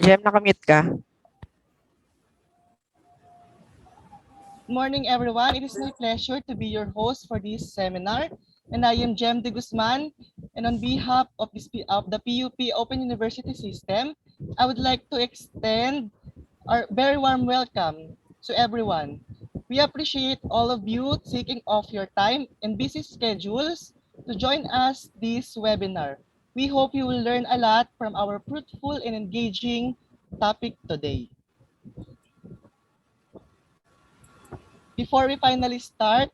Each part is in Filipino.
Jem, nakamute ka. Good morning, everyone. It is my pleasure to be your host for this seminar. And I am Jem de Guzman. And on behalf of, of the PUP Open University System, I would like to extend our very warm welcome to everyone. We appreciate all of you taking off your time and busy schedules to join us this webinar. We hope you will learn a lot from our fruitful and engaging topic today. Before we finally start,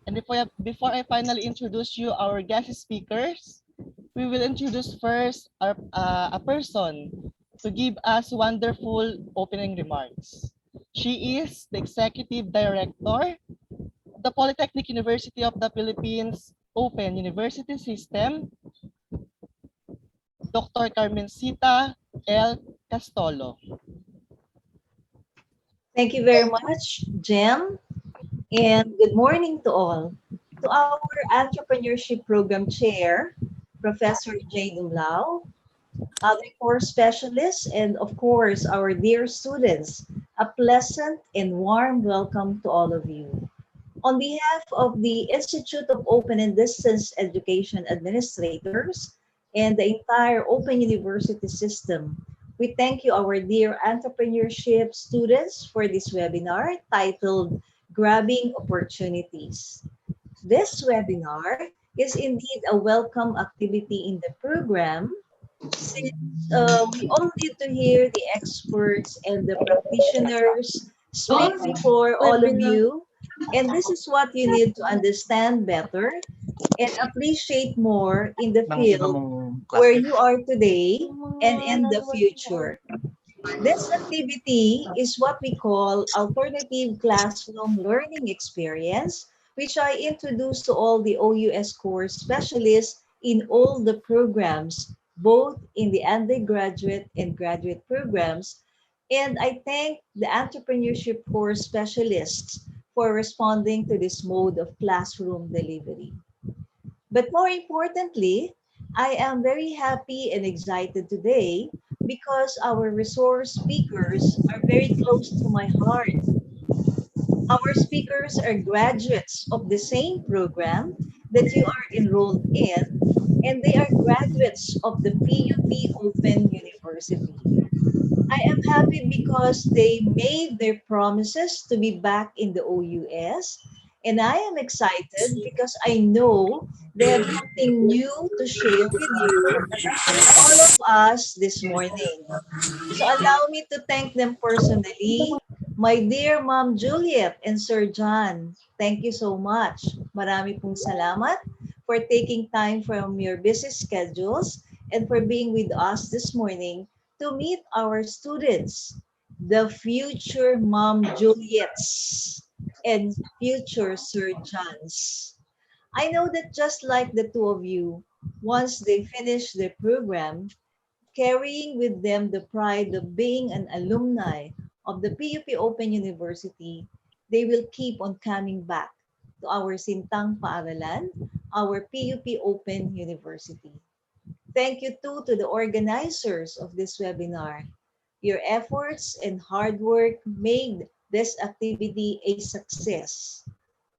and before I finally introduce you our guest speakers, we will introduce first a person to give us wonderful opening remarks. She is the Executive Director of the Polytechnic University of the Philippines Open University System, Dr. Carmencita L. Castolo. Thank you very much, Jem, and good morning to all. To our Entrepreneurship Program Chair, Professor J. Dumlao, other course specialists, and of course, our dear students, a pleasant and warm welcome to all of you. On behalf of the Institute of Open and Distance Education Administrators and the entire Open University system, we thank you, our dear entrepreneurship students, for this webinar titled Grabbing Opportunities. This webinar is indeed a welcome activity in the program since we all need to hear the experts and the practitioners speak before all of you. And this is what you need to understand better and appreciate more in the Ng iba field mong where classmates. you are today and in the future. This activity is what we call alternative classroom learning experience, which I introduced to all the OUS course specialists in all the programs, both in the undergraduate and graduate programs. And I thank the entrepreneurship course specialists for responding to this mode of classroom delivery. But more importantly, I am very happy and excited today because our resource speakers are very close to my heart. Our speakers are graduates of the same program that you are enrolled in, and they are graduates of the PUP Open University. I am happy because they made their promises to be back in the OUS. And I am excited because I know they have something new to share with you and all of us this morning. So allow me to thank them personally. My dear Mom Juliet and Sir John, thank you so much. Marami pong salamat for taking time from your busy schedules and for being with us this morning to meet our students, the future Mom Juliets and future Sir Johns. I know that just like the two of you, once they finish their program, carrying with them the pride of being an alumni of the PUP Open University, they will keep on coming back to our Sintang Paaralan, our PUP Open University. Thank you too to the organizers of this webinar. Your efforts and hard work made this activity a success.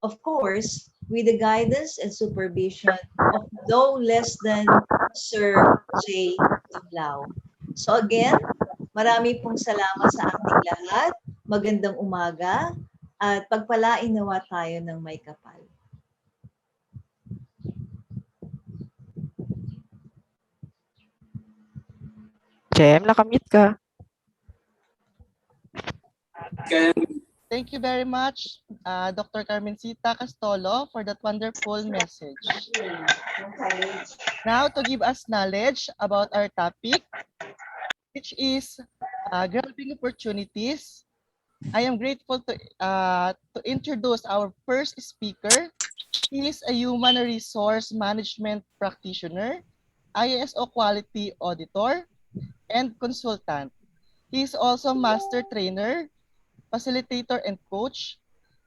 Of course, with the guidance and supervision of no less than Sir J. Tublao. So again, marami pong salamat sa ating lahat. Magandang umaga at pagpalain nawa tayo ng may kapal. Jem, nakamute ka. Thank you very much, Dr. Carmencita Castolo, for that wonderful message. Now, to give us knowledge about our topic, which is grabbing opportunities, I am grateful to introduce our first speaker. He is a human resource management practitioner, ISO quality auditor, and consultant. He is also master trainer, facilitator, and coach,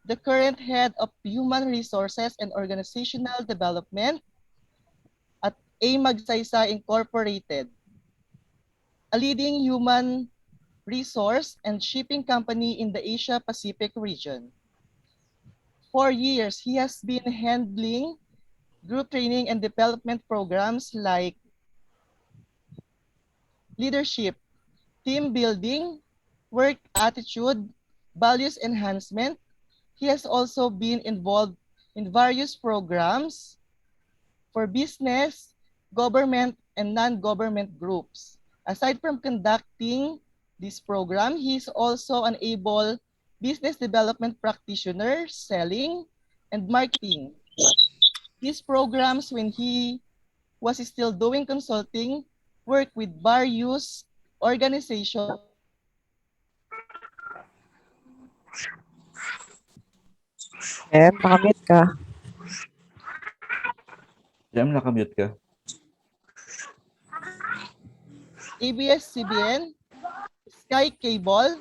the current head of Human Resources and Organizational Development at A Magsaysay Incorporated, a leading human resource, and shipping company in the Asia Pacific region. For years, he has been handling group training and development programs like leadership, team building, work attitude, values enhancement. He has also been involved in various programs for business, government, and non-government groups. Aside from conducting this program, he is also an able business development practitioner, selling, and marketing. These programs, when he was still doing consulting, work with various organizations Jem, nakamute ka. Jam, nakamute ka. ABS-CBN, Sky Cable,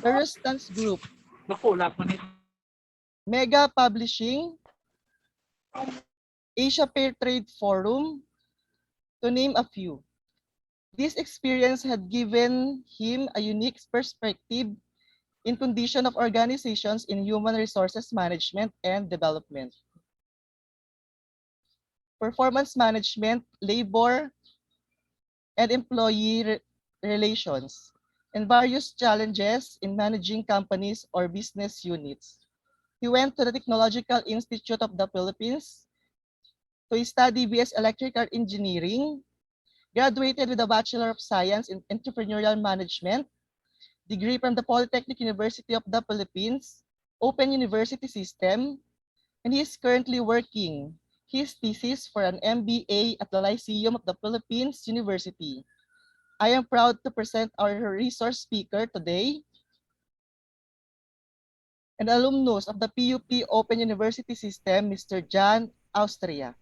the Rustans Group, Mega Publishing, Asia Fair Trade Forum, to name a few. This experience had given him a unique perspective in condition of organizations in human resources management and development, performance management, labor, and employee relations, and various challenges in managing companies or business units. He went to the Technological Institute of the Philippines to study BS Electrical Engineering, graduated with a Bachelor of Science in Entrepreneurial Management, degree from the Polytechnic University of the Philippines, Open University System, and he is currently working his thesis for an MBA at the Lyceum of the Philippines University. I am proud to present our resource speaker today, an alumnus of the PUP Open University System, Mr. John Austria.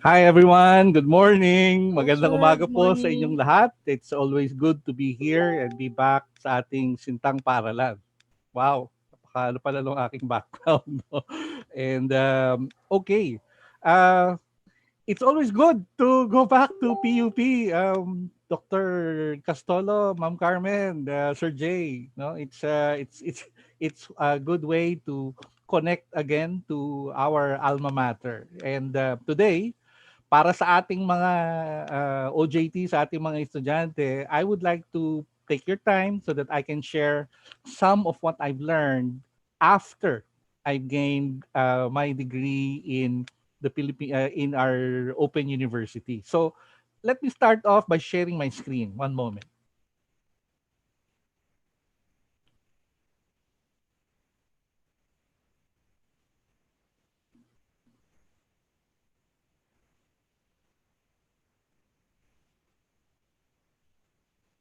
Hi everyone, good morning. Hello, Magandang sir. umaga Good po sa inyong morning. lahat. It's always good to be here and be back sa ating Sintang Paralan. Wow, napaka ano pala ng aking background. No? And okay, uh, it's always good to go back to PUP. Dr. Castolo, Ma'am Carmen, Sir Jay. No, it's a good way to connect again to our alma mater. And today, para sa ating mga OJT, sa ating mga estudyante, I would like to take your time so that I can share some of what I've learned after I gained my degree in the in our Open University. So let me start off by sharing my screen. One moment.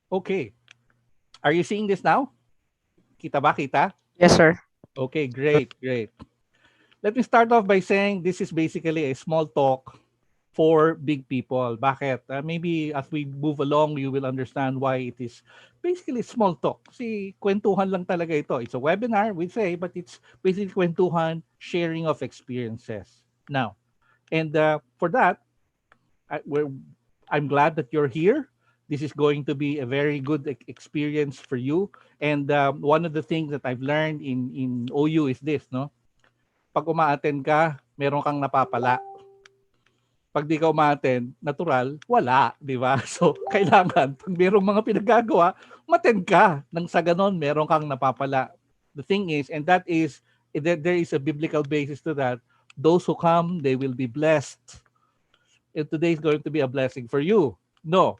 Okay. Are you seeing this now? Kita ba? Kita? Yes, sir. Okay, great, great. Let me start off by saying this is basically a small talk for big people. Bakit? Maybe as we move along, you will understand why it is basically small talk. Kasi kwentuhan lang talaga ito. It's a webinar, we say, but it's basically kwentuhan, sharing of experiences. Now, and for that, I'm glad that you're here. This is going to be a very good experience for you. And one of the things that I've learned in OU is this, no? Pag uma-attend ka, meron kang napapala. Pag di ka uma-attend, natural, wala, di ba? So, kailangan, pag merong mga pinagagawa, umattend ka. Nang sa ganon, meron kang napapala. The thing is, and that is, there is a biblical basis to that. Those who come, they will be blessed. And today is going to be a blessing for you. No.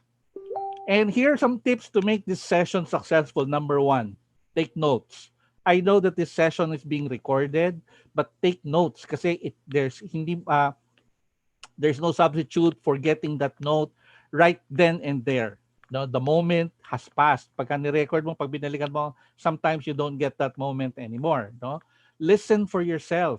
And here are some tips to make this session successful. Number one, take notes. I know that this session is being recorded, but take notes kasi there's no substitute for getting that note right then and there. No, the moment has passed. Pagka ni-record mo, pag binalikan mo, sometimes you don't get that moment anymore. No? Listen for yourself.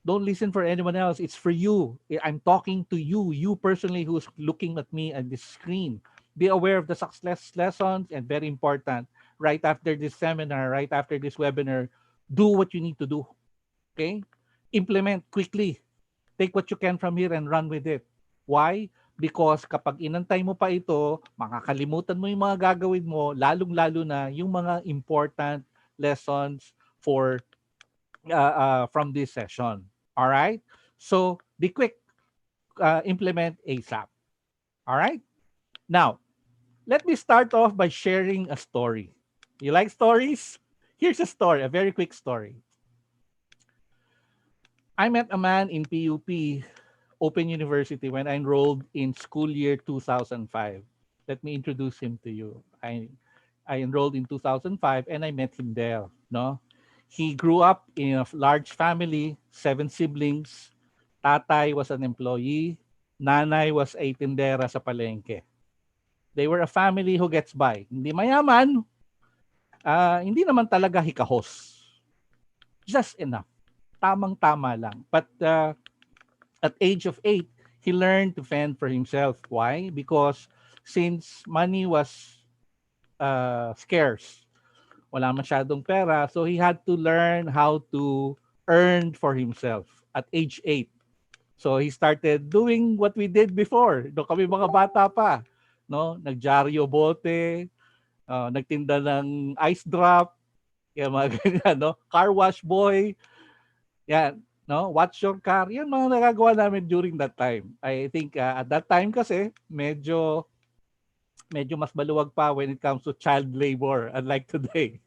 Don't listen for anyone else. It's for you. I'm talking to you, you personally who's looking at me at this screen. Be aware of the success lessons, and very important, right after this seminar, right after this webinar, do what you need to do. Okay? Implement quickly. Take what you can from here and run with it. Why? Because kapag inantay mo pa ito, makakalimutan mo yung mga gagawin mo, lalong-lalo na yung mga important lessons for from this session. All right? So, be quick, implement ASAP. All right? Now, let me start off by sharing a story. You like stories? Here's a story, a very quick story. I met a man in PUP, Open University, when I enrolled in school year 2005. Let me introduce him to you. I enrolled in 2005 and I met him there. No, he grew up in a large family, 7 siblings. Tatay was an employee. Nanay was a tindera sa palengke. They were a family who gets by. Hindi mayaman, hindi naman talaga hikahos. Just enough. Tamang-tama lang. But at age of 8, he learned to fend for himself. Why? Because since money was scarce, wala masyadong pera, so he had to learn how to earn for himself at age 8. So he started doing what we did before. No, kami mga bata pa, no? Nagdyaryo bote, nagtinda ng ice drop, yung mga ganyan, no? Car wash boy, yan, no? Watch your car. Yan mga nagagawa namin during that time. I think at that time kasi medyo mas maluwag pa when it comes to child labor unlike today.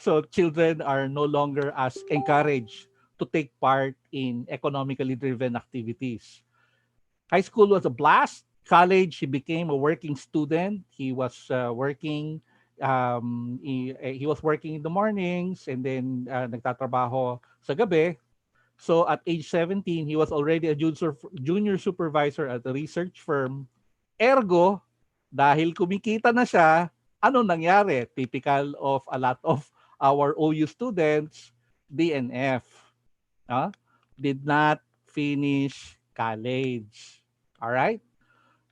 So children are no longer as encouraged to take part in economically driven activities. High school was a blast. College, he became a working student. He was working. He was working in the mornings and then nagtatrabaho sa gabi. So at age 17, he was already a junior supervisor at a research firm. Ergo, dahil kumikita na siya, ano nangyari? Typical of a lot of our OU students, DNF. Did not finish college. Alright?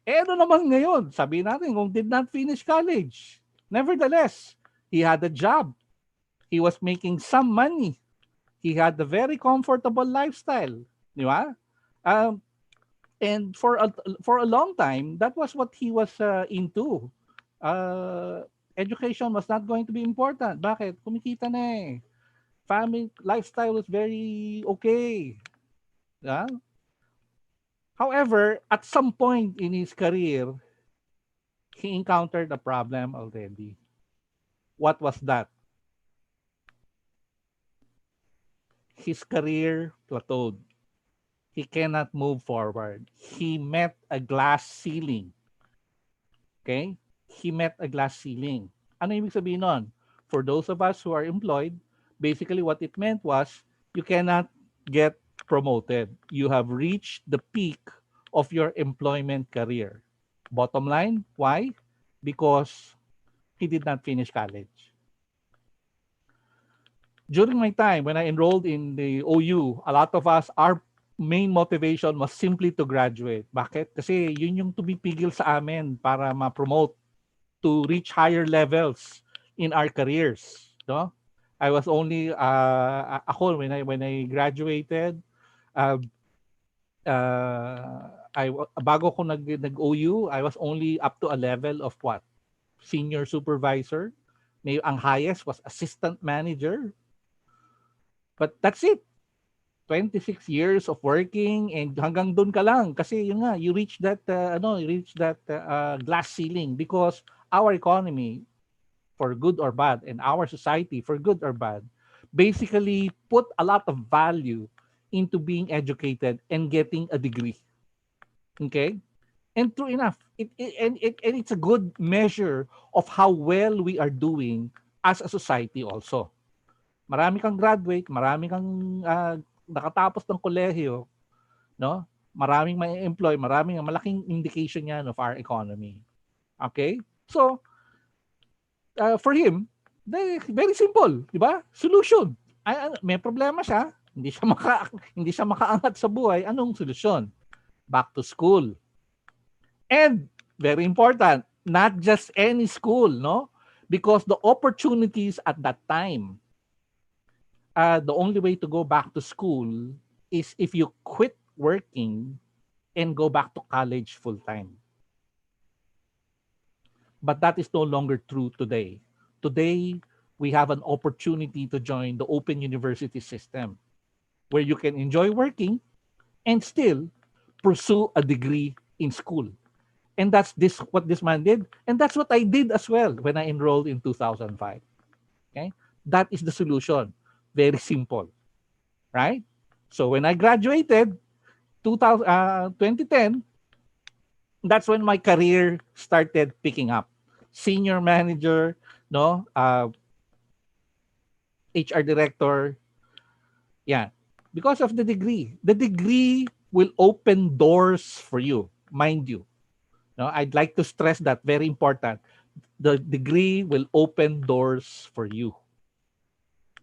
Eh ano naman ngayon? Sabihin natin kung did not finish college. Nevertheless, he had a job. He was making some money. He had a very comfortable lifestyle. Di ba? And for a long time, that was what he was into. Education was not going to be important. Bakit? Kumikita na eh. Family lifestyle was very okay. Yeah? However, at some point in his career, he encountered a problem already. What was that? His career plateaued. He cannot move forward. He met a glass ceiling. Okay? He met a glass ceiling. Ano ibig sabihin nun? For those of us who are employed, basically what it meant was you cannot get promoted. You have reached the peak of your employment career. Bottom line, why? Because he did not finish college. During my time when I enrolled in the OU, a lot of us, our main motivation was simply to graduate. Bakit? Kasi yun yung tumipigil sa amin para ma-promote to reach higher levels in our careers. No? I was only, ako, when I graduated, uh, bago ko nag-OU, I was only up to a level of what? Senior supervisor. Ang highest was assistant manager. But that's it. 26 years of working and hanggang doon ka lang kasi yun nga you reach that glass ceiling because our economy for good or bad and our society for good or bad basically put a lot of value into being educated and getting a degree. Okay? And true enough, and it's a good measure of how well we are doing as a society also. Marami kang graduate, marami kang nakatapos ng kolehiyo, no? Maraming may employ, malaking indication yan of our economy. Okay? So, for him, very simple, di ba? Solution. May problema siya, hindi siya makaangat sa buhay, anong solusyon? Back to school. And very important, not just any school, no? Because the opportunities at that time, the only way to go back to school is if you quit working and go back to college full time. But that is no longer true today. Today, we have an opportunity to join the open university system where you can enjoy working and still pursue a degree in school. And that's this what this man did. And that's what I did as well when I enrolled in 2005. Okay? That is the solution. Very simple. Right? So when I graduated, 2010, that's when my career started picking up. Senior manager, no, HR director, yeah. Because of the degree. The degree will open doors for you, mind you. No, I'd like to stress that, very important. The degree will open doors for you.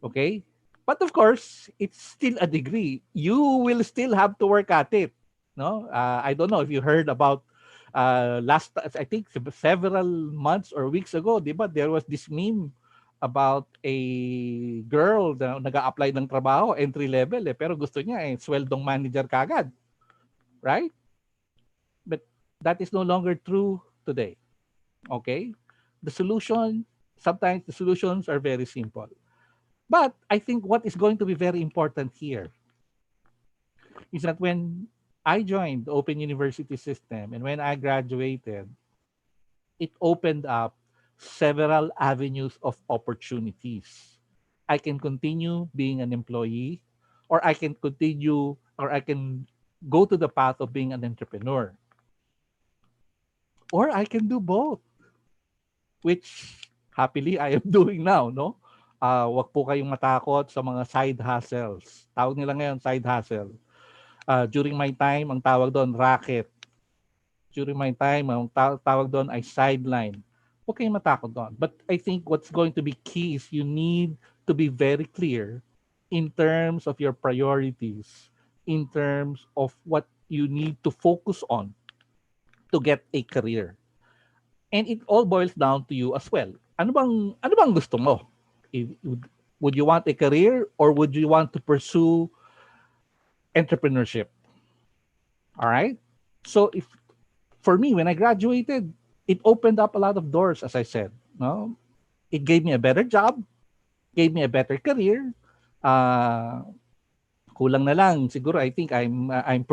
Okay? But of course, it's still a degree. You will still have to work at it. No, I don't know if you heard about last, I think several months or weeks ago, di ba? There was this meme about a girl na nag-a-apply ng trabaho, entry level pero gusto niya sweldong manager kagad, right? But that is no longer true today. Okay? The solution, sometimes the solutions are very simple. But I think what is going to be very important here is that when I joined the Open University system and when I graduated, it opened up several avenues of opportunities. I can continue being an employee, or I can continue, or I can go to the path of being an entrepreneur, or I can do both, which happily I am doing now, no? Wag po kayong matakot sa mga side hustles. Tawag nila ngayon side hustle. During my time, ang tawag doon racket. During my time, ang tawag doon ay sideline. Huwag kayong matakot doon. But I think what's going to be key is you need to be very clear in terms of your priorities, in terms of what you need to focus on to get a career. And it all boils down to you as well. Ano bang gusto mo? Would you want a career or would you want to pursue entrepreneurship? All right? So if for me when I graduated, it opened up a lot of doors as I said, no? It gave me a better job, gave me a better career. Kulang na lang siguro I think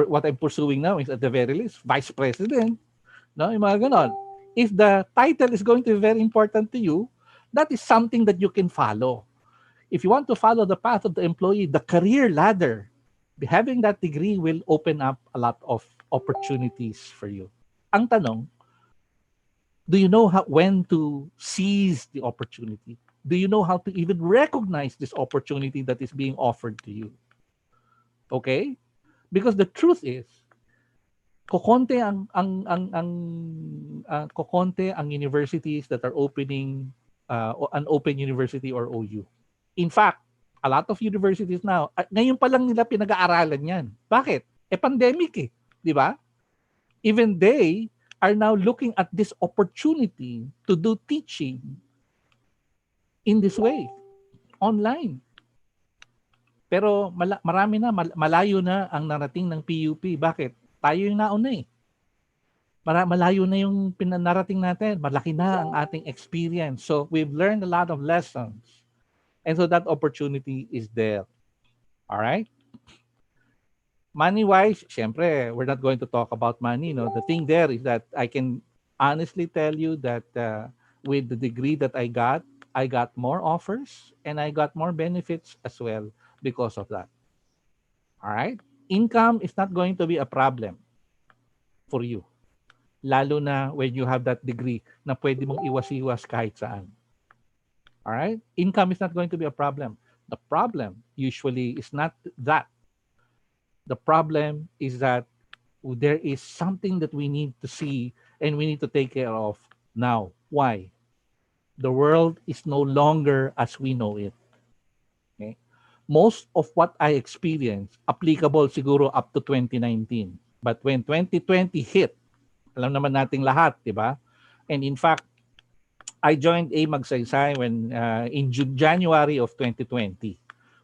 what I'm pursuing now is at the very least vice president, no? Yung mga ganon. If the title is going to be very important to you, that is something that you can follow. If you want to follow the path of the employee, the career ladder, having that degree will open up a lot of opportunities for you. Ang tanong, do you know when to seize the opportunity? Do you know how to even recognize this opportunity that is being offered to you? Okay? Because the truth is, kokonte ang universities that are opening an open university or OU. In fact, a lot of universities now, ngayon pa lang nila pinag-aaralan yan. Bakit? Pandemic eh. Di ba? Even they are now looking at this opportunity to do teaching in this way, online. Pero marami na, malayo na ang narating ng PUP. Bakit? Tayo yung nauna eh. Malayo na yung pinanarating natin. Malaki na ang ating experience. So we've learned a lot of lessons. And so that opportunity is there. All right? Money-wise, syempre, we're not going to talk about money. No? The thing there is that I can honestly tell you that with the degree that I got more offers and I got more benefits as well because of that. All right? Income is not going to be a problem for you. Lalo na when you have that degree na pwede mong iwas-iwas kahit saan. All right? Income is not going to be a problem. The problem usually is not that. The problem is that there is something that we need to see and we need to take care of now. Why? The world is no longer as we know it. Okay? Most of what I experienced, applicable siguro up to 2019. But when 2020 hit, alam naman nating lahat, di ba? And in fact, I joined A Magsaysay when in January of 2020.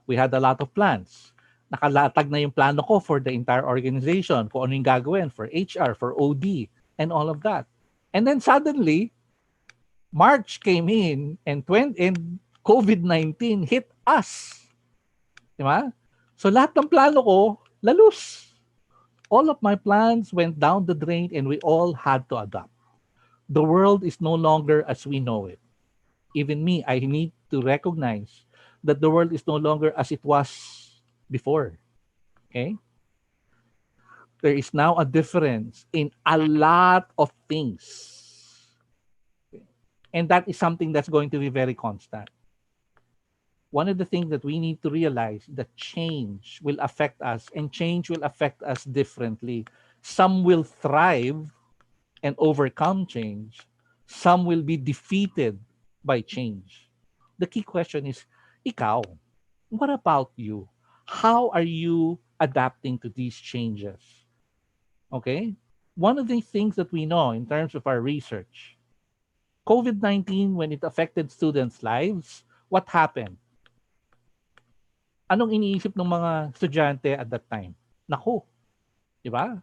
We had a lot of plans. Nakalatag na yung plano ko for the entire organization, kung ano yung gagawin for HR, for OD, and all of that. And then suddenly, March came in and COVID-19 hit us. Di ba? So lahat ng plano ko, lalus. All of my plans went down the drain and we all had to adapt. The world is no longer as we know it. Even me, I need to recognize that the world is no longer as it was before. Okay? There is now a difference in a lot of things. And that is something that's going to be very constant. One of the things that we need to realize that change will affect us and change will affect us differently. Some will thrive and overcome change. Some will be defeated by change. The key question is, ikaw, what about you? How are you adapting to these changes? Okay? One of the things that we know in terms of our research, COVID-19, when it affected students' lives, what happened? Anong iniisip ng mga estudyante at that time? Nako, di ba?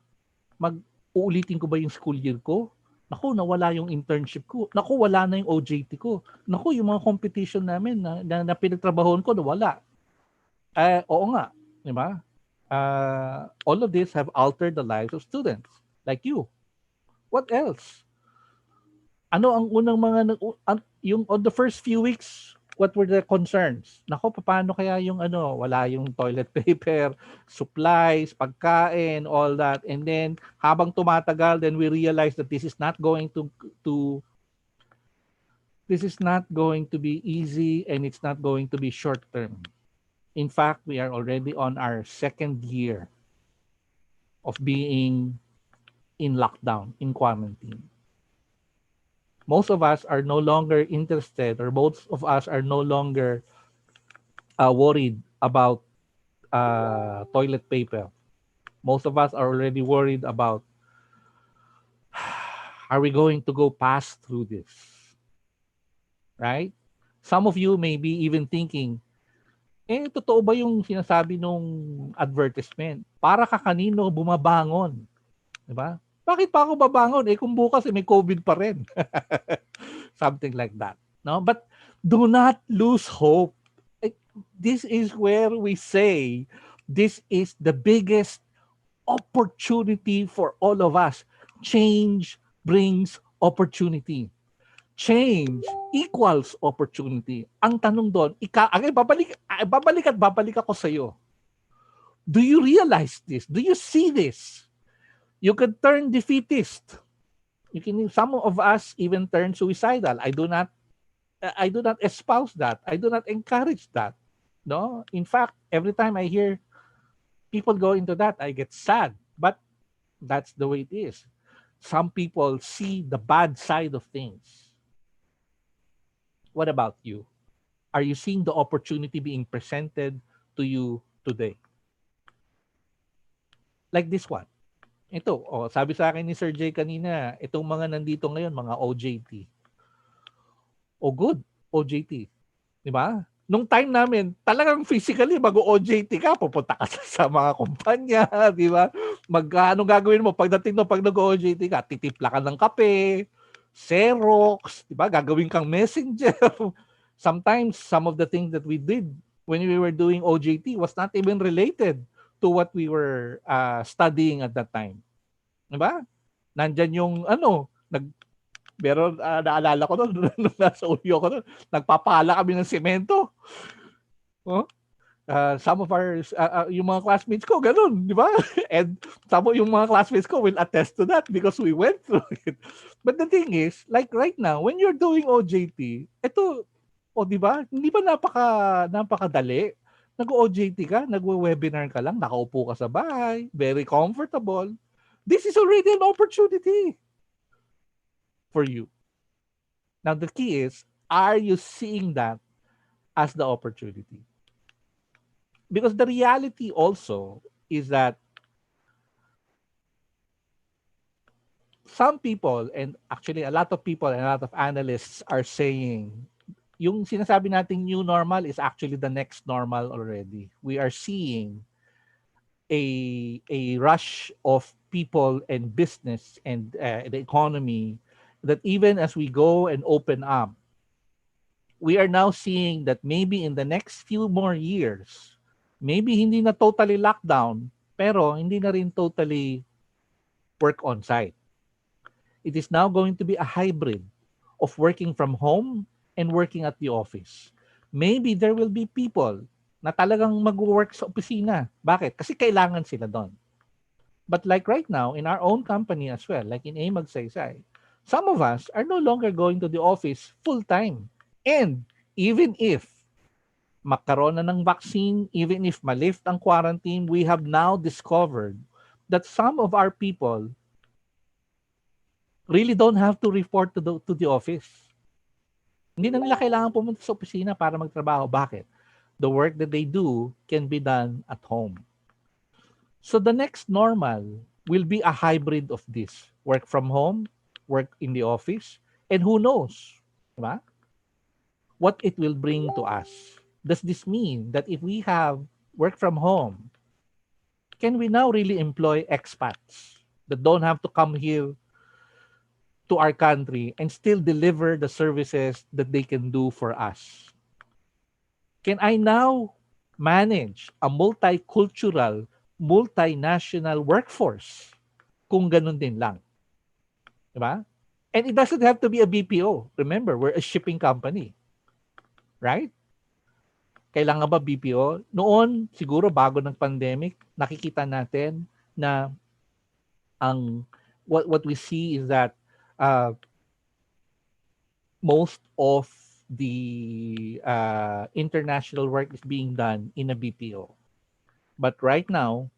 Uulitin ko ba yung school year ko? Naku, nawala yung internship ko. Naku, wala na yung OJT ko. Naku, yung mga competition namin na pinagtrabahoan ko, nawala. Oo nga, di ba? All of this have altered the lives of students like you. What else? Ano ang unang mga, yung on the first few weeks, what were the concerns? Nako, paano kaya yung wala yung toilet paper, supplies, pagkain, all that. And then, habang tumatagal, then we realize that this is not going to be easy and it's not going to be short term. In fact, we are already on our second year of being in lockdown, in quarantine. Most of us are no longer interested, or most of us are no longer worried about toilet paper. Most of us are already worried about, are we going to go past through this? Right? Some of you may be even thinking, totoo ba yung sinasabi nung advertisement? Para ka kanino bumabangon? Diba? Bakit pa ako babangon? Kung bukas may COVID pa rin. Something like that. No? But do not lose hope. This is where we say this is the biggest opportunity for all of us. Change brings opportunity. Change equals opportunity. Ang tanong doon, babalik ako sa iyo. Do you realize this? Do you see this? You could turn defeatist. Some of us even turn suicidal. I do not espouse that. I do not encourage that. No? In fact, every time I hear people go into that, I get sad. But that's the way it is. Some people see the bad side of things. What about you? Are you seeing the opportunity being presented to you today? Like this one. Ito, sabi sa akin ni Sir Jay kanina, itong mga nandito ngayon, mga OJT. Good, OJT. Di ba? Nung time namin, talagang physically, mag-OJT ka, pupunta ka sa mga kumpanya, di ba? Ano gagawin mo pag nag-OJT ka? Titipla ka ng kape, Xerox, di ba? Gagawin kang messenger. Sometimes, some of the things that we did when we were doing OJT was not even related to what we were studying at that time. Diba? Nandyan yung pero naalala ko noon, nung nasa Uyo ko noon, nagpapala kami ng semento. Some of our, yung mga classmates ko, ganun, di ba? And yung mga classmates ko will attest to that because we went through it. But the thing is, like right now, when you're doing OJT, ito, di ba? Hindi ba napakadali? Nag-OJT ka, nag-webinar ka lang, nakaupo ka sa bahay, very comfortable. This is already an opportunity for you. Now, the key is, are you seeing that as the opportunity? Because the reality also is that some people, and actually a lot of people and a lot of analysts are saying, yung sinasabi nating new normal is actually the next normal already. We are seeing a rush of people and business and the economy, that even as we go and open up, we are now seeing that maybe in the next few more years, maybe hindi na totally lockdown, pero hindi na rin totally work on site. It is now going to be a hybrid of working from home and working at the office. Maybe there will be people na talagang mag-work sa opisina. Bakit? Kasi kailangan sila doon. But like right now, in our own company as well, like in A Magsaysay, some of us are no longer going to the office full-time. And even if magkaroon na ng vaccine, even if malift ang quarantine, we have now discovered that some of our people really don't have to report to the office. Hindi na nila kailangan pumunta sa opisina para magtrabaho. Bakit? The work that they do can be done at home. So the next normal will be a hybrid of this. Work from home, work in the office, and who knows, diba? What it will bring to us. Does this mean that if we have work from home, can we now really employ expats that don't have to come here to our country and still deliver the services that they can do for us? Can I now manage a multicultural, multinational workforce kung ganun din lang? Diba? And it doesn't have to be a BPO. Remember, we're a shipping company. Right? Kailangan ba BPO? Noon, siguro bago ng pandemic, nakikita natin na ang what we see is that most of the international work is being done in a BPO. But right now,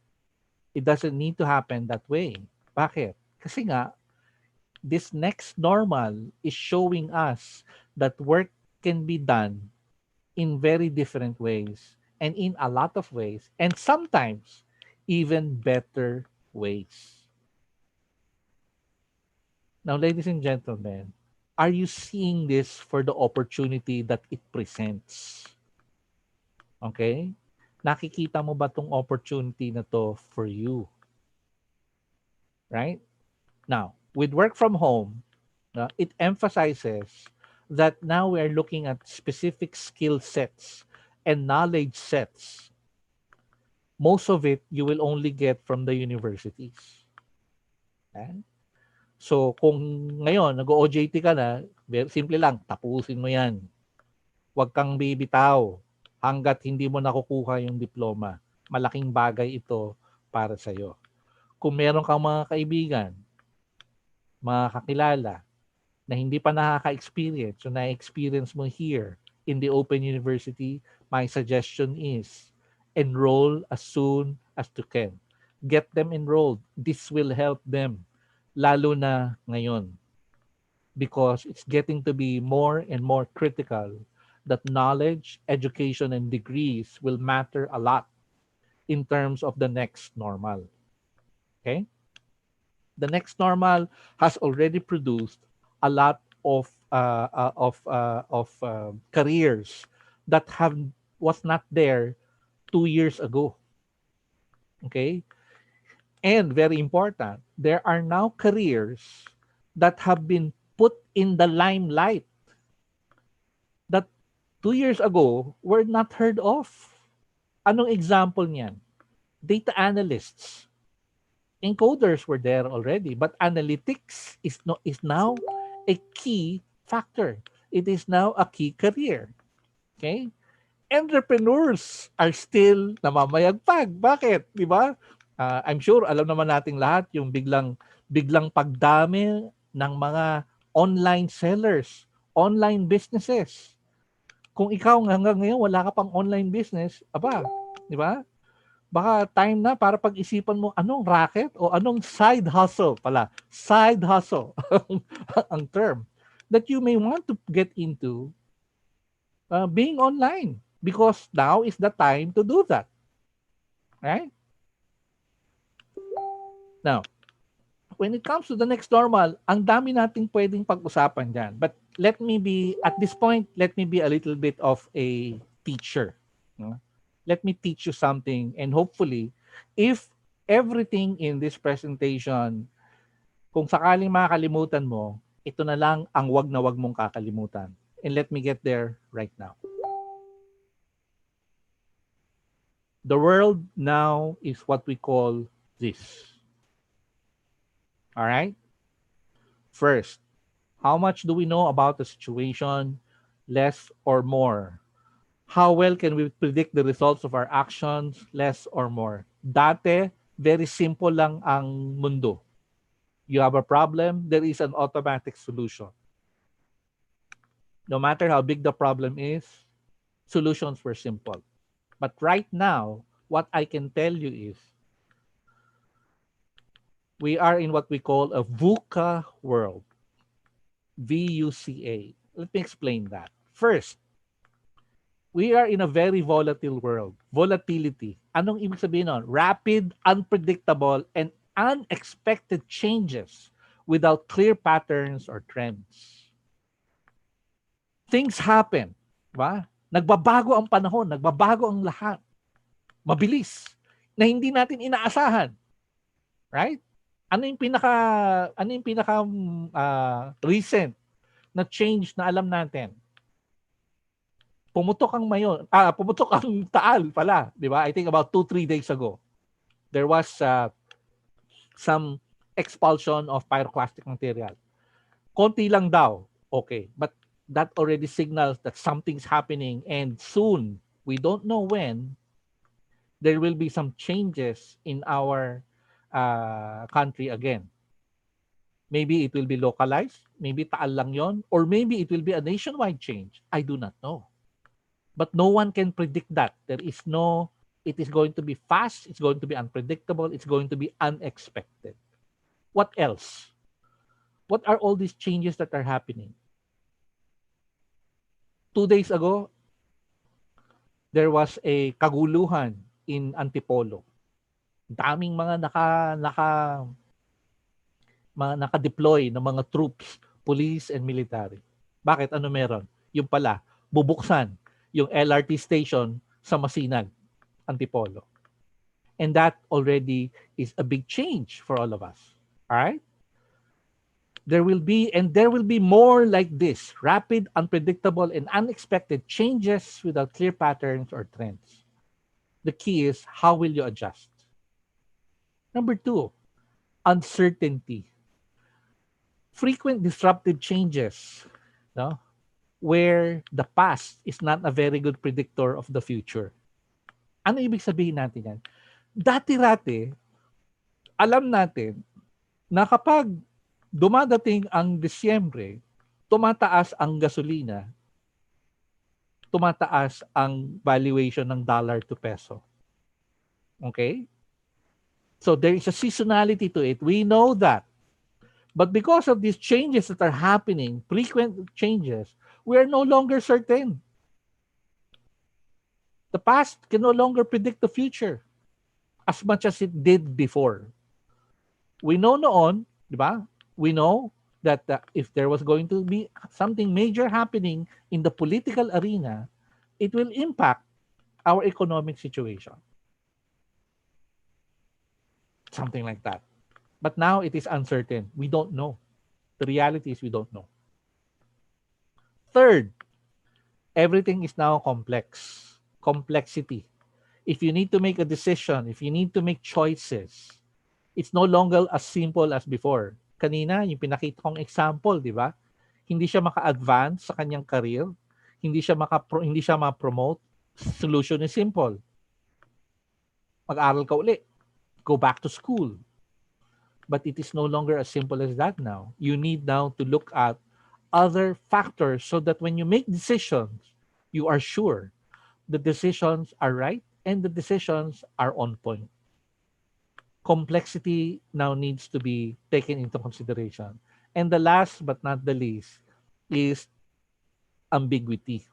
it doesn't need to happen that way. Bakit? Kasi nga, this next normal is showing us that work can be done in very different ways and in a lot of ways, and sometimes even better ways. Now, ladies and gentlemen, are you seeing this for the opportunity that it presents? Okay? Nakikita mo ba tong opportunity na to for you? Right? Now, with work from home, it emphasizes that now we are looking at specific skill sets and knowledge sets. Most of it you will only get from the universities. Okay? So kung ngayon nag-OJT ka na, simple lang, tapusin mo yan. Huwag kang bibitaw hanggat hindi mo nakukuha yung diploma. Malaking bagay ito para sa'yo. Kung meron kang mga kaibigan, mga kakilala, na hindi pa nakaka-experience, so na-experience mo here in the Open University, my suggestion is enroll as soon as you can. Get them enrolled. This will help them, lalo na ngayon. Because it's getting to be more and more critical that knowledge, education, and degrees will matter a lot in terms of the next normal. Okay? The next normal has already produced a lot of careers that was not there 2 years ago. Okay, and very important, there are now careers that have been put in the limelight that 2 years ago were not heard of. Anong example niyan? Data analysts. Encoders were there already, but analytics is now a key factor. It is now a key career. Okay? Entrepreneurs are still namamayagpag. Bakit? Di ba? I'm sure alam naman nating lahat yung biglang pagdami ng mga online sellers, online businesses. Kung ikaw hanggang ngayon wala ka pang online business, aba, di ba? Baka time na para pag-isipan mo anong racket o anong side hustle pala. Side hustle ang term that you may want to get into being online because now is the time to do that. Right? Now, when it comes to the next normal, ang dami nating pwedeng pag-usapan dyan. But at this point, let me be a little bit of a teacher. No? Let me teach you something and hopefully If everything in this presentation, kung sakaling makakalimutan mo, ito na lang ang wag na wag mong kakalimutan. And let me get there right now. The world now is what we call this. All right? First, how much do we know about the situation? Less or more? How well can we predict the results of our actions? Less or more? Dati, very simple lang ang mundo. You have a problem, there is an automatic solution. No matter how big the problem is, solutions were simple. But right now, what I can tell you is we are in what we call a VUCA world. VUCA. Let me explain that. First, we are in a very volatile world. Volatility. Anong ibig sabihin nun? Rapid, unpredictable, and unexpected changes without clear patterns or trends. Things happen. Ba? Nagbabago ang panahon, nagbabago ang lahat. Mabilis. Na hindi natin inaasahan. Right? Ano yung pinaka recent na change na alam natin? Pumutok ang Taal pala, di ba? I think about 2-3 days ago. There was some expulsion of pyroclastic material. Konti lang daw. Okay. But that already signals that something's happening, and soon, we don't know when, there will be some changes in our country again. Maybe it will be localized, maybe Taal lang yon, or maybe it will be a nationwide change. I do not know. But no one can predict that. It is going to be fast, it's going to be unpredictable, it's going to be unexpected. What else? What are all these changes that are happening? 2 days ago, there was a kaguluhan in Antipolo. Daming mga naka-deploy ng mga troops, police and military. Bakit? Ano meron? Yung pala, bubuksan yung LRT station sa Masinag, Antipolo. And that already is a big change for all of us. All right? There will be more like this, rapid, unpredictable, and unexpected changes without clear patterns or trends. The key is, how will you adjust? Number 2, uncertainty. Frequent disruptive changes, no? Where the past is not a very good predictor of the future. Ano ibig sabihin natin yan? Dati-rati, alam natin na kapag dumadating ang Disyembre, tumataas ang gasolina, tumataas ang valuation ng dollar to peso. Okay? So there is a seasonality to it. We know that. But because of these changes that are happening, frequent changes, we are no longer certain. The past can no longer predict the future as much as it did before. We know noon, di ba? We know that if there was going to be something major happening in the political arena, it will impact our economic situation. Something like that. But now it is uncertain. We don't know. The reality is we don't know. Third, everything is now complex. Complexity. If you need to make a decision, if you need to make choices, it's no longer as simple as before. Kanina, yung pinakita kong example, di ba? Hindi siya maka-advance sa kanyang career, hindi siya ma-promote. Solution is simple. Mag-aral ka uli. Go back to school. But it is no longer as simple as that now. You need now to look at other factors so that when you make decisions, you are sure the decisions are right and the decisions are on point. Complexity now needs to be taken into consideration. And the last but not the least is ambiguity.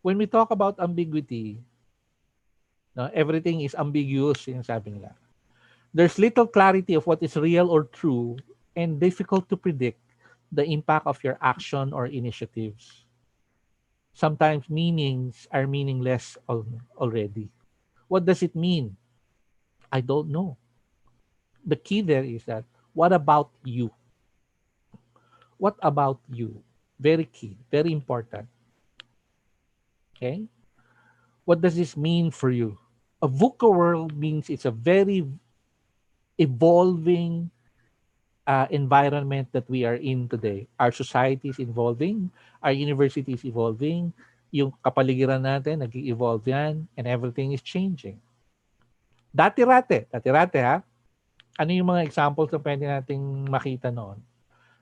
When we talk about ambiguity, no, everything is ambiguous, sinasabi nila. There's little clarity of what is real or true and difficult to predict the impact of your action or initiatives. Sometimes meanings are meaningless already. What does it mean? I don't know. The key there is that what about you? What about you? Very key, very important. Okay? What does this mean for you? A VUCA world means it's a very evolving environment that we are in today. Our society is evolving, our university is evolving, yung kapaligiran natin, nag-evolve yan, and everything is changing. Dati-rate ha, ano yung mga examples na pwede nating makita noon?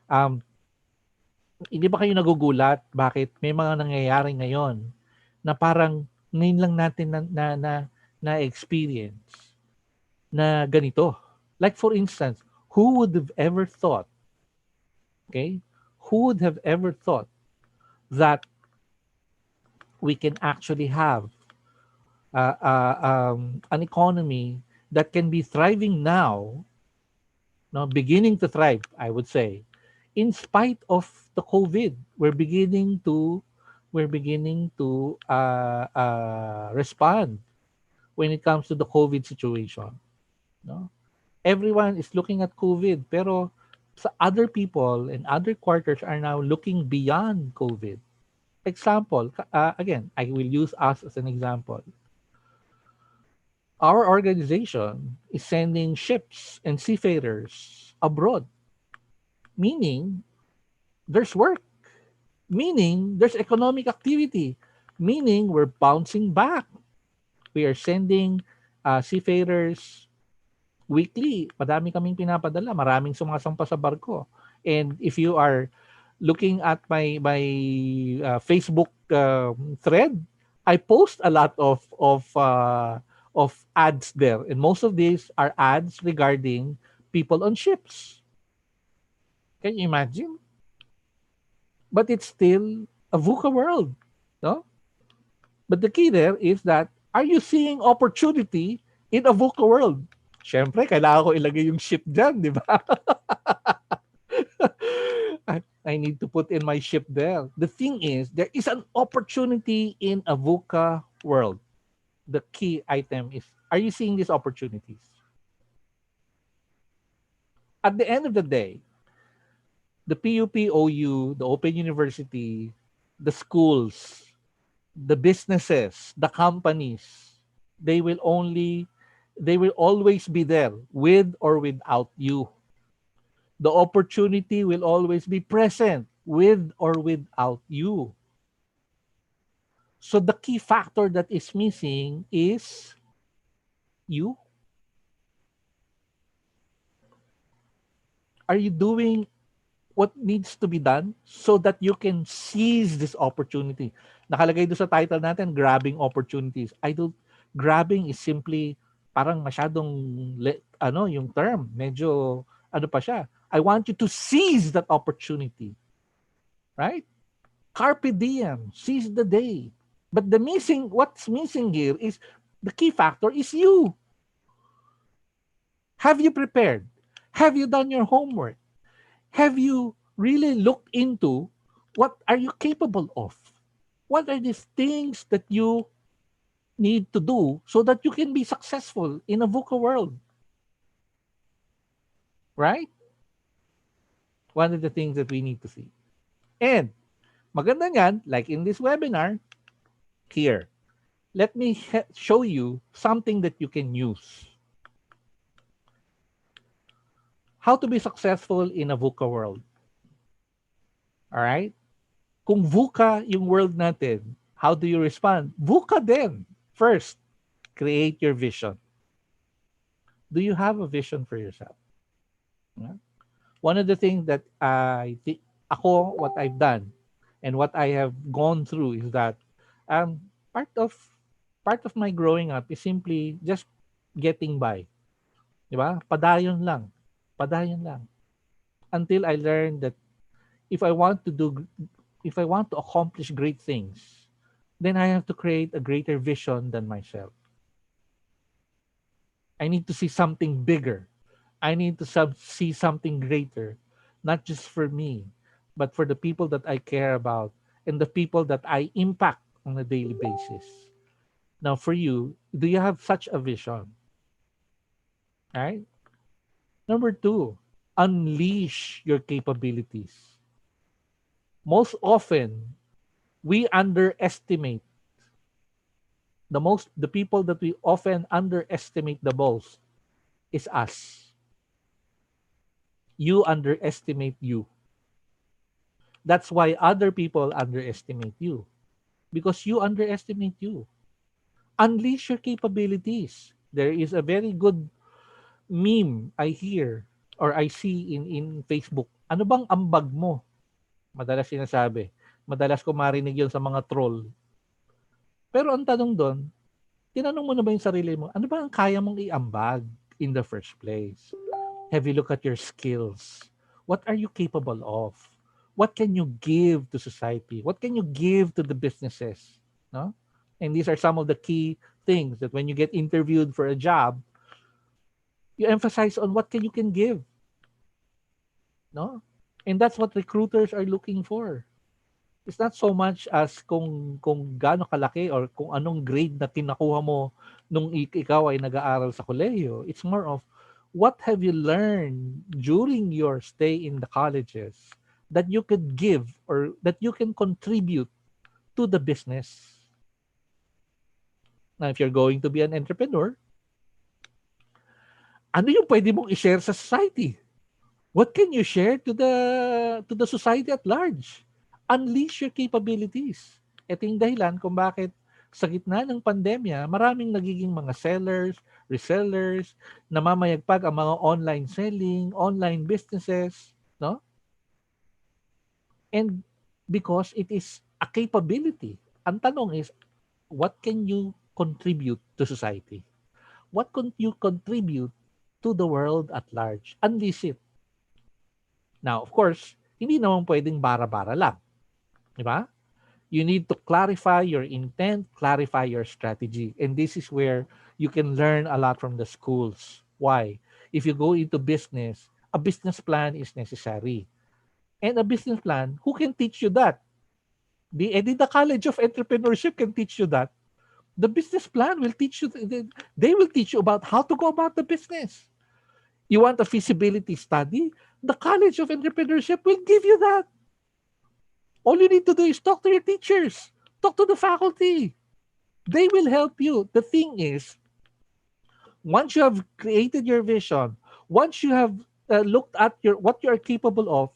Um, hindi ba kayo nagugulat bakit may mga nangyayari ngayon na parang ngayon lang natin na experience na ganito. Like for instance, who would have ever thought, okay? Who would have ever thought that we can actually have an economy that can be thriving now, no, beginning to thrive, I would say, in spite of the COVID. We're beginning to respond when it comes to the COVID situation. No, everyone is looking at COVID, pero other people and other quarters are now looking beyond COVID. Example, again, I will use us as an example. Our organization is sending ships and seafarers abroad, meaning there's work, meaning there's economic activity, meaning we're bouncing back. We are sending seafarers weekly. Madami kaming pinapadala, maraming sumasampa sa barko. And if you are looking at my Facebook thread, I post a lot of ads there, and most of these are ads regarding people on ships. Can you imagine? But it's still a VUCA world, no? But the key there is that, are you seeing opportunity in a VUCA world? Siyempre, kailangan ko ilagay yung ship dyan, di ba? I need to put in my ship there. The thing is, there is an opportunity in a VUCA world. The key item is, are you seeing these opportunities? At the end of the day, the PUP-OU, the Open University, the schools, the businesses, the companies, they will always be there with or without you. The opportunity will always be present with or without you. So the key factor that is missing is you. Are you doing what needs to be done so that you can seize this opportunity? Nakalagay doon sa title natin, grabbing opportunities. Grabbing is simply parang masyadong yung term, medyo ano pa siya. I want you to seize that opportunity. Right? Carpe diem, seize the day. But what's missing here is, the key factor is you. Have you prepared? Have you done your homework? Have you really looked into what are you capable of? What are these things that you need to do so that you can be successful in a VUCA world? Right? One of the things that we need to see. And maganda niyan, like in this webinar, here, let me show you something that you can use. How to be successful in a VUCA world. All right? Kung VUCA yung world natin, how do you respond? VUCA din. First, create your vision. Do you have a vision for yourself? Yeah? One of the things that what I've done and what I have gone through is that part of my growing up is simply just getting by. Diba? Padayon lang. Padayon lang. Until I learned that if I want to accomplish great things, then I have to create a greater vision than myself. I need to see something bigger. I need to see something greater, not just for me, but for the people that I care about and the people that I impact on a daily basis. Now, for you, do you have such a vision? Right? Number two, unleash your capabilities. Most often, we underestimate the people that we often underestimate the most is us. You underestimate you. That's why other people underestimate you because you underestimate you. Unleash your capabilities. There is a very good meme I hear or I see in Facebook. Ano bang ambag mo? Madalas sinasabi. Madalas ko marinig yun sa mga troll. Pero ang tanong doon, tinanong mo na ba yung sarili mo, ano ba ang kaya mong iambag in the first place? Have you look at your skills? What are you capable of? What can you give to society? What can you give to the businesses? No? And these are some of the key things that when you get interviewed for a job, you emphasize on what you can give. No? And that's what recruiters are looking for. It's not so much as kung gaano kalaki or kung anong grade na kinakuha mo nung ikaw ay nag-aaral sa kolehiyo. It's more of what have you learned during your stay in the colleges that you could give or that you can contribute to the business. Now, if you're going to be an entrepreneur, ano yung pwede mong i-share sa society? What can you share to the society at large? Unleash your capabilities. Ito yung dahilan kung bakit sa gitna ng pandemya, maraming nagiging mga sellers, resellers, namamayagpag ang mga online selling, online businesses, no? And because it is a capability. Ang tanong is, what can you contribute to society? What can you contribute to the world at large? Unleash it. Now, of course, hindi naman pwedeng bara-bara lang. Di ba? You need to clarify your intent, clarify your strategy. And this is where you can learn a lot from the schools. Why? If you go into business, a business plan is necessary. And a business plan, who can teach you that? The College of Entrepreneurship can teach you that. The business plan will teach you, they will teach you about how to go about the business. You want a feasibility study? The College of Entrepreneurship will give you that. All you need to do is talk to your teachers, talk to the faculty. They will help you. The thing is, once you have created your vision, once you have looked at what you are capable of,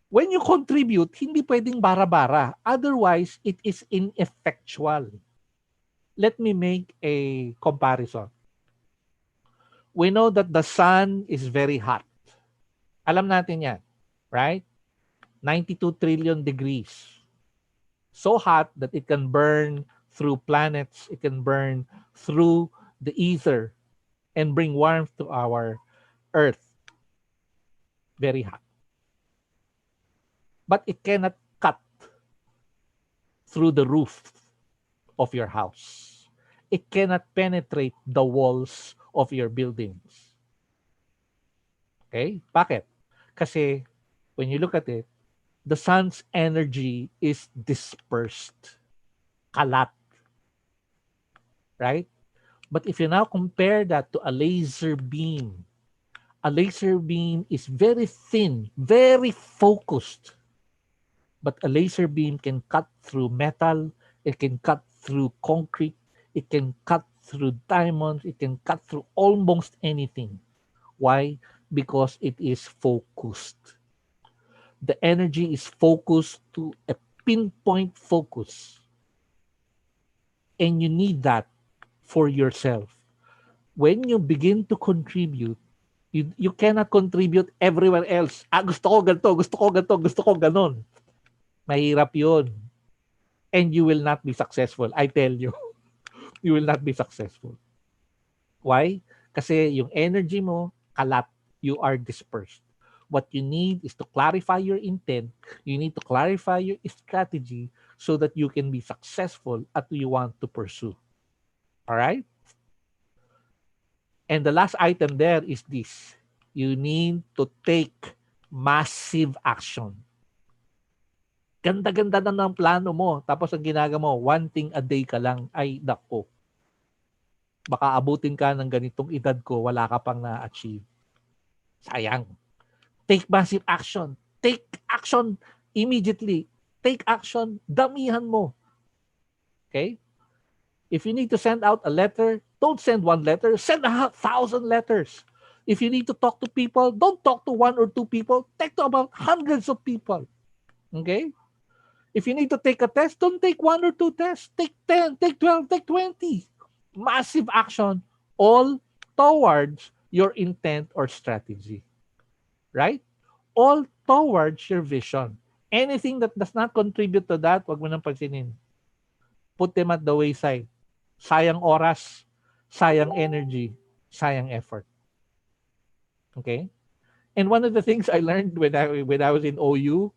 when you contribute, hindi pwedeng bara-bara. Otherwise, it is ineffectual. Let me make a comparison. We know that the sun is very hot. Alam natin yan, right? 92 trillion degrees. So hot that it can burn through planets, it can burn through the ether and bring warmth to our earth. Very hot. But it cannot cut through the roof of your house. It cannot penetrate the walls of your buildings. Okay? Bakit? Kasi when you look at it, the sun's energy is dispersed. Kalat. Right? But if you now compare that to a laser beam is very thin, very focused. But a laser beam can cut through metal, it can cut through concrete, it can cut through diamonds, it can cut through almost anything. Why? Because it is focused. The energy is focused to a pinpoint focus. And you need that for yourself. When you begin to contribute, you cannot contribute everywhere else. Gusto ko ganito, gusto ko ganito, gusto ko ganon. Mahirap yun. And you will not be successful. I tell you, you will not be successful. Why? Kasi yung energy mo, kalat. You are dispersed. What you need is to clarify your intent. You need to clarify your strategy so that you can be successful at what you want to pursue. All right? And the last item there is this. You need to take massive action. Ganda-ganda na ng plano mo. Tapos ang ginagawa mo, one thing a day ka lang. Ay, nako. baka abutin ka ng ganitong edad ko, wala ka pang na-achieve. Sayang. Take massive action. Take action immediately. Take action, damihan mo. Okay? If you need to send out a letter, don't send one letter, send 1,000 letters. If you need to talk to people, don't talk to one or two people, talk to about hundreds of people. Okay? If you need to take a test, don't take one or two tests. Take 10, take 12, take 20. Massive action, all towards your intent or strategy. Right? All towards your vision. Anything that does not contribute to that, wag mo nang pansinin. Put them at the wayside. Sayang oras, sayang energy, sayang effort. Okay? And one of the things I learned when I was in OU,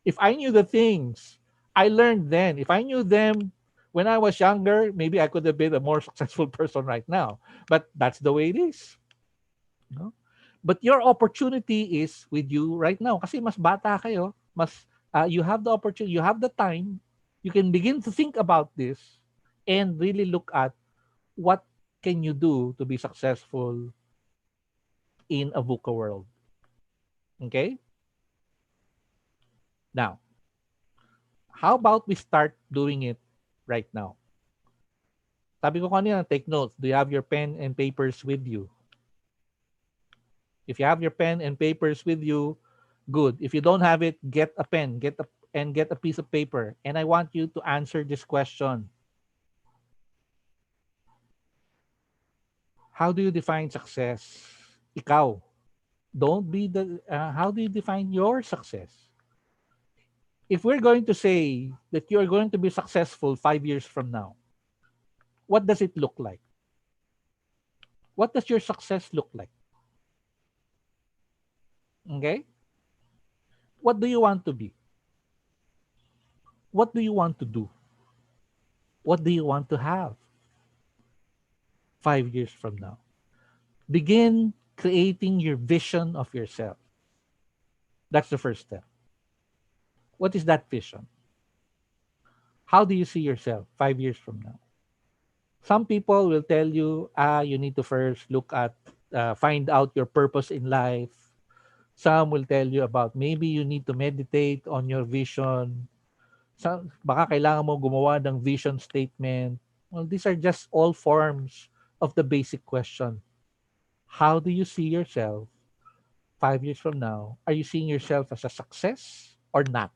if I knew the things I learned then, if I knew them when I was younger, maybe I could have been a more successful person right now. But that's the way it is. No? But your opportunity is with you right now. Kasi mas bata kayo, mas you have the opportunity, you have the time, you can begin to think about this and really look at what can you do to be successful in a VUCA world. Okay? Now, how about we start doing it right now? Sabi ko kanina, take notes. Do you have your pen and papers with you? If you have your pen and papers with you, good. If you don't have it, get a pen, get a piece of paper. And I want you to answer this question. How do you define success? Ikaw. Don't be the, how do you define your success? If we're going to say that you're going to be successful 5 years from now, what does it look like? What does your success look like? Okay? What do you want to be? What do you want to do? What do you want to have 5 years from now? Begin creating your vision of yourself. That's the first step. What is that vision? How do you see yourself 5 years from now? Some people will tell you, you need to first look at, find out your purpose in life. Some will tell you about maybe you need to meditate on your vision. Some, baka kailangan mo gumawa ng vision statement. Well, these are just all forms of the basic question. How do you see yourself 5 years from now? Are you seeing yourself as a success or not?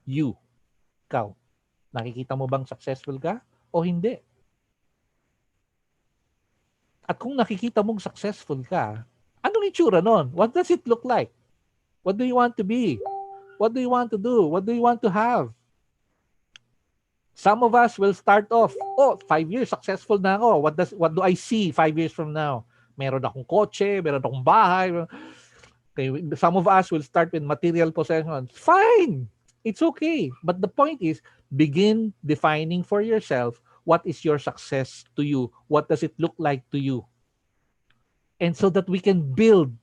You, ikaw, nakikita mo bang successful ka o hindi? At kung nakikita mong successful ka, anong itsura nun? What does it look like? What do you want to be? What do you want to do? What do you want to have? Some of us will start off, 5 years, successful na ako. What do I see 5 years from now? Meron akong kotse, meron akong bahay. Okay, some of us will start with material possessions. Fine. It's okay. But the point is, begin defining for yourself what is your success to you. What does it look like to you? And so that we can build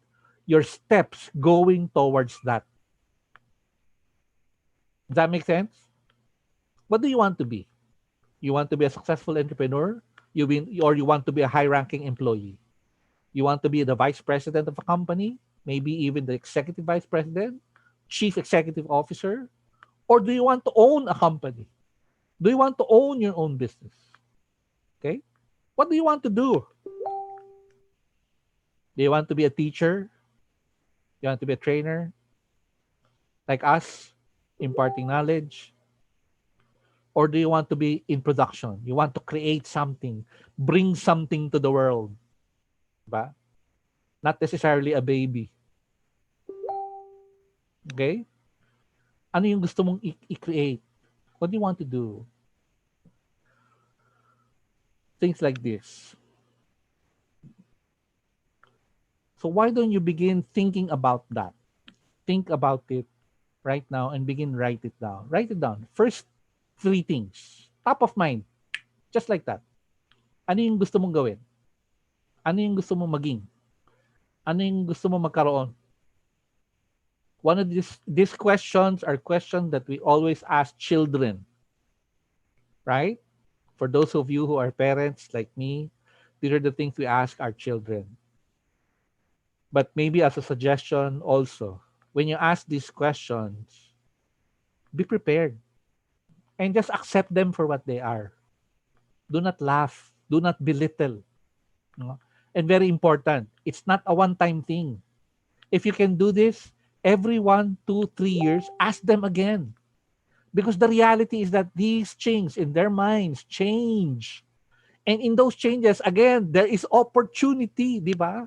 your steps going towards that. Does that make sense? What do you want to be? You want to be a successful entrepreneur? Or you want to be a high-ranking employee? You want to be the vice president of a company? Maybe even the executive vice president? Chief executive officer? Or do you want to own a company? Do you want to own your own business? Okay? What do you want to do? Do you want to be a teacher? You want to be a trainer? Like us, imparting knowledge? Or do you want to be in production? You want to create something, bring something to the world. Ba? Not necessarily a baby. Okay? Ano yung gusto mong i-create? What do you want to do? Things like this. So why don't you begin thinking about that? Think about it right now and begin write it down. Write it down. First 3 things. Top of mind. Just like that. Ano yung gusto mong gawin? Ano yung gusto mong maging? Ano yung gusto mong magkaroon? One of these questions are questions that we always ask children. Right? For those of you who are parents like me, these are the things we ask our children. But maybe as a suggestion also, when you ask these questions, be prepared and just accept them for what they are. Do not laugh. Do not belittle. No? And very important, it's not a one-time thing. If you can do this every 1, 2, 3 years, ask them again. Because the reality is that these things in their minds change. And in those changes, again, there is opportunity, di ba?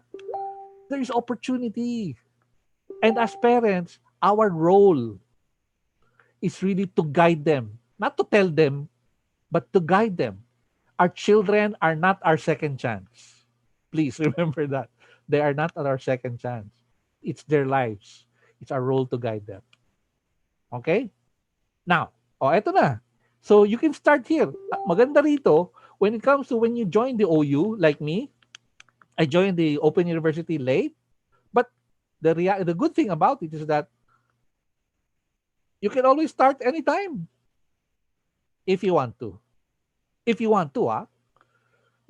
There is opportunity. And as parents, our role is really to guide them, not to tell them, but to guide them. Our children are not our second chance. Please remember that. They are not our second chance. It's their lives. It's our role to guide them. Okay? Now, eto na. So you can start here. Maganda rito, when it comes to when you join the OU, like me, I joined the Open University late, but the good thing about it is that you can always start anytime if you want to. If you want to,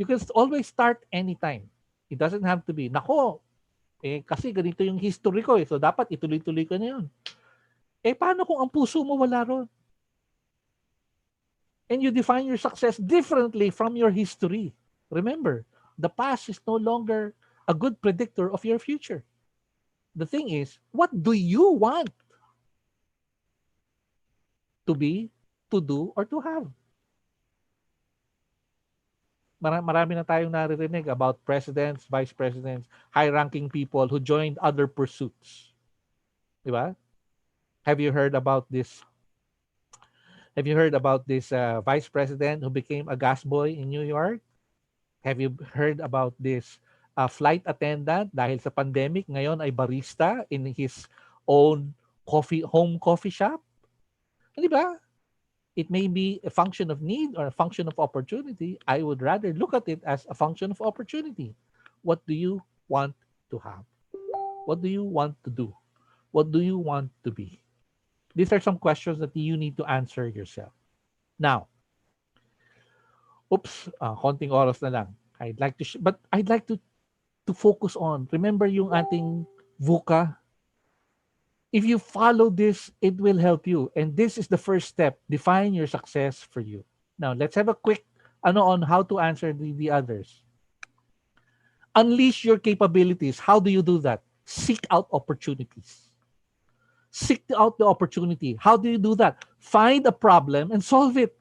you can always start anytime. It doesn't have to be, nako, kasi ganito yung history ko so dapat ituloy-tuloy ko na yun. Paano kung ang puso mo wala ron? And you define your success differently from your history. Remember, the past is no longer a good predictor of your future. The thing is, what do you want to be, to do, or to have? Marami na tayong naririnig about presidents, vice presidents, high-ranking people who joined other pursuits. Di ba? Have you heard about this? Have you heard about this vice president who became a gas boy in New York? Have you heard about this flight attendant dahil sa pandemic ngayon ay barista in his own home coffee shop? Di ba? It may be a function of need or a function of opportunity. I would rather look at it as a function of opportunity. What do you want to have? What do you want to do? What do you want to be? These are some questions that you need to answer yourself. Now, konting oras na lang. But I'd like to focus on. Remember yung ating VUCA. If you follow this, it will help you. And this is the first step. Define your success for you. Now, let's have a quick on how to answer the others. Unleash your capabilities. How do you do that? Seek out opportunities. Seek out the opportunity. How do you do that? Find a problem and solve it.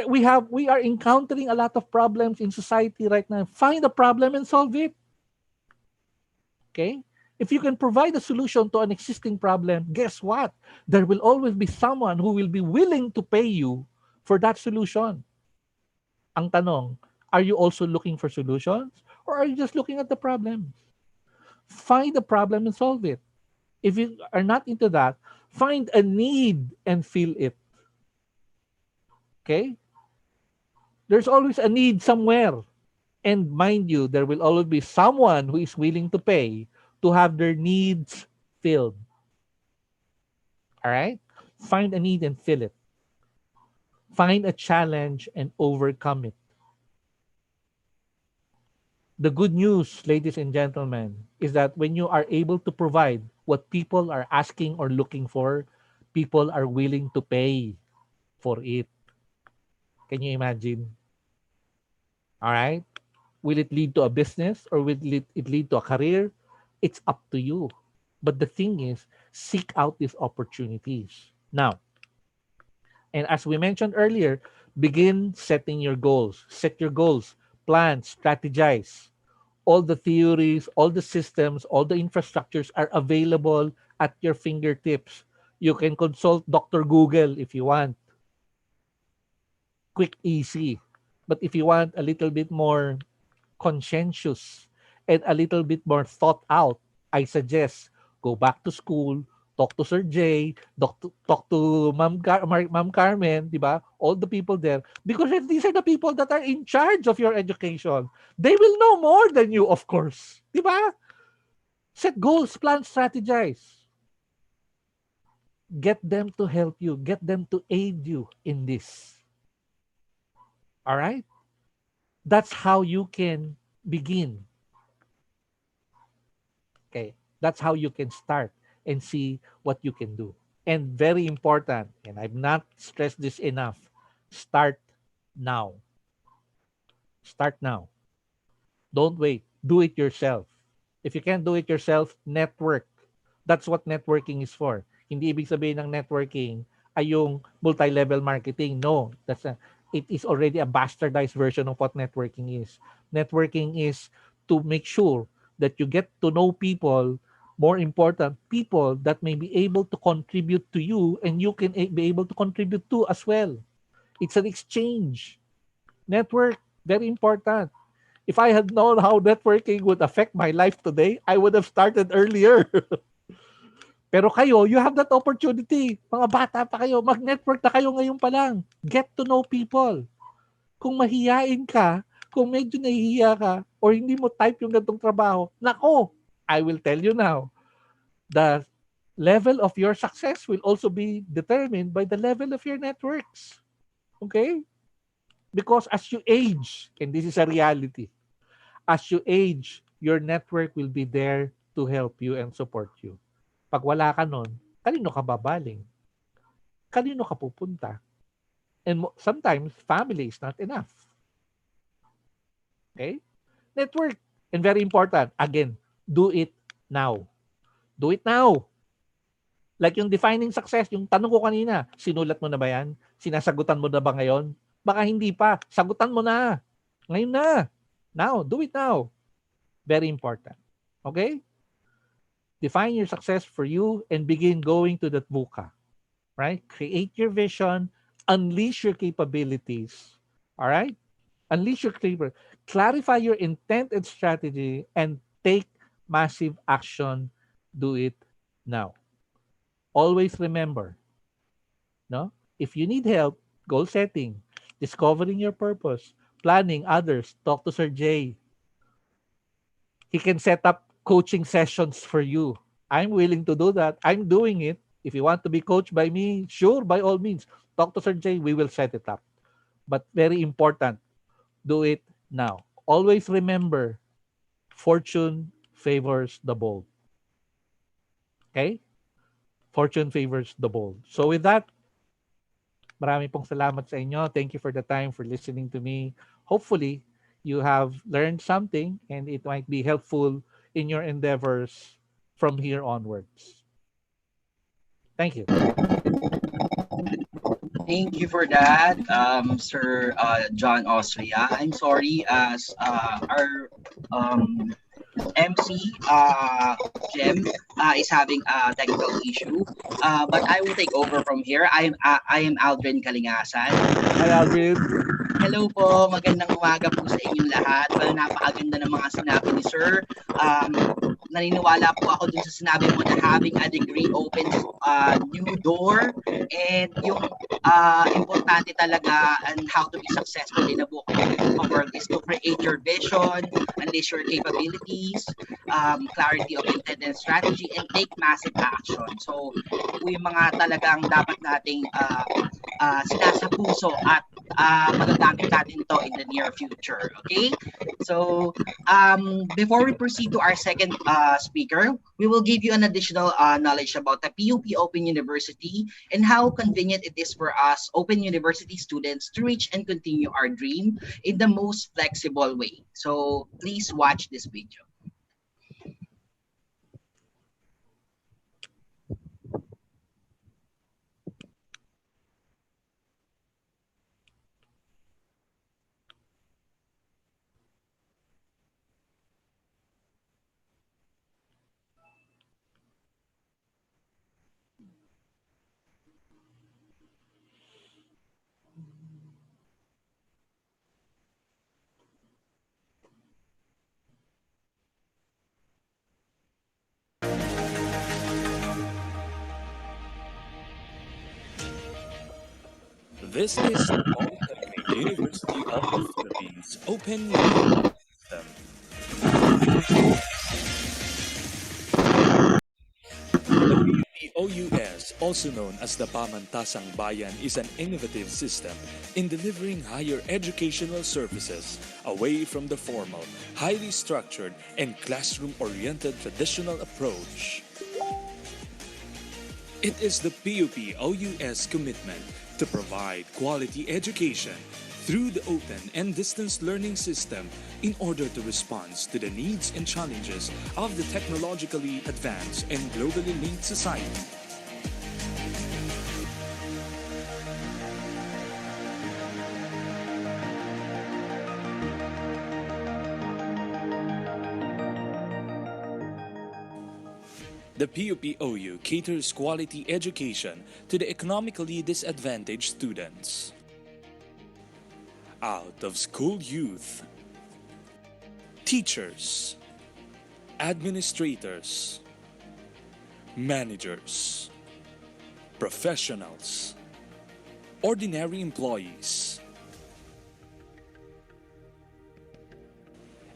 We are encountering a lot of problems in society right now. Find a problem and solve it. Okay? If you can provide a solution to an existing problem, guess what? There will always be someone who will be willing to pay you for that solution. Ang tanong, are you also looking for solutions or are you just looking at the problem? Find the problem and solve it. If you are not into that, find a need and fill it. Okay? There's always a need somewhere. And mind you, there will always be someone who is willing to pay to have their needs filled. All right? Find a need and fill it. Find a challenge and overcome it. The good news, ladies and gentlemen, is that when you are able to provide what people are asking or looking for, people are willing to pay for it. Can you imagine? All right? Will it lead to a business or will it lead to a career? It's up to you. But the thing is, seek out these opportunities. Now, and as we mentioned earlier, begin setting your goals. Set your goals, plan, strategize. All the theories, all the systems, all the infrastructures are available at your fingertips. You can consult Dr. Google if you want. Quick, easy. But if you want a little bit more conscientious and a little bit more thought out, I suggest go back to school, talk to Sir Jay, talk to Ma'am Carmen, di ba? All the people there. Because if these are the people that are in charge of your education, they will know more than you, of course. Di ba? Set goals, plan, strategize. Get them to help you. Get them to aid you in this. All right? That's how you can begin. Okay? That's how you can start and see what you can do. And very important, and I've not stressed this enough, start now. Start now. Don't wait. Do it yourself. If you can't do it yourself, network. That's what networking is for. Hindi ibig sabihin ng networking ay yung multi-level marketing. No, it is already a bastardized version of what networking is. Networking is to make sure that you get to know people, more important, people that may be able to contribute to you and you can be able to contribute to as well. It's an exchange. Network, very important. If I had known how networking would affect my life today, I would have started earlier. Pero kayo, you have that opportunity. Mga bata pa kayo, mag-network na kayo ngayon pa lang. Get to know people. Kung mahihiyain ka, kung medyo nahihiya ka, or hindi mo type yung gantong trabaho, nako, I will tell you now, the level of your success will also be determined by the level of your networks. Okay? Because as you age, and this is a reality, as you age, your network will be there to help you and support you. Pag wala ka nun, kanino ka babaling? Kanino ka pupunta? And sometimes, family is not enough. Okay? Network. And very important, again, do it now. Do it now. Like yung defining success, yung tanong ko kanina, sinulat mo na ba yan? Sinasagutan mo na ba ngayon? Baka hindi pa. Sagutan mo na. Ngayon na. Now. Do it now. Very important. Okay? Define your success for you and begin going to that VUCA. Right? Create your vision, unleash your capabilities. All right? Unleash your capabilities. Clarify your intent and strategy and take massive action. Do it now. Always remember, no? If you need help, goal setting, discovering your purpose, planning others, talk to Sir Jay. He can set up coaching sessions for you. I'm willing to do that. I'm doing it. If you want to be coached by me, sure, by all means, talk to Sir Jay. We will set it up. But very important, do it now. Always remember, fortune favors the bold. Okay? Fortune favors the bold. So with that, marami pong salamat sa inyo. Thank you for the time for listening to me. Hopefully, you have learned something and it might be helpful in your endeavors from here onwards. Thank you. Thank you for that, Sir John Austria. I'm sorry, as our MC Jem is having a technical issue, but I will take over from here. I am Aldrin Kalingasan. Hi, Alvin. Hello po, magandang umaga po sa inyong lahat. Well, napakaganda ng mga sinabi ni Sir. Naniniwala po ako dun sa sinabi mo na having a degree opens a new door, and yung importante talaga and how to be successful in a book of work is to create your vision, unleash your capabilities, clarity of intent and strategy, and take massive action. So, yung mga talagang dapat nating sinasapuso at magagamit natin to in the near future. Okay? So, before we proceed to our second speaker, we will give you an additional knowledge about the PUP Open University and how convenient it is for us Open University students to reach and continue our dream in the most flexible way. So, please watch this video. This is the Polytechnic University of the Philippines Open University System. The OUS, also known as the Pamantasang Bayan, is an innovative system in delivering higher educational services away from the formal, highly structured, and classroom-oriented traditional approach. It is the PUP OUS commitment to provide quality education through the open and distance learning system in order to respond to the needs and challenges of the technologically advanced and globally linked society. The PUPOU caters quality education to the economically disadvantaged students, out of school youth, teachers, administrators, managers, professionals, ordinary employees,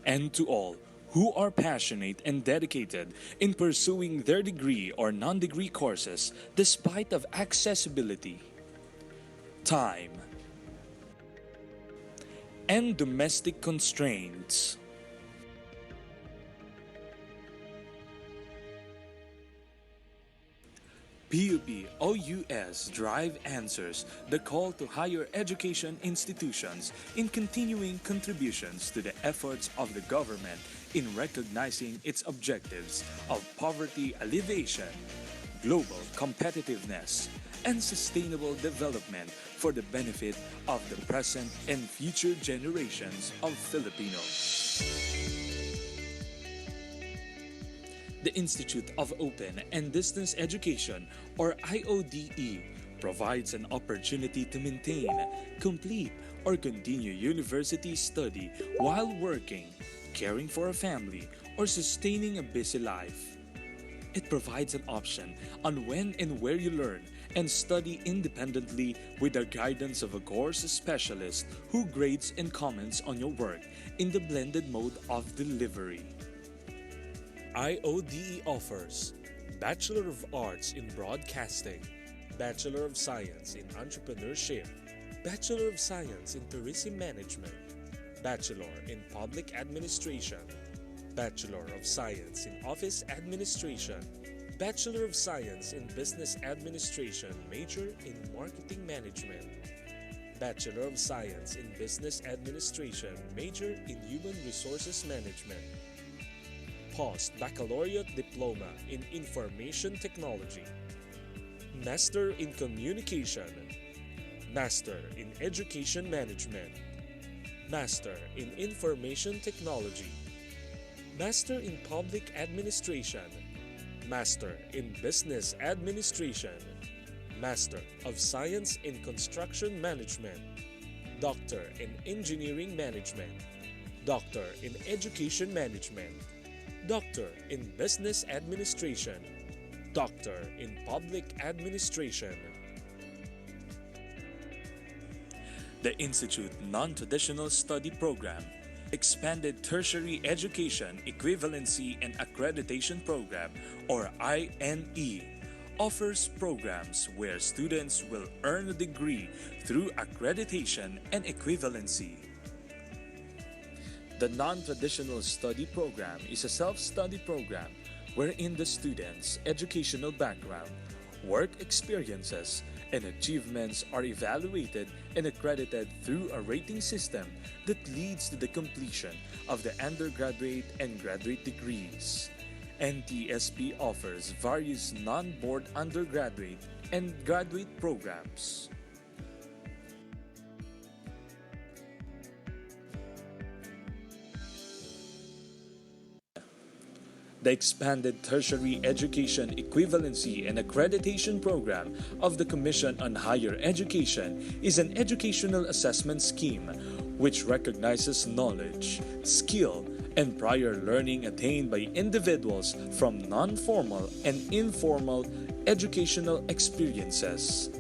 and to all who are passionate and dedicated in pursuing their degree or non-degree courses despite of accessibility, time, and domestic constraints. PUP OUS Drive answers the call to higher education institutions in continuing contributions to the efforts of the government in recognizing its objectives of poverty alleviation, global competitiveness, and sustainable development for the benefit of the present and future generations of Filipinos. The Institute of Open and Distance Education, or IODE, provides an opportunity to maintain, complete, or continue university study while working, caring for a family, or sustaining a busy life. It provides an option on when and where you learn and study independently with the guidance of a course specialist who grades and comments on your work in the blended mode of delivery. IODE offers Bachelor of Arts in Broadcasting, Bachelor of Science in Entrepreneurship, Bachelor of Science in Tourism Management, Bachelor in Public Administration, Bachelor of Science in Office Administration, Bachelor of Science in Business Administration, major in Marketing Management, Bachelor of Science in Business Administration, major in Human Resources Management, Post-Baccalaureate Diploma in Information Technology, Master in Communication, Master in Education Management, Master in Information Technology, Master in Public Administration, Master in Business Administration, Master of Science in Construction Management, Doctor in Engineering Management, Doctor in Education Management, Doctor in Business Administration, Doctor in Public Administration. The Institute Non-Traditional Study Program, Expanded Tertiary Education Equivalency and Accreditation Program, or INE, offers programs where students will earn a degree through accreditation and equivalency. The Non-Traditional Study Program is a self-study program wherein the students' educational background, work experiences, and achievements are evaluated and accredited through a rating system that leads to the completion of the undergraduate and graduate degrees. NTSP offers various non-board undergraduate and graduate programs. The Expanded Tertiary Education Equivalency and Accreditation Program of the Commission on Higher Education is an educational assessment scheme which recognizes knowledge, skill, and prior learning attained by individuals from non-formal and informal educational experiences.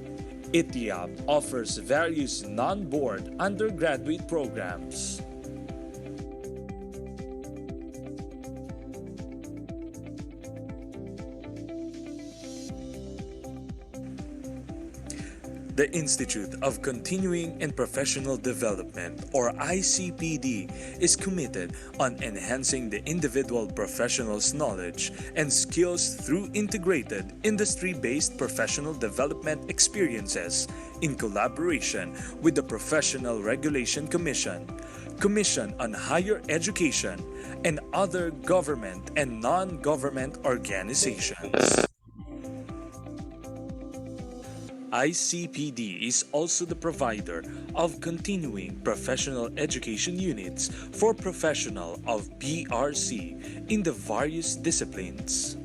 ITIAB offers various non-board undergraduate programs. The Institute of Continuing and Professional Development, or ICPD, is committed on enhancing the individual professional's knowledge and skills through integrated industry-based professional development experiences in collaboration with the Professional Regulation Commission, Commission on Higher Education, and other government and non-government organizations. ICPD is also the provider of continuing professional education units for professional of PRC in the various disciplines.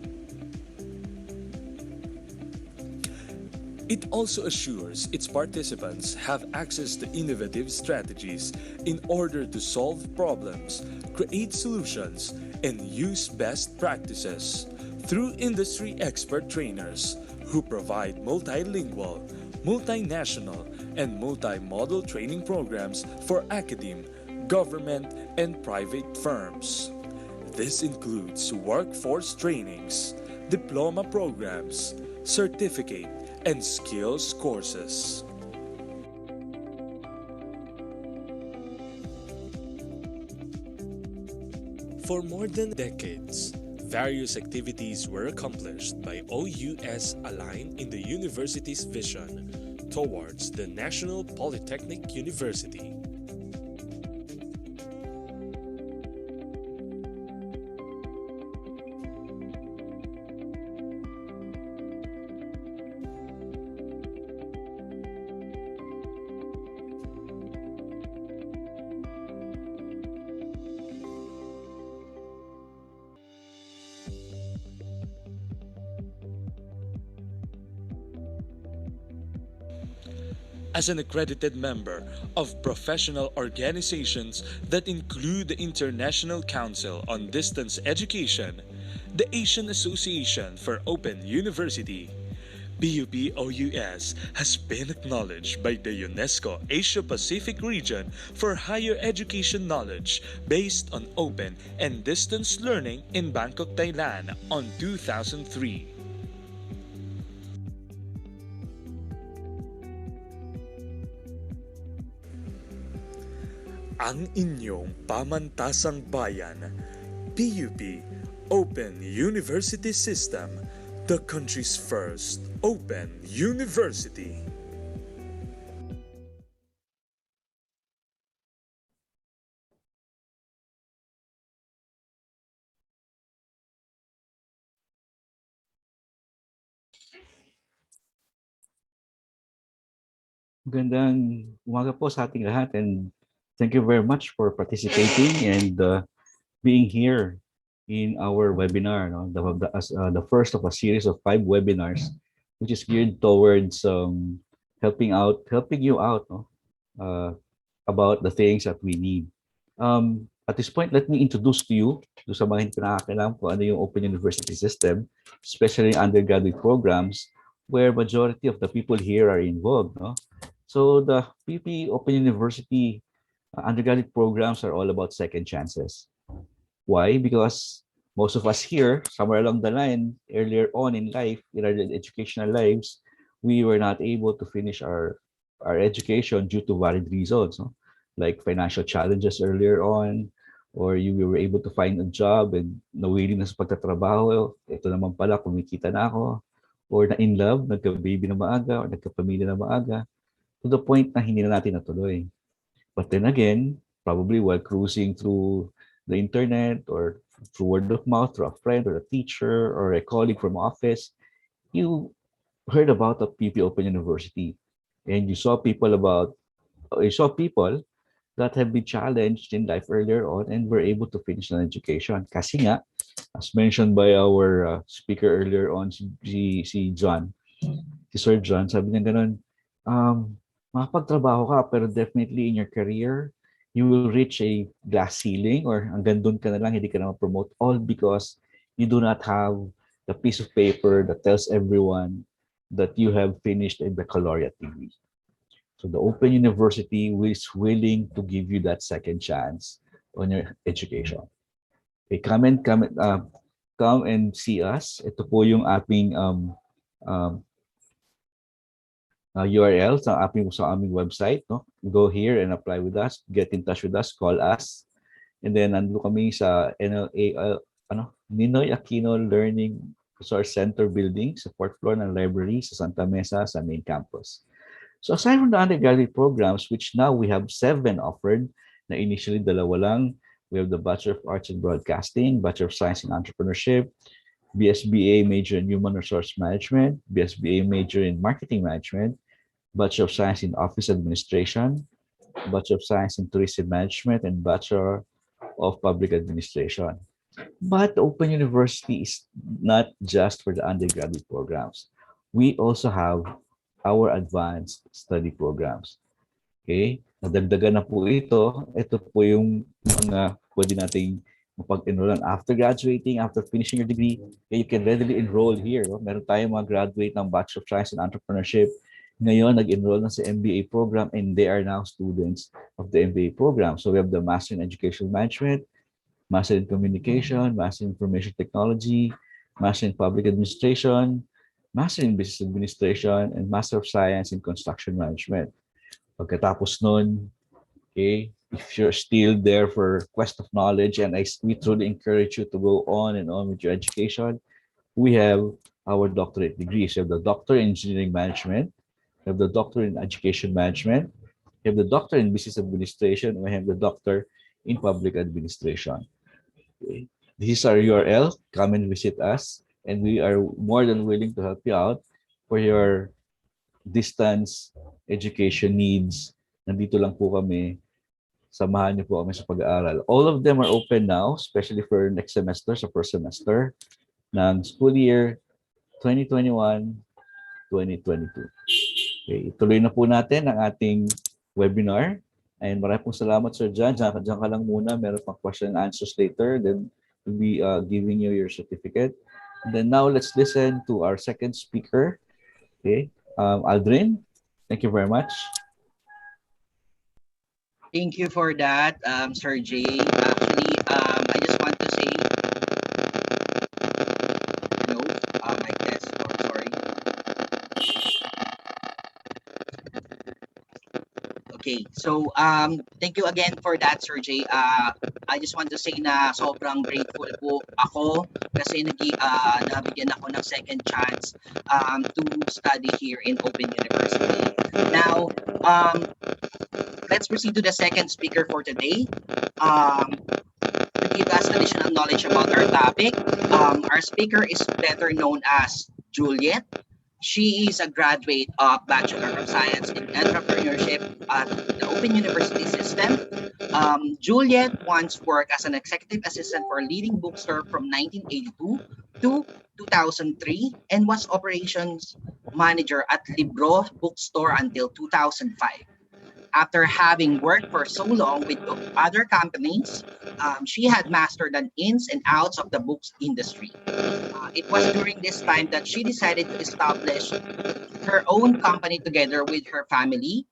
It also assures its participants have access to innovative strategies in order to solve problems, create solutions, and use best practices through industry expert trainers who provide multilingual, multinational, and multimodal training programs for academe, government, and private firms. This includes workforce trainings, diploma programs, certificate, and skills courses. For more than decades, various activities were accomplished by OUS aligned in the university's vision towards the National Polytechnic University. As an accredited member of professional organizations that include the International Council on Distance Education, the Asian Association for Open University, PUP-OUS has been acknowledged by the UNESCO Asia-Pacific region for higher education knowledge based on open and distance learning in Bangkok, Thailand on 2003. Ang inyong pamantasang bayan, PUP Open University System, the country's first open university. Magandang umaga po sa ating lahat, and thank you very much for participating and being here in our webinar, no? The first of a series of 5 webinars, which is geared towards helping you out, no? About the things that we need. At this point, let me introduce to you, sa mga hindi nakakailangan po, ano yung Open University System, especially undergraduate programs, where majority of the people here are involved, no? So the PP Open University undergraduate programs are all about second chances. Why? Because most of us here, somewhere along the line, earlier on in life, in our educational lives, we were not able to finish our education due to valid reasons, no? Like financial challenges earlier on, or you were able to find a job and nawili na sa pagtatrabaho, ito naman pala, kumikita na ako, or na in love, nagka-baby na maaga, or nagka-pamilya na maaga, to the point na hindi na natin natuloy. But then again, probably while cruising through the internet or through word of mouth, through a friend or a teacher or a colleague from office, you heard about the PP Open University, and you saw people that have been challenged in life earlier on and were able to finish an education. Kasi nga, as mentioned by our speaker earlier on, si John, si Sir John, sabi niya ganun, makapagtrabaho ka, pero definitely in your career, you will reach a glass ceiling or hanggang doon ka na lang, hindi ka na ma-promote, all because you do not have the piece of paper that tells everyone that you have finished a baccalaureate degree. So the Open University is willing to give you that second chance on your education. Okay, come and see us. Ito po yung ating URL sa aming website, no? Go here and apply with us, get in touch with us, call us. And then nandito kami sa Ninoy Aquino Learning Resource Center building sa fourth floor ng library sa Santa Mesa sa main campus. So aside from the undergraduate programs, which now we have 7 offered, na initially dalawa lang, we have the Bachelor of Arts in Broadcasting, Bachelor of Science in Entrepreneurship, BSBA major in Human Resource Management, BSBA major in Marketing Management, Bachelor of Science in Office Administration, Bachelor of Science in Tourism Management, and Bachelor of Public Administration. But Open University is not just for the undergraduate programs. We also have our advanced study programs. Okay? Nadagdagan na po ito. Ito po yung mga pwede nating mapag-enrollan after graduating, after finishing your degree. Okay, you can readily enroll here. No? Meron tayong mga graduate ng Bachelor of Science in Entrepreneurship. Ngayon, nag-enroll na sa MBA program and they are now students of the MBA program. So we have the Master in Educational Management, Master in Communication, Master in Information Technology, Master in Public Administration, Master in Business Administration, and Master of Science in Construction Management. Pagkatapos nun, okay, if you're still there for quest of knowledge, and we truly encourage you to go on and on with your education, we have our doctorate degrees. We have the Doctor in Engineering Management, we have the Doctor in Education Management, we have the Doctor in Business Administration, and we have the Doctor in Public Administration. Okay. This is our URL. Come and visit us, and we are more than willing to help you out for your distance education needs. Nandito lang po kami. Samahan niyo po kami sa pag-aaral. All of them are open now, especially for next semester, sa first semester ng school year 2021-2022. Okay, ituloy na po natin ang ating webinar. And maraming pong salamat, Sir John. Diyan ka lang muna. Meron pang question and answers later. Then we'll be giving you your certificate. And then now let's listen to our second speaker. Okay, Aldrin. Thank you very much. Thank you for that, Sir Jay. Actually, I just want to say, hello, my test, sorry. Okay, so thank you again for that, Sir Jay. I just want to say na sobrang grateful po ako kasi nabigyan ako ng second chance to study here in Open University. Now, let's proceed to the second speaker for today. To give us additional knowledge about our topic, our speaker is better known as Juliet. She is a graduate of Bachelor of Science in Entrepreneurship at the Open University System. Juliet once worked as an executive assistant for a leading bookstore from 1982 to 2003 and was operations manager at Libro Bookstore until 2005. After having worked for so long with other companies, she had mastered the ins and outs of the books industry. It was during this time that she decided to establish her own company together with her family.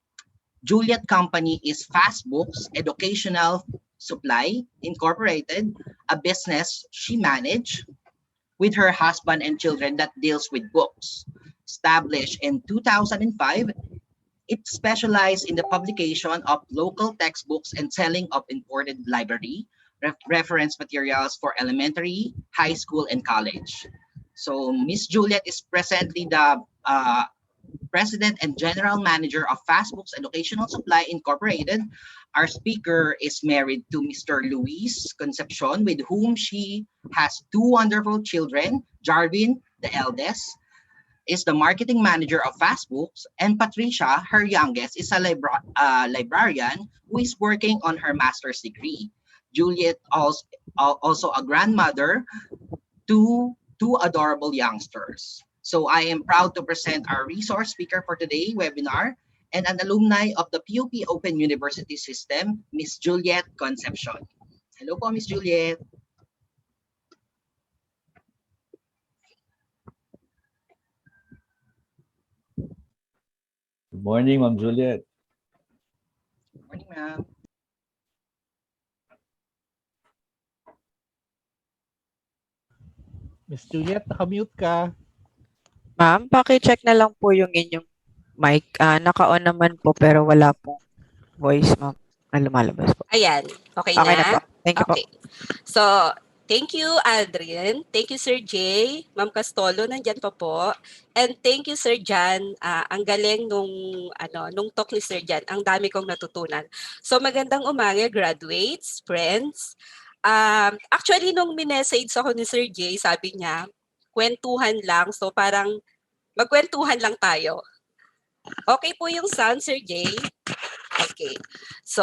Juliet Company is Fast Books Educational Supply Incorporated, a business she managed with her husband and children that deals with books. Established in 2005, it specialized in the publication of local textbooks and selling of imported library reference materials for elementary, high school, and college. So Miss Juliet is presently the President and General Manager of Fast Books Educational Supply Incorporated. Our speaker is married to Mr. Luis Concepcion, with whom she has 2 wonderful children. Jarvin, the eldest, is the marketing manager of Fast Books, and Patricia, her youngest, is a librarian who is working on her master's degree. Juliet also a grandmother to 2 adorable youngsters. So I am proud to present our resource speaker for today's webinar and an alumni of the PUP Open University System, Miss Juliet Concepcion. Hello po, Miss Juliet. Good morning, Ma'am Juliet. Good morning, ma'am. Miss Juliet, nakamute ka. Ma'am, paki-check na lang po yung inyong mic. Naka-on naman po pero wala pong voice, ma'am, na lumalabas po. Ayan, okay Okay na po. na? Thank you po. Okay. So, thank you, Adrian. Thank you, Sir Jay. Ma'am Castolo, nandyan pa po. And thank you, Sir Jan. Ang galing nung talk ni Sir Jan. Ang dami kong natutunan. So, magandang umaga, graduates, friends. Actually, nung minessage ako ni Sir Jay, sabi niya, kwentuhan lang. So, parang magkwentuhan lang tayo. Okay po yung sound, Sir Jay? Okay. So,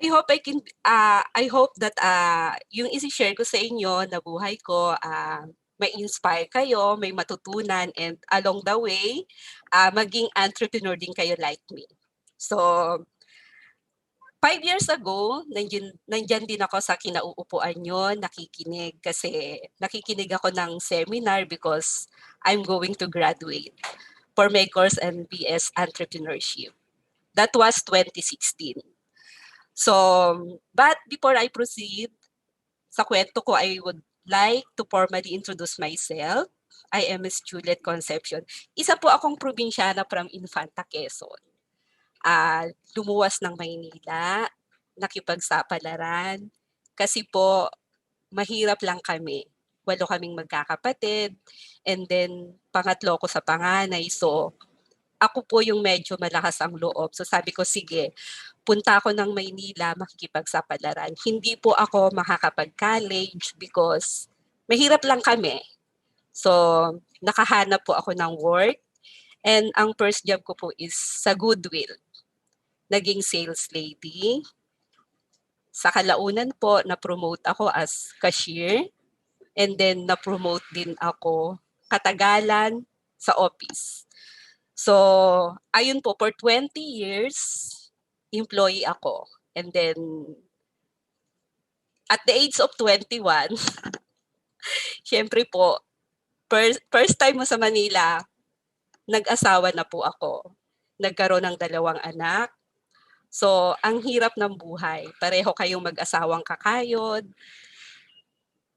I hope that yung isi-share ko sa inyo na buhay ko, may inspire kayo, may matutunan, and along the way, maging entrepreneur din kayo like me. So, 5 years ago, nandyan din ako sa kinauupuan nyo, nakikinig kasi nakikinig ako ng seminar because I'm going to graduate for my course and BS Entrepreneurship. That was 2016. So, but before I proceed sa kwento ko, I would like to formally introduce myself. I am Miss Juliet Concepcion. Isa po akong probinsyana from Infanta, Quezon. Lumuwas ng Maynila, nakipagsapalaran, kasi po mahirap lang kami. 8 kaming magkakapatid, and then pangatlo ko sa panganay. So, ako po yung medyo malakas ang loob. So sabi ko, sige, punta ako ng Maynila, makikipagsapalaran. Hindi po ako makakapag-college because mahirap lang kami. So, nakahanap po ako ng work. And ang first job ko po is sa Goodwill. Naging sales lady. Sa kalaunan po, na-promote ako as cashier. And then, na-promote din ako katagalan sa office. So, ayun po, for 20 years, employee ako. And then, at the age of 21, syempre po, first time mo sa Manila, nag-asawa na po ako. Nagkaroon ng 2 anak. So, ang hirap ng buhay. Pareho kayong mag-asawang kakayod.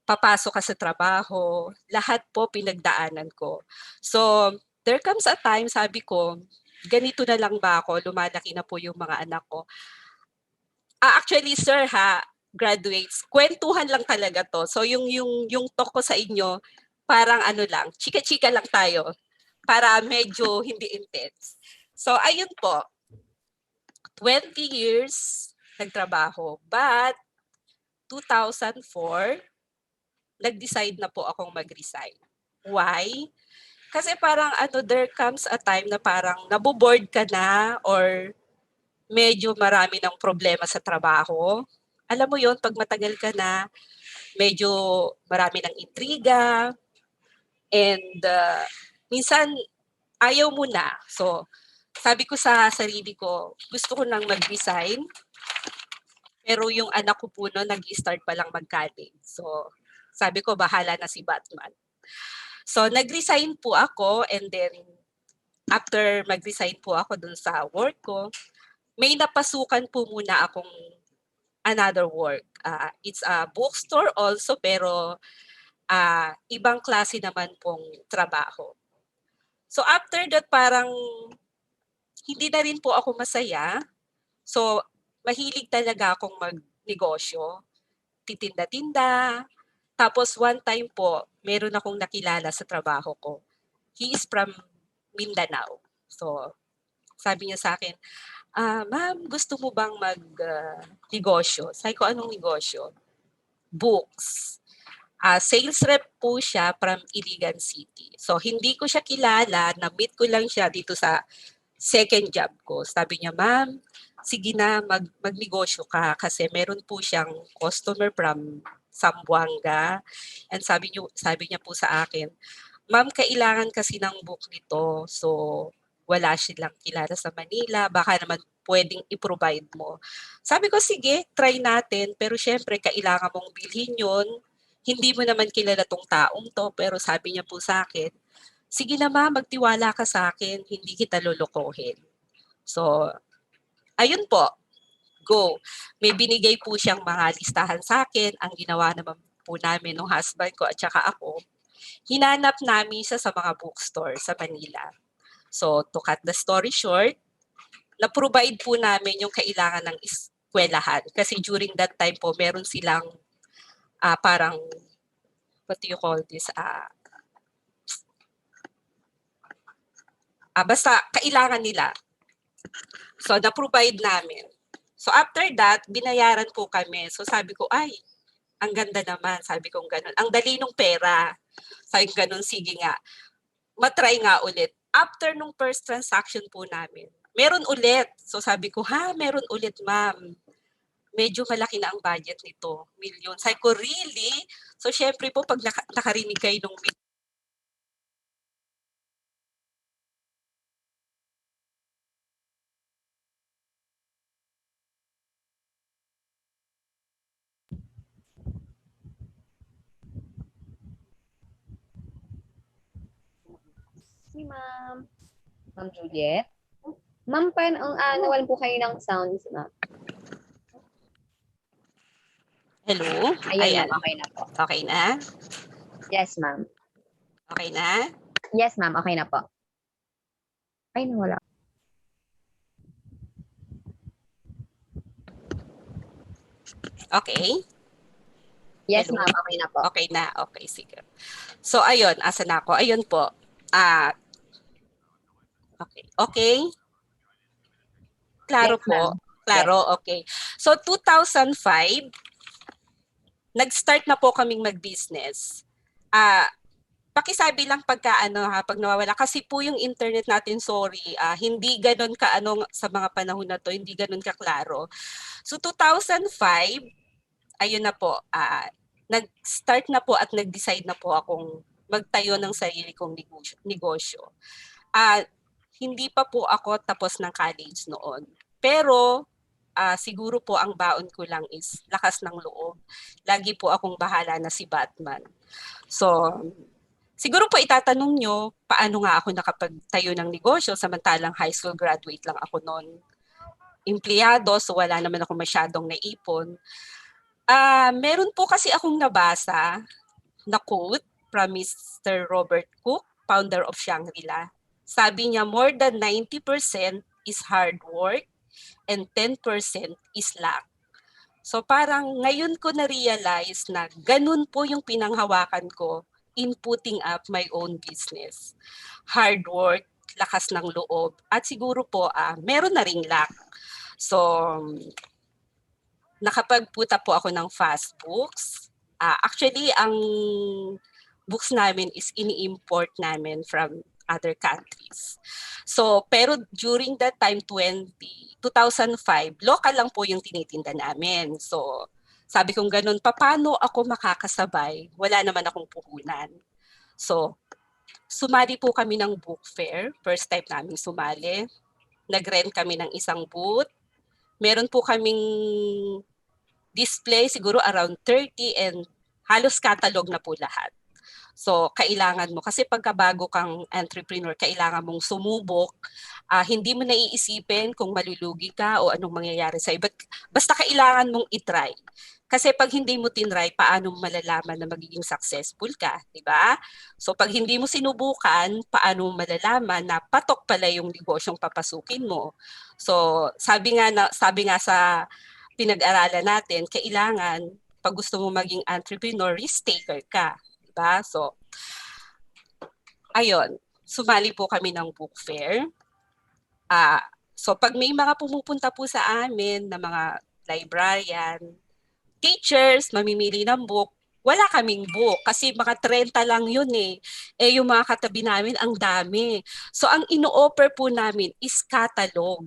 Papasok ka sa trabaho. Lahat po pinagdaanan ko. So, there comes a time, sabi ko, ganito na lang ba ako? Lumalaki na po yung mga anak ko. Actually, sir, graduates, kwentuhan lang talaga to. So, yung talk ko sa inyo, parang ano lang, chika-chika lang tayo para medyo hindi intense. So, ayun po, 20 years nagtrabaho. But, 2004, nag-decide na po akong mag-resign. Why? Kasi parang there comes a time na parang naboboard ka na or medyo marami ng problema sa trabaho. Alam mo yon, pag matagal ka na, medyo marami ng intriga, and minsan ayaw mo na. So, sabi ko sa sarili ko, gusto ko nang mag-resign, pero yung anak ko po no, nag-start pa lang mag-college. So, sabi ko, bahala na si Batman. So, nag-resign po ako, and then, after mag-resign po ako dun sa work ko, may napasukan po muna akong another work. It's a bookstore also, pero ibang klase naman pong trabaho. So after that, parang hindi na rin po ako masaya. So mahilig talaga akong magnegosyo, titinda-tinda. Tapos one time po, meron akong nakilala sa trabaho ko. He is from Mindanao. So sabi niya sa akin, ma'am, gusto mo bang mag-negosyo? Sabi ko, anong negosyo? Books. Sales rep po siya from Iligan City. So, hindi ko siya kilala. Na-meet ko lang siya dito sa second job ko. Sabi niya, ma'am, sige na, magnegosyo ka kasi meron po siyang customer from Zamboanga. And sabi niya po sa akin, ma'am, kailangan kasi ng book nito. So, wala silang kilala sa Manila. Baka naman pwedeng i-provide mo. Sabi ko, sige, try natin. Pero syempre, kailangan mong bilhin yun. Hindi mo naman kilala tong taong to, pero sabi niya po sa akin, sige na ma, magtiwala ka sa akin, hindi kita lolokohin. So, ayun po, go. May binigay po siyang mga listahan sa akin. Ang ginawa naman po namin ng husband ko at saka ako, hinanap namin siya sa mga bookstore sa Manila. So, to cut the story short, na-provide po namin yung kailangan ng eskwelahan. Kasi during that time po, meron silang parang, what do you call this? Basta kailangan nila. So, na-provide namin. So, after that, binayaran po kami. So, sabi ko, ay, ang ganda naman. Sabi ko ganun. Ang dali nung pera. Sabi ko ganun, sige nga. Matry nga ulit. After nung first transaction po namin, meron ulit. So, sabi ko, meron ulit, ma'am. Medyo malaki na ang budget nito. Million. Sabi ko, really? So, syempre po, pag nakarinig kayo nung Si Ma'am. Ma'am Juliet. Ma'am, paano nawalan po kayo ng sounds, ma'am? hello? Ayan, ma'am. Okay na po. Okay na? Yes, ma'am. Okay na? Yes, ma'am. Okay na po. Ay, nawala. Okay? Yes, Hello? ma'am. Okay na po. Okay na. Okay, sige. So, ayun. Asa na ako? Ayun po. Okay. Okay? Klaro Yes, po? ma'am. Klaro? Okay. So, 2005, nag-start na po kaming mag-business. Pakisabi lang pag nawawala. Kasi po yung internet natin, sorry, hindi ganun sa mga panahon na to, hindi ganun kaklaro. So, 2005, ayun na po, nag-start na po at nag-decide na po akong magtayo ng sarili kong negosyo. Hindi pa po ako tapos ng college noon. Pero, siguro po ang baon ko lang is lakas ng loob. Lagi po akong bahala na si Batman. So, siguro po itatanong nyo, paano nga ako nakapagtayo ng negosyo samantalang high school graduate lang ako noon. Empleyado, so wala naman ako masyadong naipon. Meron po kasi akong nabasa na quote from Mr. Robert Cook, founder of Shangri-La. Sabi niya, more than 90% is hard work and 10% is luck. So parang ngayon ko na-realize na ganun po yung pinanghawakan ko in putting up my own business. Hard work, lakas ng loob, at siguro po meron na ring luck. So, nakapagputa po ako ng fast books. Actually, ang books namin is ini-import namin from other countries. So, pero during that time, 2005, local lang po yung tinitinda namin. So, sabi kong ganun, paano ako makakasabay? Wala naman akong puhunan. So, sumali po kami ng book fair. First time namin sumali. Nag-rent kami ng isang booth. Meron po kaming display, siguro around 30, and halos catalog na po lahat. So, kailangan mo, kasi pagkabago kang entrepreneur, kailangan mong sumubok. Hindi mo naiisipin kung malulugi ka o anong mangyayari sa'yo. Basta kailangan mong itry. Kasi pag hindi mo tinry, paano mo malalaman na magiging successful ka, di ba? So, pag hindi mo sinubukan, paano mo malalaman na patok pala yung negosyong papasukin mo? So, sabi nga sa pinag-aralan natin, kailangan, pag gusto mo maging entrepreneur, risk taker ka. Diba? So, ayun, sumali po kami ng book fair. So, pag may mga pumupunta po sa amin na mga librarian, teachers, mamimili ng book, wala kaming book kasi mga 30 lang yun eh. Yung mga katabi namin, ang dami. So, ang ino-offer po namin is catalog.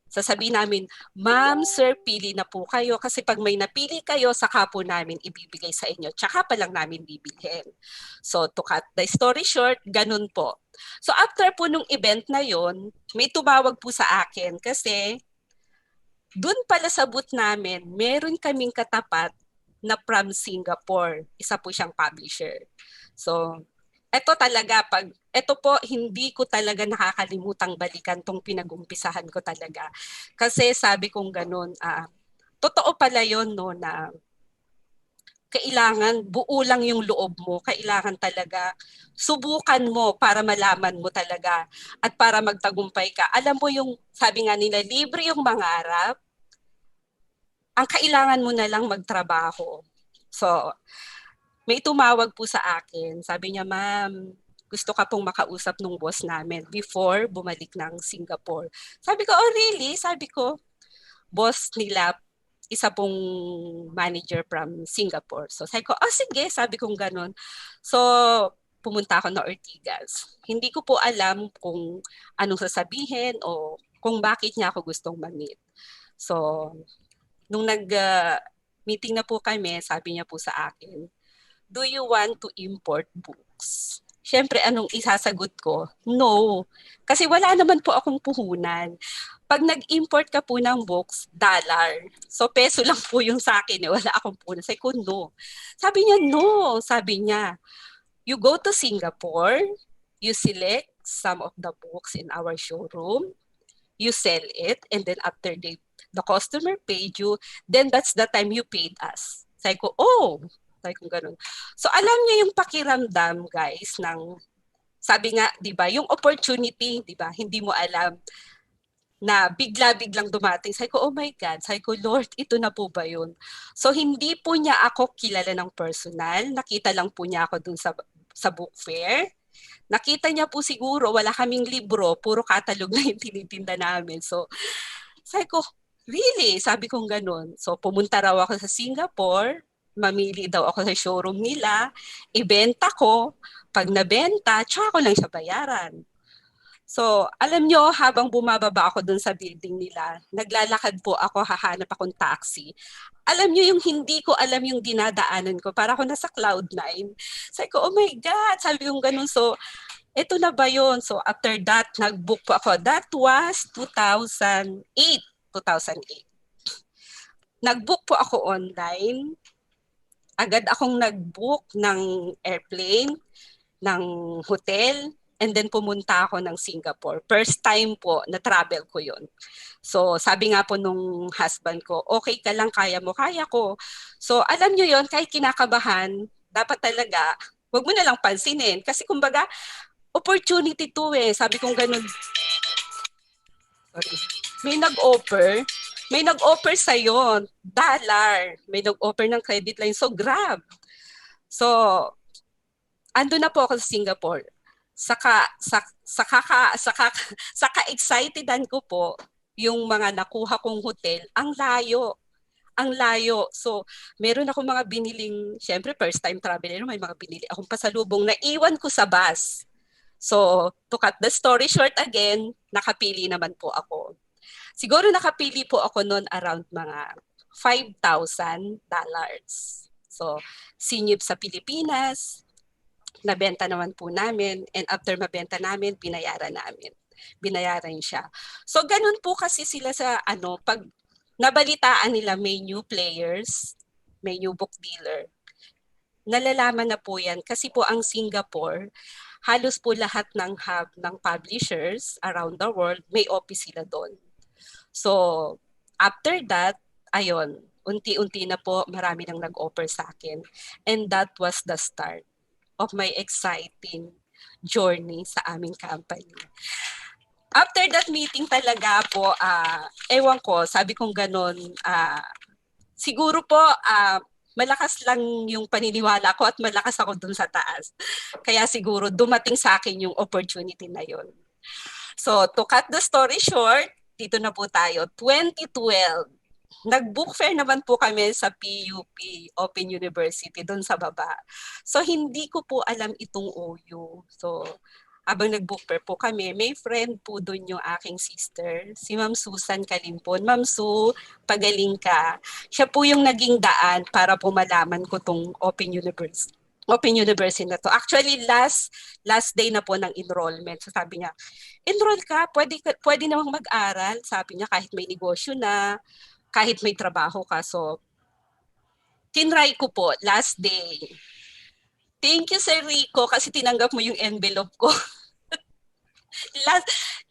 Sasabihin namin, ma'am, sir, pili na po kayo kasi pag may napili kayo, saka po namin ibibigay sa inyo. Tsaka pa lang namin bibilhin. So, to cut the story short, ganun po. So, after po nung event na yon, may tumawag po sa akin kasi dun pala sa booth namin, meron kaming katapat na from Singapore. Isa po siyang publisher. So, ito po, hindi ko talaga nakakalimutang balikan tong pinag-umpisahan ko talaga. Kasi sabi kong ganun, totoo pala yon no, na kailangan buo lang yung loob mo. Kailangan talaga subukan mo para malaman mo talaga at para magtagumpay ka. Alam mo yung, sabi nga nila, libre yung mangarap. Ang kailangan mo na lang magtrabaho. So, may tumawag po sa akin. Sabi niya, ma'am, gusto ka pong makausap nung boss namin before bumalik ng Singapore. Sabi ko, oh really? Sabi ko, boss nila, isa pong manager from Singapore. So sabi ko, oh sige, sabi kong ganun. So pumunta ako ng Ortigas. Hindi ko po alam kung anong sasabihin o kung bakit niya ako gustong ma-meet. So nung nag-meeting na po kami, sabi niya po sa akin, do you want to import books? Siyempre, anong isasagot ko? No. Kasi wala naman po akong puhunan. Pag nag-import ka po ng books, dollar. So, peso lang po yung sa akin. Wala akong puhunan. Sabi ko, no. Sabi niya, no. Sabi niya, you go to Singapore, you select some of the books in our showroom, you sell it, and then after the customer paid you, then that's the time you paid us. Sabi ko, oh, sabi ko ganun. So alam niyo yung pakiramdam, guys, ng sabi nga, 'di ba, yung opportunity, 'di ba? Hindi mo alam na bigla-biglang dumating. Sabi ko, oh my God. Sabi ko, Lord, ito na po ba yun? So hindi po niya ako kilala ng personal. Nakita lang po niya ako dun sa book fair. Nakita niya po siguro, wala kaming libro, puro catalog na yung tinitinda namin. So sabi ko, really? Sabi kong ganun. So pumunta raw ako sa Singapore, mamili daw ako sa showroom nila, ibenta ko, pag nabenta, tsaka ko lang siya bayaran. So, alam nyo, habang bumababa ako dun sa building nila, naglalakad po ako, hahanap akong taxi. Alam nyo yung hindi ko alam yung dinadaanan ko, para ako nasa cloud9. Sabi ko, oh my God, sabi kong ganun. So, eto na ba yun? So, after that, nag-book po ako. That was 2008. Nag-book po ako online. Agad akong nag-book ng airplane, ng hotel, and then pumunta ako ng Singapore. First time po na travel ko yon. So sabi nga po nung husband ko, okay ka lang, kaya mo, kaya ko. So alam nyo yon, kahit kinakabahan, dapat talaga, wag mo na lang pansinin. Kasi kumbaga, opportunity to eh. Sabi kong ganun. Sorry. May nag-offer sa'yo, dollar. May nag-offer ng credit line. So, grab. So, ando na po ako sa Singapore. Saka excitedan ko po yung mga nakuha kong hotel. Ang layo. Ang layo. So, meron ako mga biniling, syempre, first time traveler, may mga binili akong pasalubong na iwan ko sa bus. So, to cut the story short again, nakapili naman po ako. Siguro nakapili po ako noon around mga $5,000. So, sinip sa Pilipinas, nabenta naman po namin, and after mabenta namin, binayaran siya. So, ganun po kasi sila sa pag nabalitaan nila may new players, may new book dealer, nalalaman na po yan kasi po ang Singapore, halos po lahat ng hub ng publishers around the world, may office sila doon. So, after that, ayun, unti-unti na po marami nang nag-offer sa akin. And that was the start of my exciting journey sa aming company. After that meeting talaga po, ewan ko, sabi kong ganun, siguro po, malakas lang yung paniniwala ko at malakas ako dun sa taas. Kaya siguro dumating sa akin yung opportunity na yun. So, to cut the story short, dito na po tayo. 2012, nag-book fair naman po kami sa PUP, Open University, doon sa baba. So, hindi ko po alam itong OU. So, habang nag-book fair po kami, may friend po doon yung aking sister, si Ma'am Susan Kalimpon. Ma'am Su, pagaling ka. Siya po yung naging daan para po malaman ko tong Open University na to. Actually, last day na po ng enrollment. So sabi niya, enroll ka, pwede namang mag-aral. Sabi niya, kahit may negosyo na, kahit may trabaho ka. So, tinry ko po, last day. Thank you, Sir Rico, kasi tinanggap mo yung envelope ko.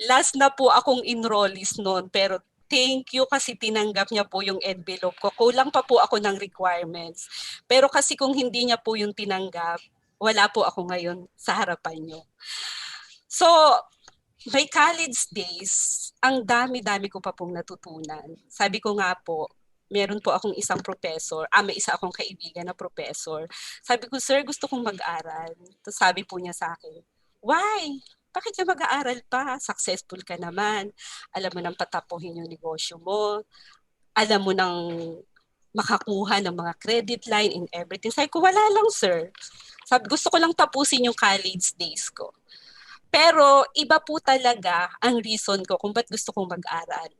last na po akong enrollees noon, pero thank you kasi tinanggap niya po yung envelope ko. Kulang pa po ako ng requirements. Pero kasi kung hindi niya po yung tinanggap, wala po ako ngayon sa harapan niyo. So, my college days, ang dami-dami ko pa pong natutunan. Sabi ko nga po, meron po akong isang professor, may isa akong kaibigan na professor. Sabi ko, sir, gusto kong mag-aral. Tapos sabi po niya sa akin, why? Bakit ka mag-aaral pa? Successful ka naman. Alam mo nang patapuhin yung negosyo mo. Alam mo nang makakuha ng mga credit line and everything. Sabi ko, wala lang, sir. Sabi, gusto ko lang tapusin yung college days ko. Pero iba po talaga ang reason ko kung ba't gusto kong mag-aral.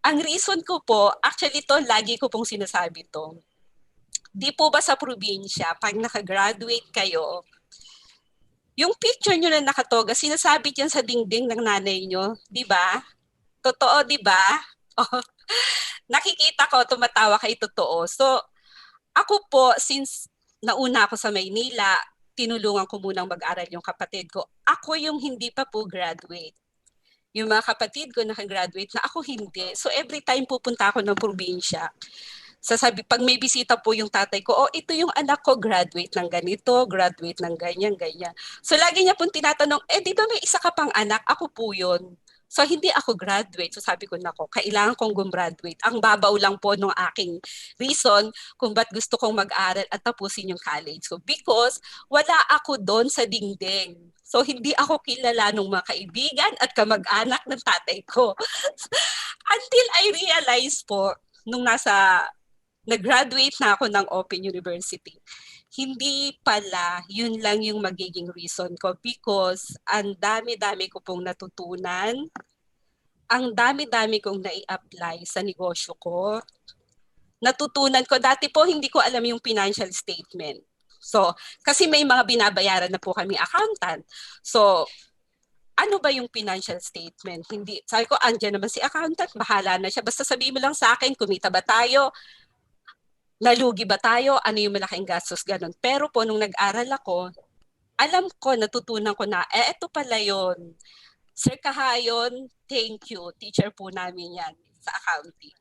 Ang reason ko po, actually to, lagi ko pong sinasabi to. Di po ba sa probinsya, pag nakagraduate kayo, yung picture nyo na nakatoga, sinasabi dyan sa dingding ng nanay nyo, di ba? Totoo, di ba? Oh, nakikita ko, tumatawa kay totoo. So, ako po, since nauna ako sa Maynila, tinulungan ko munang mag-aral yung kapatid ko. Ako yung hindi pa po graduate. Yung mga kapatid ko nakagraduate na, ako hindi. So every time pupunta ako ng probinsya, sasabi, pag may bisita po yung tatay ko, oh, ito yung anak ko, graduate ng ganito, graduate ng ganyan, ganyan. So lagi niya pong tinatanong, di ba may isa ka pang anak? Ako po yun. So hindi ako graduate. So sabi ko, nako, kailangan kong gumraduate. Ang babaw lang po ng aking reason kung ba't gusto kong mag-aral at tapusin yung college. So because wala ako doon sa dingding. So hindi ako kilala ng mga kaibigan at kamag-anak ng tatay ko. Until I realized po, nung nag-graduate na ako ng Open University, hindi pala yun lang yung magiging reason ko because ang dami-dami ko pong natutunan, ang dami-dami kong nai-apply sa negosyo ko. Natutunan ko, dati po hindi ko alam yung financial statement. So, kasi may mga binabayaran na po kami accountant. So, ano ba yung financial statement? Hindi, sabi ko, andyan naman si accountant, bahala na siya. Basta sabihin mo lang sa akin, kumita ba tayo? Nalugi ba tayo? Ano yung malaking gastos? Ganun. Pero po, nung nag-aral ako, alam ko, natutunan ko na, eto pala yun. Sir Kahayon, thank you. Teacher po namin yan sa accounting.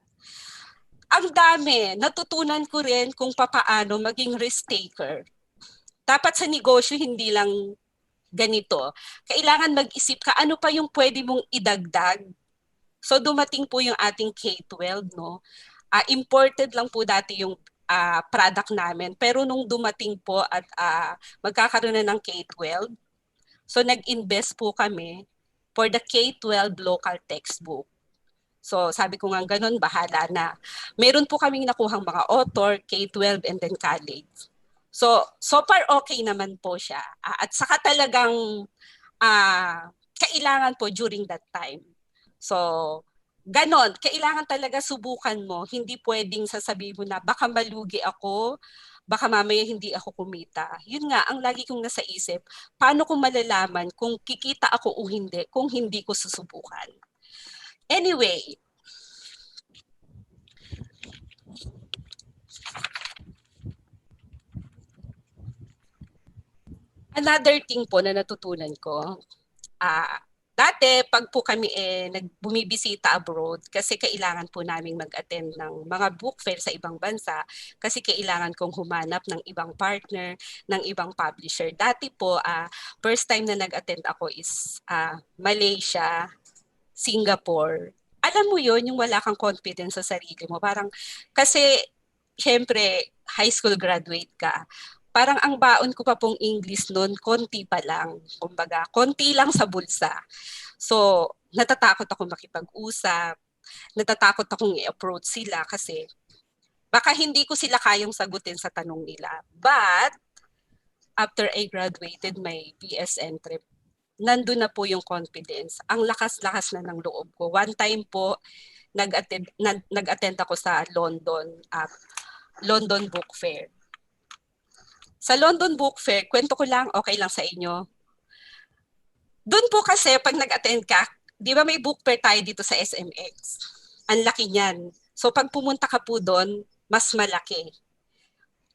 Ang dami. Natutunan ko rin kung papaano maging risk taker. Dapat sa negosyo, hindi lang ganito. Kailangan mag-isip ka, ano pa yung pwede mong idagdag? So dumating po yung ating K-12, no? Imported lang po dati yung product namin. Pero nung dumating po at magkakaroon na ng K-12, so nag-invest po kami for the K-12 local textbook. So sabi ko nga ganun, bahala na. Meron po kaming nakuhang mga author, K-12 and then college. So far okay naman po siya. At saka talagang kailangan po during that time. So ganon, kailangan talaga subukan mo. Hindi pwedeng sasabihin mo na baka malugi ako, baka mamaya hindi ako kumita. Yun nga, ang lagi kong nasa isip, paano ko malalaman kung kikita ako o hindi, kung hindi ko susubukan. Anyway, another thing po na natutunan ko, dati, pag po kami bumibisita abroad, kasi kailangan po namin mag-attend ng mga book fair sa ibang bansa, kasi kailangan kong humanap ng ibang partner, ng ibang publisher. Dati po, first time na nag-attend ako is Malaysia, Singapore. Alam mo yon yung wala kang confidence sa sarili mo. Parang, kasi, syempre, high school graduate ka. Parang ang baon ko pa pong English noon, konti pa lang. Kumbaga, konti lang sa bulsa. So, natatakot ako makipag-usap. Natatakot akong i-approach sila kasi baka hindi ko sila kayang sagutin sa tanong nila. But, after I graduated my BS Entrep, nandun na po yung confidence. Ang lakas-lakas na ng loob ko. One time po, nag-attend ako sa London Book Fair. Sa London Book Fair, kwento ko lang, okay lang sa inyo. Doon po kasi, pag nag-attend ka, di ba may book fair tayo dito sa SMX? Ang laki niyan. So pag pumunta ka po doon, mas malaki.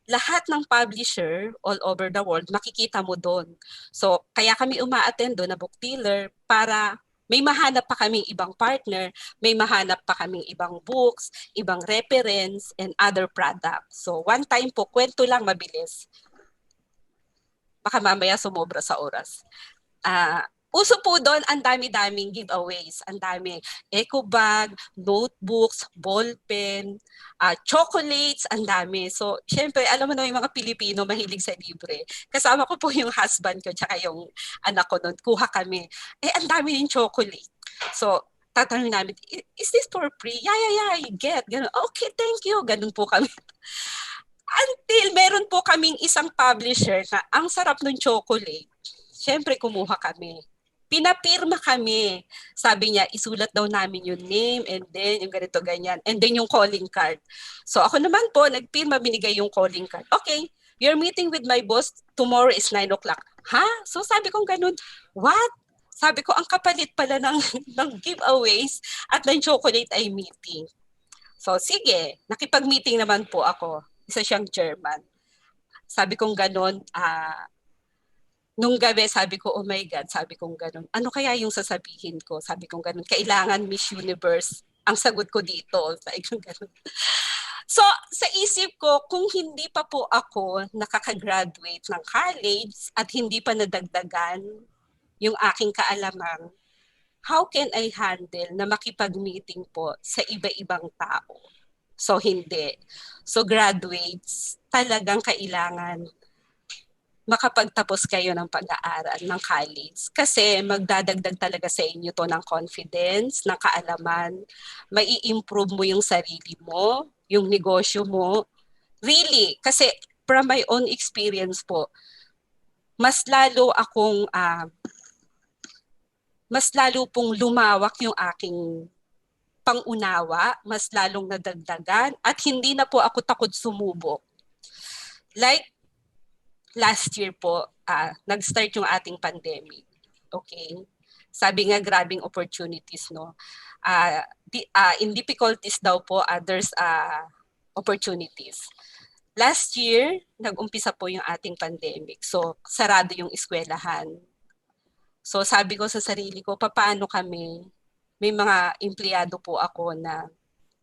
Lahat ng publisher all over the world, makikita mo doon. So kaya kami uma-attend doon na book dealer para may mahanap pa kaming ibang partner, may mahanap pa kaming ibang books, ibang reference, and other products. So one time po, kwento lang mabilis. Baka mamaya sumobra sa oras. Uso po doon, ang dami-daming giveaways. Ang dami. Eco bag, notebooks, ballpen, chocolates, ang dami. So, syempre, alam mo na yung mga Pilipino mahilig sa libre. Kasama ko po yung husband ko tsaka yung anak ko noon. Kuha kami. Ang dami yung chocolate. So, tatanungin namin, is this for free? Yeah, get. Ganun. Okay, thank you. Ganun po kami. Until meron po kaming isang publisher na ang sarap ng chocolate. Syempre, kumuha kami. Pinapirma kami. Sabi niya, isulat daw namin yung name and then yung ganito, ganyan. And then yung calling card. So ako naman po, nagpirma, binigay yung calling card. Okay, you're meeting with my boss, tomorrow is 9 o'clock. Ha? So sabi kong ganun, what? Sabi ko, ang kapalit pala ng giveaways at ng chocolate ay meeting. So sige, nakipag-meeting naman po ako. Isa siyang German. Sabi kong ganun, nung gabi, sabi ko, oh my God, sabi kong ganun. Ano kaya yung sasabihin ko? Sabi kong ganun, kailangan Miss Universe. Ang sagot ko dito. Sabi kong ganun. So, sa isip ko, kung hindi pa po ako nakakagraduate ng college at hindi pa nadagdagan yung aking kaalaman, how can I handle na makipag-meeting po sa iba-ibang tao? So, hindi. So, graduates, talagang kailangan makapagtapos kayo ng pag-aaral ng college. Kasi magdadagdag talaga sa inyo to ng confidence, ng kaalaman. Mai-improve mo yung sarili mo, yung negosyo mo. Really, kasi from my own experience po, mas lalo pong lumawak yung aking pangunawa, mas lalong nadagdagan, at hindi na po ako takot sumubok. Like, last year po, nag-start yung ating pandemic. Okay? Sabi nga, grabing opportunities, no? In difficulties daw po, there's opportunities. Last year, nag-umpisa po yung ating pandemic. So, sarado yung eskwelahan. So, sabi ko sa sarili ko, paano kami? May mga empleyado po ako na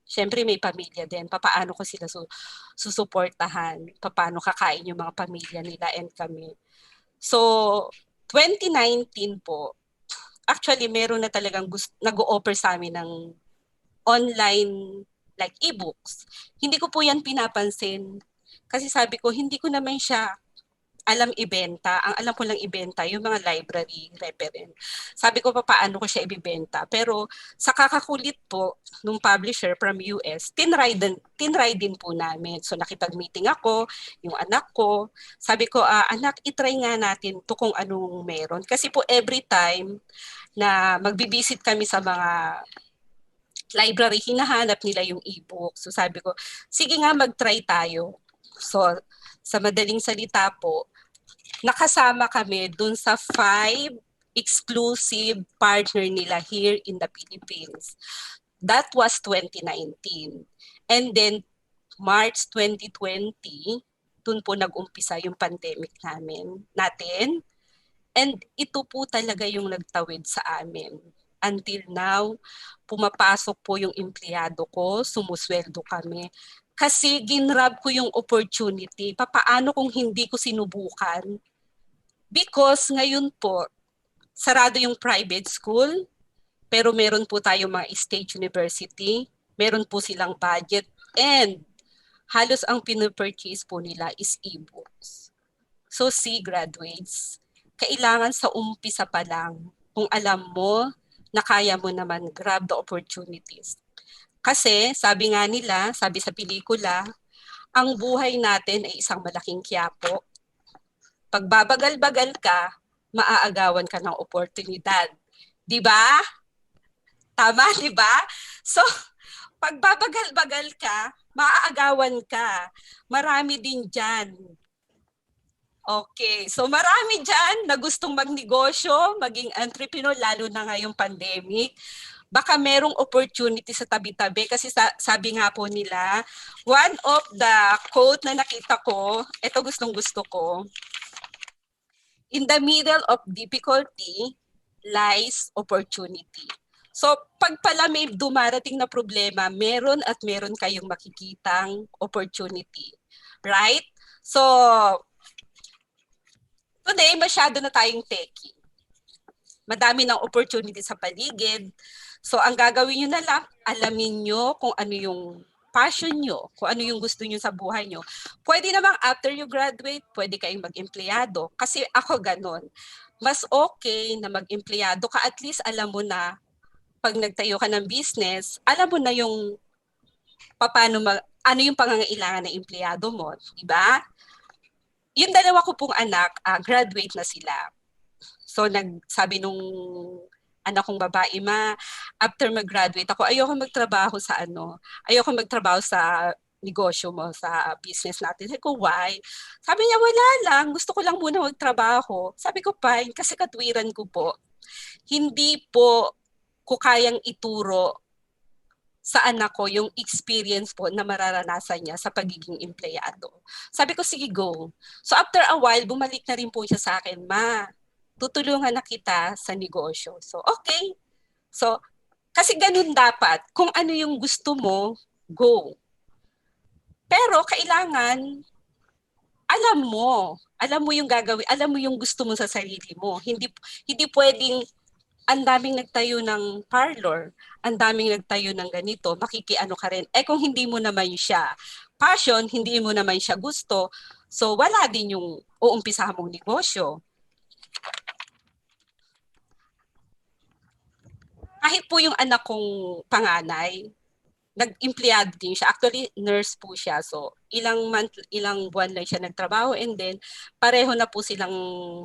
syempre may pamilya din. Paano ko sila susuportahan? Paano kakain yung mga pamilya nila and kami? So, 2019 po, actually meron na talagang nag-o-offer sa amin ng online like e-books. Hindi ko po yan pinapansin. Kasi sabi ko, hindi ko naman siya alam ibenta. Ang alam ko lang ibenta, yung mga library reference. Sabi ko, paano ko siya ibibenta? Pero sa kakakulit po, nung publisher from US, tinry din po namin. So nakipag-meeting ako, yung anak ko. Sabi ko, anak, itry nga natin to kung anong meron. Kasi po every time na magbibisit kami sa mga library, hinahanap nila yung e-book. So sabi ko, sige nga, mag-try tayo. So sa madaling salita po, nakasama kami dun sa 5 exclusive partner nila here in the Philippines. That was 2019. And then March 2020, dun po nag-umpisa yung pandemic natin. And ito po talaga yung nagtawid sa amin. Until now, pumapasok po yung empleyado ko, sumusweldo kami. Kasi ginrab ko yung opportunity. Paano kung hindi ko sinubukan? Because ngayon po, sarado yung private school, pero meron po tayong mga state university, meron po silang budget, and halos ang pinupurchase po nila is e-books. So see, graduates, kailangan sa umpisa pa lang, kung alam mo na kaya mo naman, grab the opportunities. Kasi sabi nga nila, sabi sa pelikula, ang buhay natin ay isang malaking quiapo. Pag babagal-bagal ka, maaagawan ka ng oportunidad. Di ba? Tama, di ba? So, pag babagal-bagal ka, maaagawan ka. Marami din dyan. Okay, so marami dyan na gustong magnegosyo, maging entrepreneur, lalo na ngayong pandemic. Baka merong opportunity sa tabi-tabi kasi sabi nga po nila, one of the quote na nakita ko, ito gustong-gusto ko, in the middle of difficulty, lies opportunity. So, pag pala may dumarating na problema, meron at meron kayong makikitang opportunity. Right? So, today, masyado na tayong techie. Madami ng opportunity sa paligid. So, ang gagawin nyo na lang, alamin nyo kung ano yung passion nyo, kung ano yung gusto nyo sa buhay nyo. Pwede namang after you graduate, pwede kayong mag-empleyado. Kasi ako ganon. Mas okay na mag-empleyado ka, at least alam mo na pag nagtayo ka ng business, alam mo na yung ano yung pangangailangan ng empleyado mo, di ba? Yung dalawa ko pong anak, graduate na sila. So nagsabi nung anak kong babae, after mag-graduate ako, ayoko magtrabaho sa negosyo mo, sa business natin. Sabi ko, why? Sabi niya, wala lang. Gusto ko lang muna magtrabaho. Sabi ko, fine, kasi katwiran ko po. Hindi po ko kayang ituro sa anak ko yung experience po na mararanasan niya sa pagiging empleyado. Sabi ko, sige, go. So after a while, bumalik na rin po siya sa akin, Ma, tutulungan na kita sa negosyo. So, okay. So, kasi ganun dapat. Kung ano yung gusto mo, go. Pero kailangan, alam mo yung gagawin, alam mo yung gusto mo sa sarili mo. Hindi pwedeng ang daming nagtayo ng parlor, ang daming nagtayo ng ganito, makikiano ka rin. Kung hindi mo naman siya passion, hindi mo naman siya gusto, so wala din yung uumpisahan mong negosyo. Kahit po yung anak kong panganay, nag-empleyado din siya. Actually, nurse po siya. So, ilang buwan lang siya nagtrabaho, and then pareho na po silang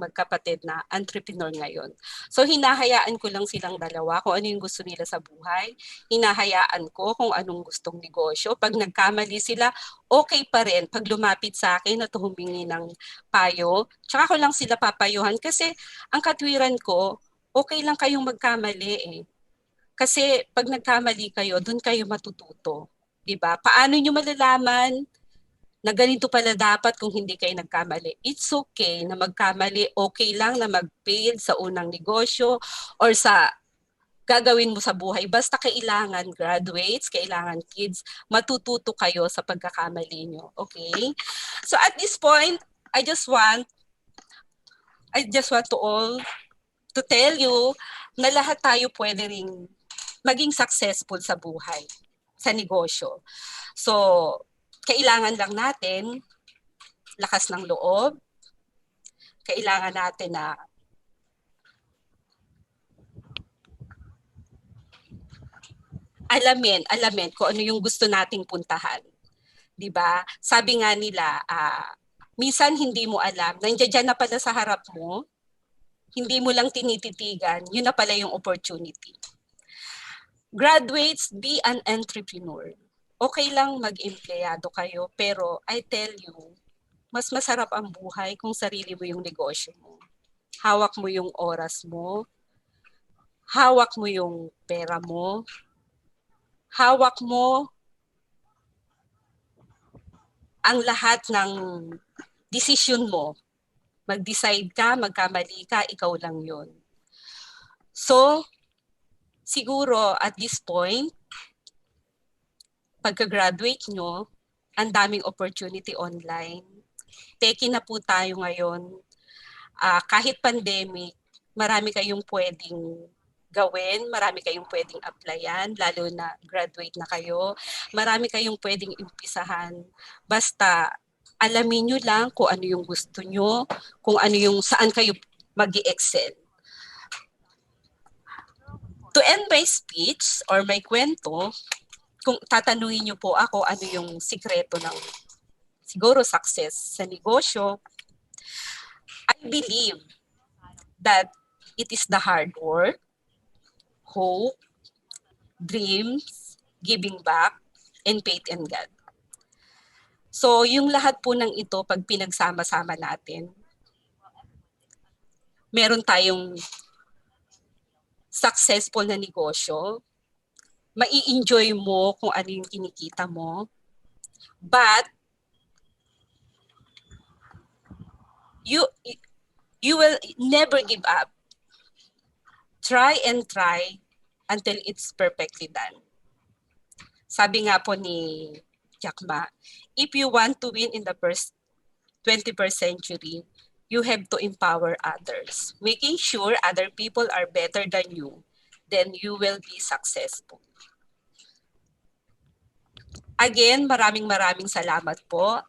magkapatid na entrepreneur ngayon. So, hinahayaan ko lang silang dalawa kung ano yung gusto nila sa buhay. Hinahayaan ko kung anong gustong negosyo. Pag nagkamali sila, okay pa rin. Pag lumapit sa akin at humingi ng payo, tsaka ko lang sila papayuhan kasi ang katwiran ko, okay lang kayong magkamali eh. Kasi pag nagkamali kayo, doon kayo matututo. Diba? Paano nyo malalaman na ganito pala dapat kung hindi kayo nagkamali? It's okay na magkamali. Okay lang na mag-fail sa unang negosyo or sa gagawin mo sa buhay. Basta kailangan graduates, kailangan kids, matututo kayo sa pagkakamali nyo. Okay? So at this point, I just want to all to tell you na lahat tayo pwede ring maging successful sa buhay, sa negosyo. So, kailangan lang natin lakas ng loob. Kailangan natin na alamin kung ano yung gusto nating puntahan. 'Di ba? Sabi nga nila, minsan hindi mo alam, nandiyan na pala sa harap mo, hindi mo lang tinititigan, yun na pala yung opportunity. Graduates, be an entrepreneur. Okay lang mag-empleyado kayo, pero I tell you, mas masarap ang buhay kung sarili mo yung negosyo mo. Hawak mo yung oras mo, hawak mo yung pera mo, hawak mo ang lahat ng desisyon mo. Mag-decide ka, magkamali ka, ikaw lang yun. So, siguro at this point, pagka-graduate nyo, ang daming opportunity online. Techie na po tayo ngayon. Kahit pandemic, marami kayong pwedeng gawin, marami kayong pwedeng applyan, lalo na graduate na kayo. Marami kayong pwedeng umpisahan. Basta alamin nyo lang kung ano yung gusto nyo, kung ano yung saan kayo mag-i-excel. To end my speech or my kwento, kung tatanungin niyo po ako ano yung sikreto ng siguro success sa negosyo, I believe that it is the hard work, hope, dreams, giving back, and faith in God. So yung lahat po ng ito, pag pinagsama-sama natin, meron tayong successful na negosyo, mai-enjoy mo kung ano yung kinikita mo, but you will never give up Try and try until it's perfectly done. Sabi nga po ni Jack Ma, if you want to win in the first 21st century, you have to empower others. Making sure other people are better than you, then you will be successful. Again, maraming salamat po.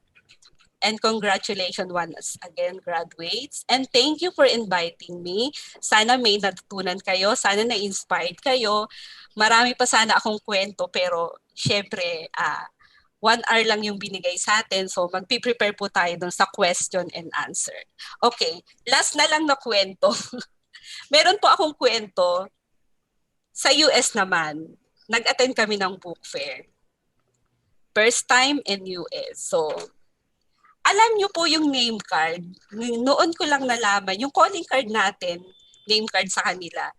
And congratulations once again, graduates. And thank you for inviting me. Sana may natutunan kayo. Sana na-inspired kayo. Marami pa sana akong kwento, pero syempre, 1 hour lang yung binigay sa atin. So magpiprepare po tayo dun sa question and answer. Okay, last na lang na kwento. Meron po akong kwento sa US naman. Nag-attend kami ng book fair. First time in US. So, alam nyo po yung name card. Noon ko lang nalaman, yung calling card natin, name card sa kanila.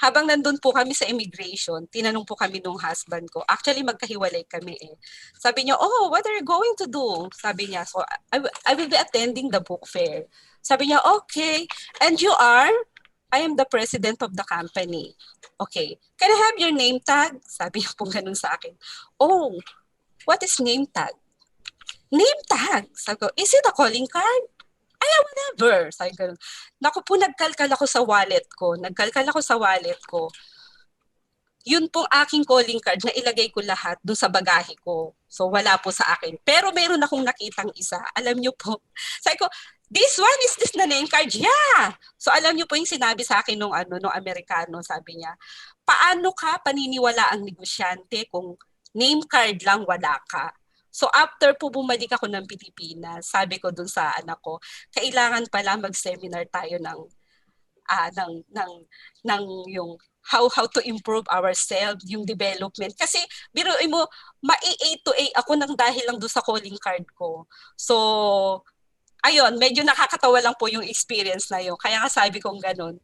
Habang nandun po kami sa immigration, tinanong po kami nung husband ko. Actually, magkahiwalay kami eh. Sabi niya, oh, what are you going to do? Sabi niya, so I will be attending the book fair. Sabi niya, okay. And you are? I am the president of the company. Okay. Can I have your name tag? Sabi niya po ganun sa akin. Oh, what is name tag? Name tag. Sabi ko, is it a calling card? Ay, whatever. Sabi ko, naku po, nagkalkal ako sa wallet ko. Yun pong aking calling card na ilagay ko lahat dun sa bagahe ko. So, wala po sa akin. Pero meron akong nakitang isa. Alam nyo po, sabi ko, this one, is this na name card? Yeah! So, alam nyo po yung sinabi sa akin nung Amerikano, sabi niya, paano ka paniniwala ang negosyante kung name card lang wala ka? So after po bumalik ako ng Pilipinas, sabi ko dun sa anak ko, kailangan pala mag-seminar tayo ng yung how to improve ourselves, yung development. Kasi biruin mo, ma-A to A ako nang dahil lang dun sa calling card ko. So ayun, medyo nakakatawa lang po yung experience na yun. Kaya nga sabi kong ganun,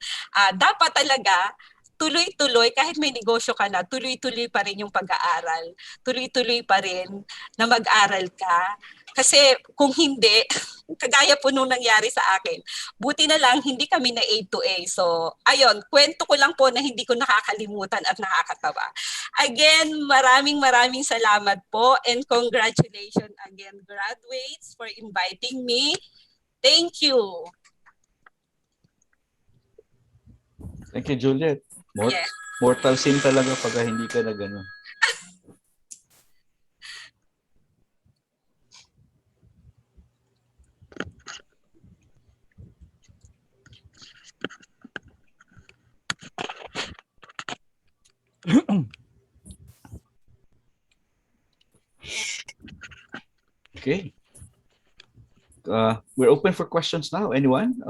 dapat talaga tuloy-tuloy, kahit may negosyo ka na, tuloy-tuloy pa rin yung pag-aaral. Tuloy-tuloy pa rin na mag-aral ka. Kasi kung hindi, kagaya po nung nangyari sa akin, buti na lang hindi kami na A to A. So, ayun, kwento ko lang po na hindi ko nakakalimutan at nakakatawa. Again, maraming salamat po and congratulations again, graduates, for inviting me. Thank you. Thank you, Juliet. Yes. Mortal sin talaga pag hindi ka na gano'n. Okay. We're open for questions now. Anyone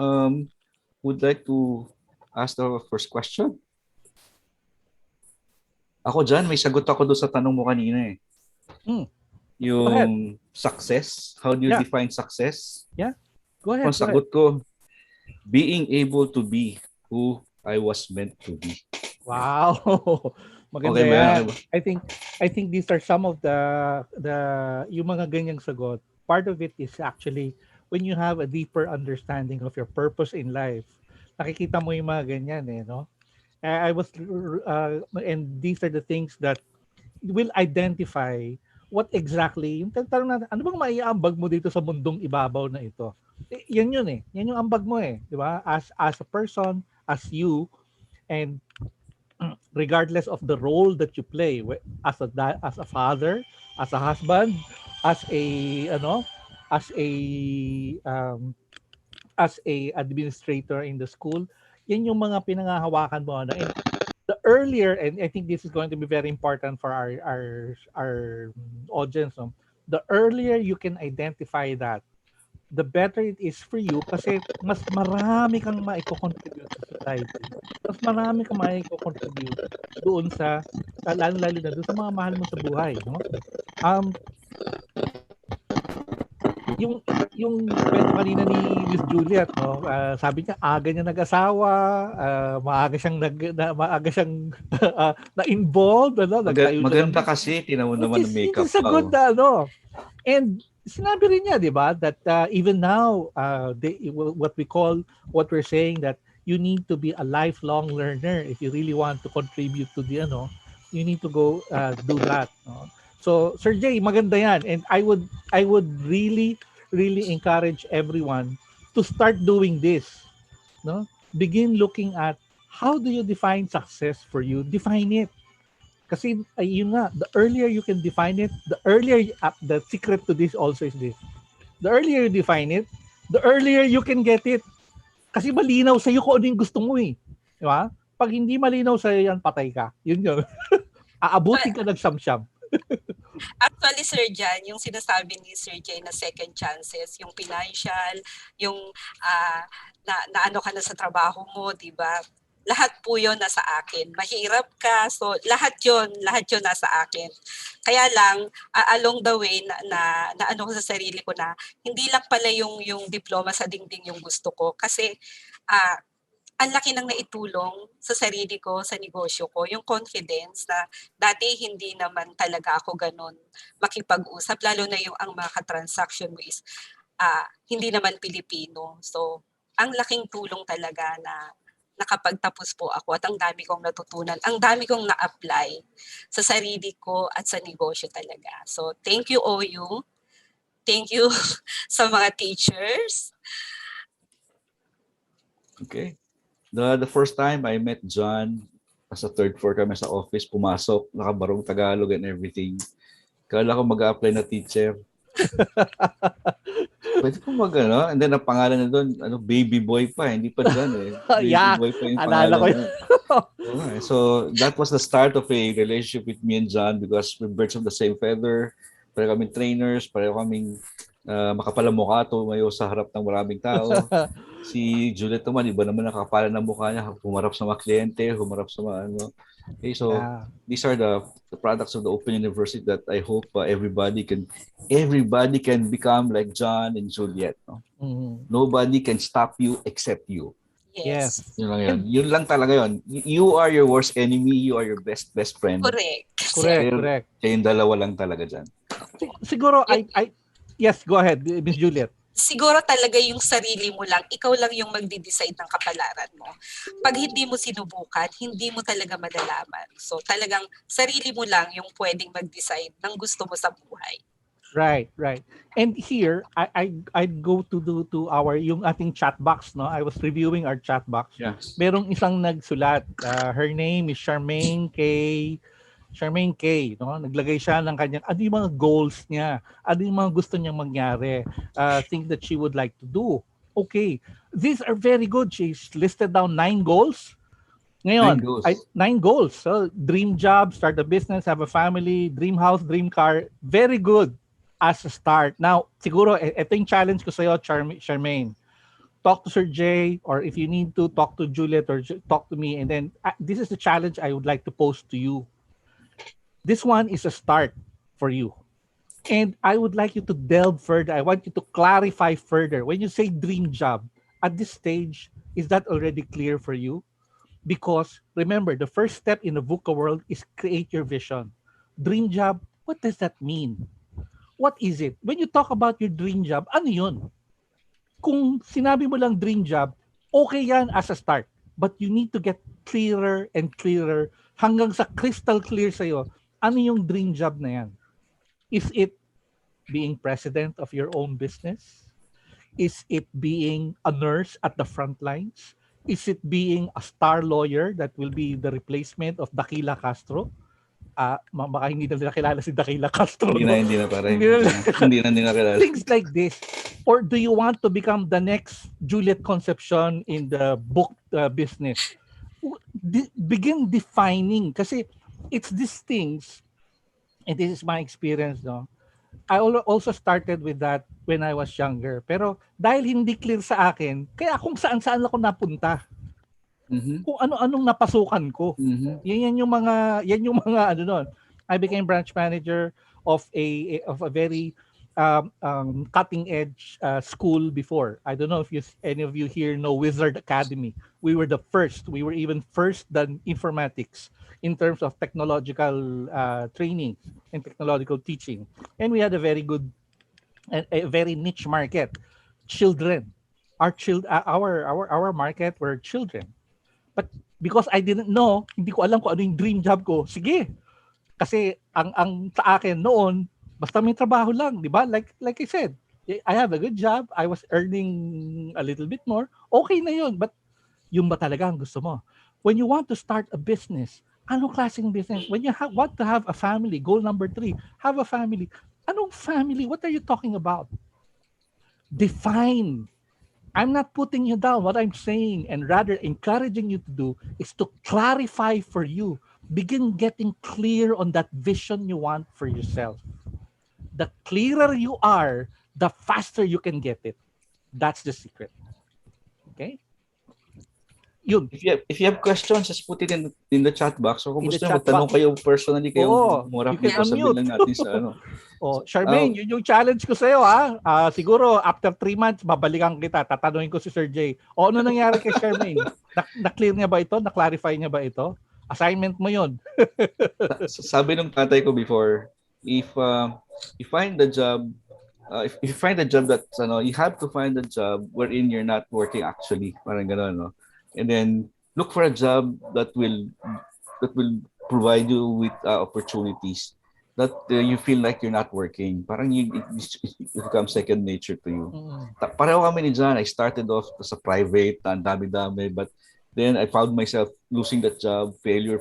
would like to ask the first question? Ako dyan, may sagot ako doon sa tanong mo kanina eh. Yung success, how do you define success? Yeah, go ahead. Ang sagot ko, being able to be who I was meant to be. Wow. Maganda Okay, yan. I think these are some of the yung mga ganyang sagot. Part of it is actually when you have a deeper understanding of your purpose in life. Nakikita mo yung mga ganyan eh, no? I was and these are the things that will identify what exactly yung tanong natin, ano bang maiambag mo dito sa mundong ibabaw na ito? Yan yun eh. Yan yung ambag mo eh, di ba? As a person, as you, and regardless of the role that you play, as a father, as a husband, as a administrator in the school, yan yung mga pinangahawakan mo. And the earlier, and I think this is going to be very important for our audience, no? The earlier you can identify that, the better it is for you kasi mas marami kang maiko-contribute sa society. Mas marami kang maiko-contribute doon sa, lalo na doon sa mga mahal mo sa buhay. No? Yung kwento kanina ni Miss Juliet, no, sabi niya aga niya nag-asawa, maaga siyang na-involved, ano, maganda kasi tinaw naman ng makeup. It's a good and sinabi rin niya, di ba, that even now what we're saying that you need to be a lifelong learner if you really want to contribute to the you need to go do that, no? So Sir Jay, maganda yan, and I would really encourage everyone to start doing this, no? Begin looking at how do you define success for you. Define it. Kasi yun nga, the earlier you can define it, the earlier the secret to this also is this. The earlier you define it, the earlier you can get it. Kasi malinaw sa iyo kung ano yung gusto mo eh. Di ba? Pag hindi malinaw sa iyo yan, patay ka. Yun yun. Aabutin ka ng siyam-siyam. Actually, Sir Jan, yung sinasabi ni Sir Jay na second chances, yung financial, yung na ano ka na sa trabaho mo, di ba? Lahat po yun nasa akin. Mahirap ka, so lahat yun nasa akin. Kaya lang, along the way, na ano ko sa sarili ko na, hindi lang pala yung diploma sa dingding yung gusto ko. Kasi, ang laki nang naitulong sa sarili ko, sa negosyo ko, yung confidence na dati hindi naman talaga ako ganun makipag-usap, lalo na yung ang mga transaction mo is hindi naman Pilipino. So, ang laking tulong talaga na nakapagtapos po ako at ang dami kong natutunan, ang dami kong na-apply sa sarili ko at sa negosyo talaga. So, thank you, OU. Thank you sa mga teachers. Okay. The first time I met John, sa third floor kami sa office, pumasok, nakabarong Tagalog and everything. Kala ko mag-a-apply na teacher. Pwede po and then ang pangalan na doon, baby boy pa, hindi pa John eh. Baby boy pa yung alala pangalan. ko So that was the start of a relationship with me and John because we're birds of the same feather. Pareho kaming trainers, pareho kaming makapalamukha, tumayo sa harap ng maraming tao. Si Juliet naman, iba naman nakakapalan ng mukha niya, humarap sa mga kliyente, humarap sa mga Okay, so these are the products of the Open University that I hope everybody can become like John and Juliet. No? Mm-hmm. Nobody can stop you except you. Yes. Yun lang yun. Yun lang talaga yun. You are your worst enemy, you are your best friend. Correct. Kayong dalawa lang talaga dyan. Siguro, yes, go ahead, Miss Juliet. Siguro talaga yung sarili mo lang, ikaw lang yung magde-decide ng kapalaran mo. Pag hindi mo sinubukan, hindi mo talaga malalaman. So talagang sarili mo lang yung pwedeng mag-decide ng gusto mo sa buhay. Right. And here, I'd go to our yung ating chat box, no? I was reviewing our chat box. Yes. Merong isang nagsulat. Her name is Charmaine K, no? Naglagay siya ng kanyang ano yung mga goals niya, ano yung mga gusto niyang mangyari, things that she would like to do. Okay, these are very good. She's listed down 9 goals. Ngayon, 9 goals. So, dream job, start a business, have a family, dream house, dream car. Very good as a start. Now, siguro, ito yung challenge ko sa'yo, Charmaine. Talk to Sir Jay, or if you need to, talk to Juliet or talk to me. And then, this is the challenge I would like to pose to you. This one is a start for you. And I would like you to delve further. I want you to clarify further. When you say dream job, at this stage, is that already clear for you? Because remember, the first step in the VUCA world is create your vision. Dream job, what does that mean? What is it? When you talk about your dream job, ano yun? Kung sinabi mo lang dream job, okay yan as a start. But you need to get clearer and clearer hanggang sa crystal clear sa'yo, ano yung dream job na yan? Is it being president of your own business? Is it being a nurse at the front lines? Is it being a star lawyer that will be the replacement of Daquila Castro? Baka hindi na nila kilala si Daquila Castro. Hindi na pare. Hindi na nila kilala. Things like this. Or do you want to become the next Juliet Concepcion in the book business? Begin defining kasi it's these things, and this is my experience, no? I also started with that when I was younger. Pero dahil hindi clear sa akin, kaya kung saan-saan ako napunta. Mm-hmm. Kung ano-anong napasukan ko. Mm-hmm. Yan yung mga ano noon. I became branch manager of a very cutting edge school before. I don't know if any of you here know Wizard Academy. We were the first. We were even first than informatics in terms of technological training and technological teaching. And we had a very good and a very niche market, children. our market were children. But because I didn't know, hindi ko alam kung ano yung dream job ko. Sige. Kasi ang sa akin noon, basta may trabaho lang, 'di ba? Like I said, I have a good job. I was earning a little bit more. Okay na 'yun. But yung ba talaga ang gusto mo? When you want to start a business, anong klaseng business? When you want to have a family, goal number 3, have a family. Anong family? What are you talking about? Define. I'm not putting you down. What I'm saying and rather encouraging you to do is to clarify for you. Begin getting clear on that vision you want for yourself. The clearer you are, the faster you can get it. That's the secret. Okay? Yun. If you have questions, just put it in the chat box. So kung In the gusto nyo, chat magtanong box. kayo personally, kayo Oo, murap you dito, can sabihin unmute. lang natin sa ano. Oh, Charmaine, yun yung challenge ko sa'yo, ha? Siguro, after 3 months, babalikan kita. Tatanungin ko si Sir Jay. O, ano nangyari kay Charmaine? Na-clear niya ba ito? Na-clarify niya ba ito? Assignment mo yun. Sabi ng tatay ko before, if you find the job, if you find a job that you have to find a job wherein you're not working actually, parang gano'n, no? And then look for a job that will provide you with opportunities that you feel like you're not working. Parang it becomes second nature to you. Pareho kami ni John. I started off as a private, ang dami-dami, but then I found myself losing that job, failure.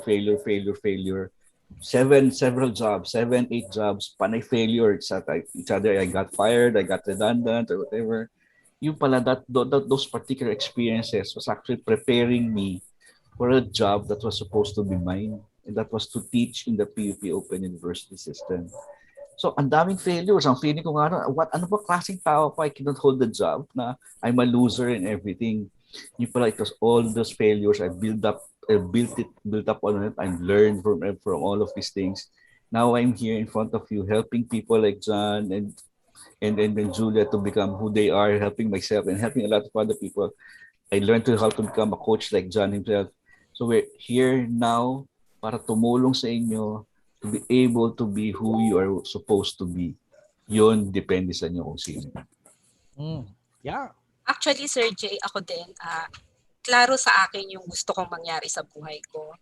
Several jobs, 7, 8 jobs, panay failure. It's either I got fired, I got redundant, or whatever. Yung pala, those particular experiences was actually preparing me for a job that was supposed to be mine, and that was to teach in the PUP Open University system. So, ang daming failures. Ang feeling ko nga, ano ba klaseng tao ko? I cannot hold the job, na I'm a loser and everything. Yung pala, it was all those failures I built up on it. I learned from all of these things. Now I'm here in front of you, helping people like John and then Julia to become who they are, helping myself and helping a lot of other people. I learned how to become a coach like John himself. So we're here now para tumulong sa inyo to be able to be who you are supposed to be. Yun, depende sa inyo kung sino. Yeah. Actually, Sir Jay, ako din, klaro sa akin yung gusto kong mangyari sa buhay ko.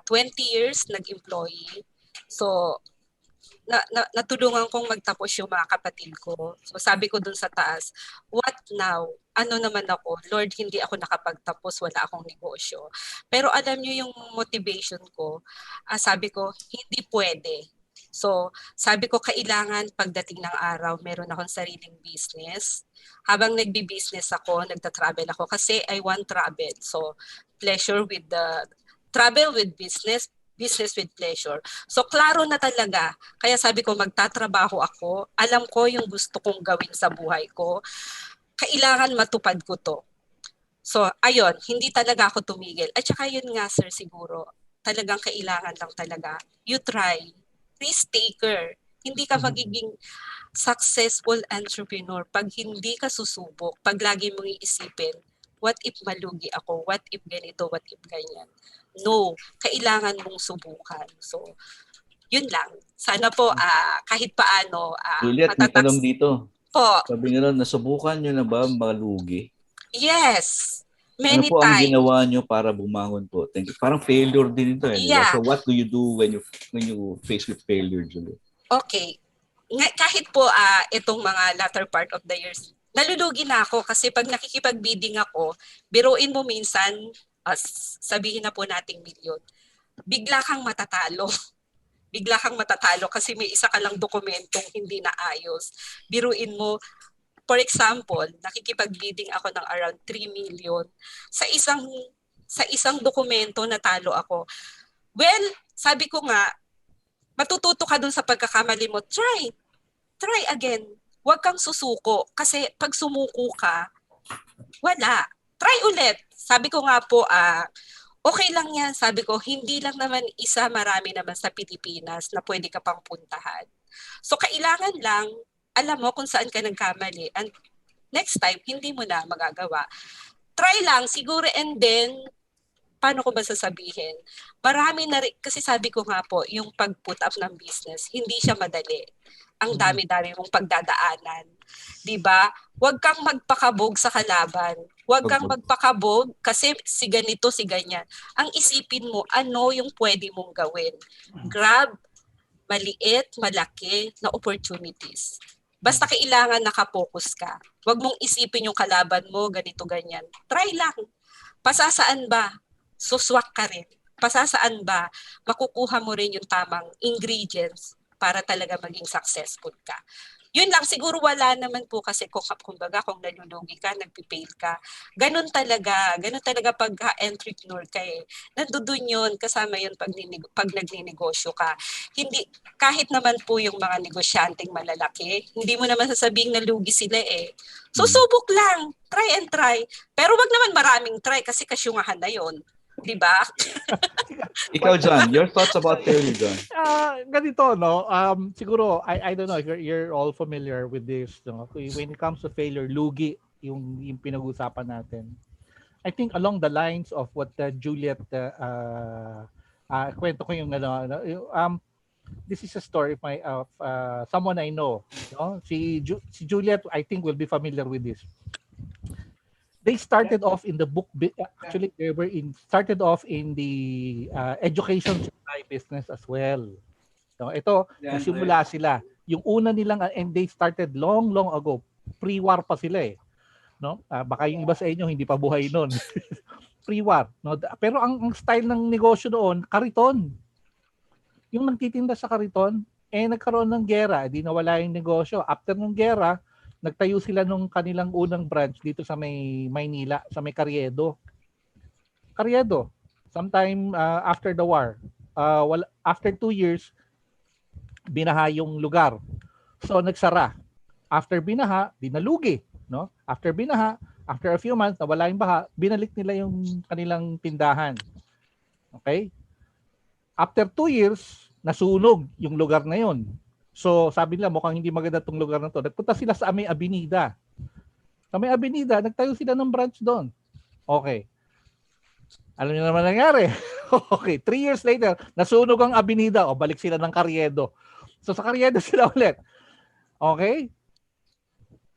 20 years nag-employee. So, natulungan kong magtapos yung mga kapatid ko. So sabi ko dun sa taas, what now? Ano naman ako? Lord, hindi ako nakapagtapos, wala akong negosyo. Pero alam niyo yung motivation ko, sabi ko, hindi pwede. So sabi ko, kailangan pagdating ng araw, meron akong sariling business. Habang nagbi-business ako, nagta-travel ako kasi I want travel. So pleasure with the travel with business with pleasure. So, klaro na talaga. Kaya sabi ko, magtatrabaho ako. Alam ko yung gusto kong gawin sa buhay ko. Kailangan matupad ko to. So, ayun, hindi talaga ako tumigil. At saka yun nga, sir, siguro, talagang kailangan lang talaga. You try. Risk taker. Hindi ka magiging successful entrepreneur pag hindi ka susubok, pag lagi mong iisipin, what if malugi ako? What if ganito? What if ganyan? No, kailangan mong subukan. So, yun lang. Sana po kahit paano Juliet, may tanong dito. Po. Sabi nila, nasubukan nyo na ba malugi? Yes. Many ano po times. Ang ginawa nyo para bumangon po? Thank you. Parang failure din ito. Yeah. So what do you do when you face with failure, Juliet? Okay. Kahit po itong mga latter part of the years, nalulugi na ako kasi pag nakikipag-bidding ako, biruin mo minsan, sabihin na po nating milyon, bigla kang matatalo. Bigla kang matatalo kasi may isa ka lang dokumentong hindi naayos. Biruin mo, for example, nakikipag-bidding ako ng around 3 million. Sa isang dokumento natalo ako. Well, sabi ko nga, matututo ka dun sa pagkakamali mo. Try again. Huwag kang susuko. Kasi pag sumuko ka, wala. Try ulit. Sabi ko nga po, okay lang yan. Sabi ko, hindi lang naman isa, marami naman sa Pilipinas na pwede ka pang puntahan. So, kailangan lang, alam mo kung saan ka nagkamali. And next time, hindi mo na magagawa. Try lang, siguro, and then, paano ko ba sasabihin? Marami na rin, kasi sabi ko nga po, yung pag-put up ng business, hindi siya madali. Ang dami-dami mong pagdadaanan. 'Di ba? Huwag kang magpakabog sa kalaban. Huwag kang magpakabog kasi si ganito, si ganyan. Ang isipin mo, ano yung pwede mong gawin. Grab maliit, malaki na opportunities. Basta kailangan nakapokus ka. Huwag mong isipin yung kalaban mo, ganito, ganyan. Try lang. Pasasaan ba? Suswak ka rin. Pasasaan ba? Makukuha mo rin yung tamang ingredients para talaga maging successful ka. Yun lang, siguro wala naman po kasi kumbaga kung nalulugi ka, nagpipail ka. Ganun talaga pag entrepreneur ka eh. Nandun yun, kasama yun pag nagninegosyo ka. Hindi, kahit naman po yung mga negosyanteng malalaki, hindi mo naman sasabing nalugi sila eh. So subok lang, try and try. Pero wag naman maraming try kasi kasyungahan na yun. Diba? Ikaw, John, your thoughts about failure, John? Ganito, no? Siguro, I don't know if you're all familiar with this. No? When it comes to failure, lugi, yung pinag-usapan natin. I think along the lines of what Juliet, kwento ko yung this is a story of someone I know. No? Si Juliet, I think, will be familiar with this. They started off in the book. Actually, started off in the education supply business as well. So ito, nagsimula sila. Yung una nilang, and they started long ago. Pre-war pa sila eh. No? Baka yung iba sa inyo hindi pa buhay noon. Pre-war. No? Pero ang style ng negosyo doon, kariton. Yung nagtitinda sa kariton, nagkaroon ng gera, di nawala yung negosyo. After ng gera, nagtayo sila nung kanilang unang branch dito sa may Maynila, sa may Carriedo. Sometime after the war. After 2 years, binaha yung lugar. So nagsara. After binaha, dinalugi. No? After binaha, after a few months, nawala yung baha, binalik nila yung kanilang tindahan. Okay? After 2 years, nasunog yung lugar na yon. So, sabi nila, mukhang hindi maganda tong lugar na to. Nagpunta sila sa may Avenida. Sa may Avenida, nagtayo sila ng branch doon. Okay. Alam niyo naman nangyari. Okay, 3 years later, nasunog ang Avenida. O, balik sila ng Carriedo. So, sa Carriedo sila ulit. Okay?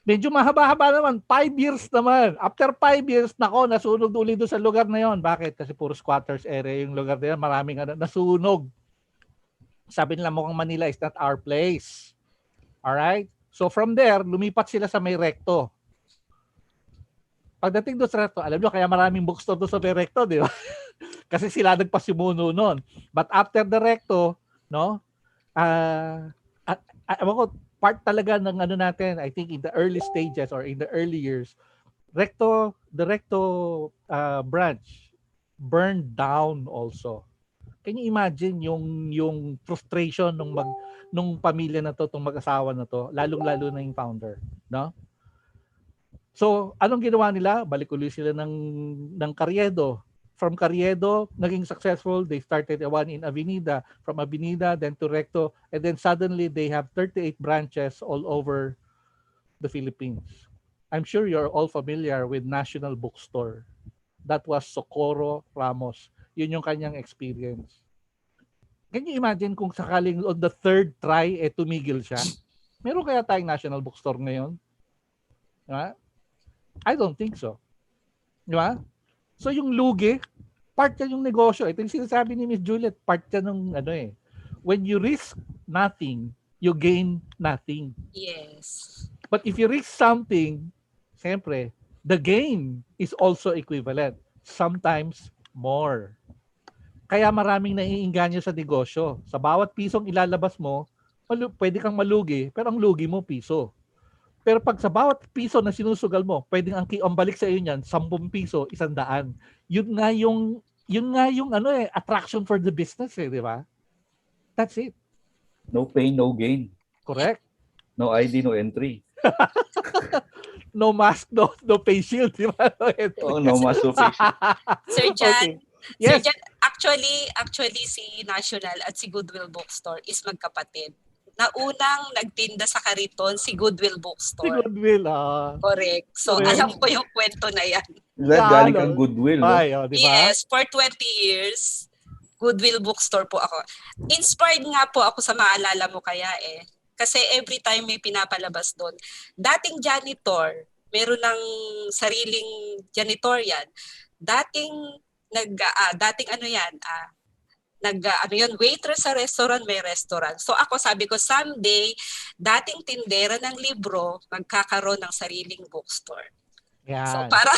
Medyo mahaba-haba naman. 5 years naman. After 5 years, nako, nasunog ulit doon sa lugar na yon. Bakit? Kasi puro squatters area yung lugar na yan. Maraming nasunog. Sabi nila mukhang Manila is not our place. Alright? So from there, lumipat sila sa may Recto. Pagdating doon sa Recto, alam nyo, kaya maraming bookstore doon sa may Recto, di ba? Kasi sila nagpasimuno noon. But after the Recto, no, part talaga ng natin, I think in the early stages or in the early years, the Recto branch burned down also. Can you imagine yung frustration nung pamilya na to, tong mag-asawa na to, lalong-lalo na yung founder, no? So, anong ginawa nila? Balik ulit sila ng Carriedo. From Carriedo, naging successful. They started one in Avenida, from Avenida, then to Recto, and then suddenly they have 38 branches all over the Philippines. I'm sure you're all familiar with National Bookstore. That was Socorro Ramos. Yun yung kanyang experience. Can you imagine kung sakaling on the third try, tumigil siya? Meron kaya tayong National Bookstore ngayon? Diba? I don't think so. Diba? So yung lugi, part yan yung negosyo. Ito yung sinasabi ni Miss Juliet, part yan ng when you risk nothing, you gain nothing. Yes. But if you risk something, siyempre, the gain is also equivalent. Sometimes more. Kaya maraming naiinganyo sa negosyo. Sa bawat pisong ilalabas mo, pwede kang malugi, pero ang lugi mo piso. Pero pag sa bawat piso na sinusugal mo, pwedeng ang balik sa iyo niyan 10 piso, 100. Yun nga yung attraction for the business, di ba? That's it. No pain, no gain. Correct. No ID, no entry. No mask, no face shield, di ba? Oh, no mask, no face shield. Sir Jan, Okay. Yes. Sir Jan, actually si National at si Goodwill Bookstore is magkapatid. Naunang nagtinda sa kariton si Goodwill Si Bookstore. Goodwill. Correct. So Correct. alam ko yung kwento na yan. Galing kang Goodwill, no? Ay, di ba? Yes, for 20 years, Goodwill Bookstore po ako. Inspired nga po ako sa maalala mo kaya Kasi every time may pinapalabas doon. Dating janitor, meron ng sariling janitorial. Dating dating ano yan, ano yun, waitress sa restaurant, may restaurant. So ako sabi ko, someday, dating tindera ng libro, magkakaroon ng sariling bookstore. So Yan. para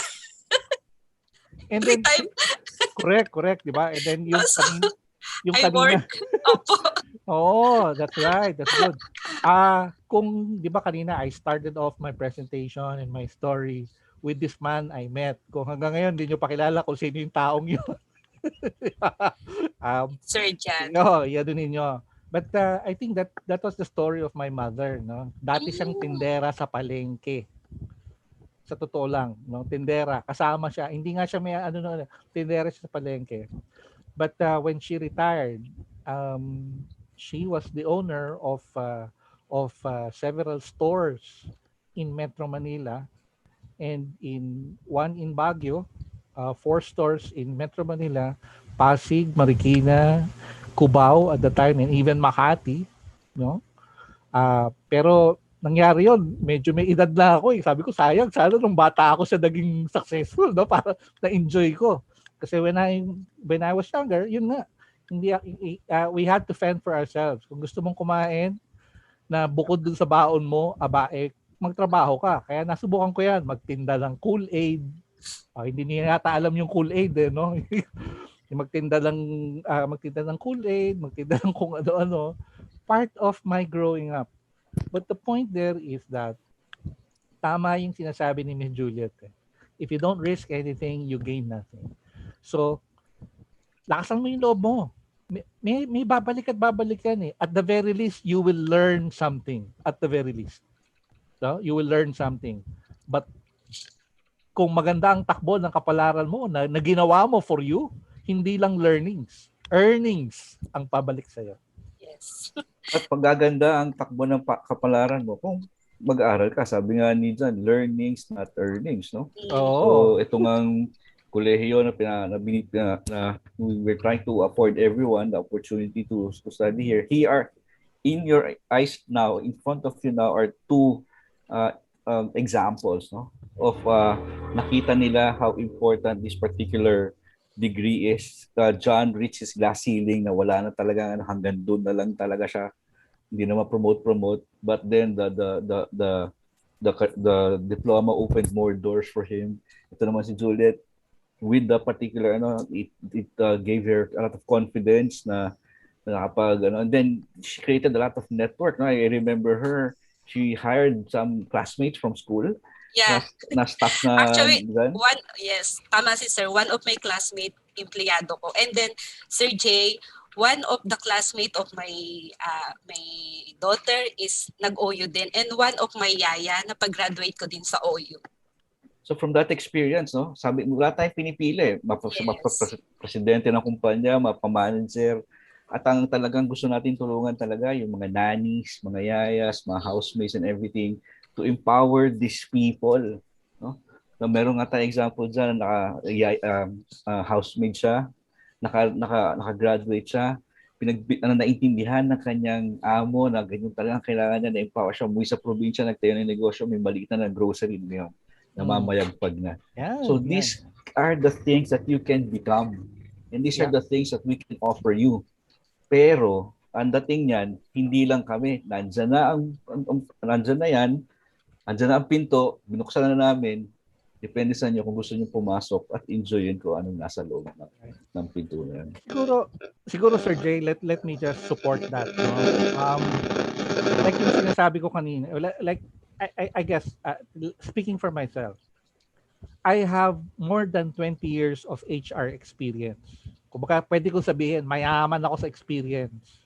And every then, time, correct, di ba? And then yung so, yung I kanina. work. Opo. Oh, that's right. That's good. Kung 'di ba kanina I started off my presentation and my story with this man I met. Kung hanggang ngayon hindi niyo pa kilala kung sino yung taong 'yun. Sir Jan. Yan ninyo. But I think that was the story of my mother, no. Dati siyang tindera sa palengke. Sa totoo lang, no, tindera. Kasama siya. Hindi nga siya may tindera siya sa palengke. But when she retired, she was the owner of several stores in Metro Manila, and one in Baguio, 4 stores in Metro Manila, Pasig, Marikina, Cubao at the time, and even Makati, no? Pero nangyari yon, medyo may edad na ako eh. Sabi ko, sayang, sana nung bata ako sa naging successful, no? Para na-enjoy ko. Kasi when I was younger, yun nga, we had to fend for ourselves. Kung gusto mong kumain na bukod dun sa baon mo, magtrabaho ka. Kaya nasubukan ko yan, magtinda ng Kool-Aid. Hindi niya yata alam yung Kool-Aid eh, no? magtinda ng Kool-Aid, magtinda ng kung ano-ano. Part of my growing up. But the point there is that tama yung sinasabi ni Miss Juliet. If you don't risk anything, you gain nothing. So, lakasan mo yung loob mo. May babalik at babalik yan eh. At the very least, you will learn something. At the very least. So, you will learn something. But kung maganda ang takbo ng kapalaran mo na ginawa mo for you, hindi lang learnings. Earnings ang pabalik sa'yo. Yes. At pagaganda ang takbo ng kapalaran mo kung mag-aaral ka. Sabi nga ni John, learnings not earnings, no? Oo. So, ito ngang kolehiyo na we were trying to afford everyone the opportunity to study here. Here, in your eyes now, in front of you now are 2 examples, no, of nakita nila how important this particular degree is. John reached his glass ceiling na wala na talaga, hanggang doon na lang talaga siya. Hindi na ma-promote, but then the diploma opened more doors for him. Ito naman si Juliet, with the particular it gave her a lot of confidence na nakapag and then she created a lot of network, no? I remember her, she hired some classmates from school. Yeah. Na staff na actually tama si sir, one of my classmate empleyado ko, and then Sir J, one of the classmate of my daughter is nag-OU din, and one of my yaya na pag-graduate ko din sa OU. So from that experience, no, sabi mo, wala tayong pinipili. Presidente ng kumpanya, mapamanager, at ang talagang gusto natin tulungan talaga yung mga nannies, mga yayas, mga housemates and everything to empower these people, no? So, meron nga tayong example dyan, housemaid siya, naka-graduate siya, naintindihan ng kanyang amo na ganyan talagang kailangan niya, na-empower siya, umuwi sa probinsya, nagtayo ng negosyo, may maliit na grocery ngayon. Namamayagpag na. So these are the things that you can become. And these are the things that we can offer you. Pero, ang dating niyan, hindi lang kami. Nandyan na yan. Nandyan na ang pinto. Binuksan na namin. Depende sa inyo kung gusto niyo pumasok at enjoyin ko anong nasa loob ng pinto na yan. Siguro Sir Jay, let me just support that. No? Like yung sinasabi ko kanina, like I guess, speaking for myself, I have more than 20 years of HR experience. Kumbaga, pwede kong sabihin, mayaman ako sa experience.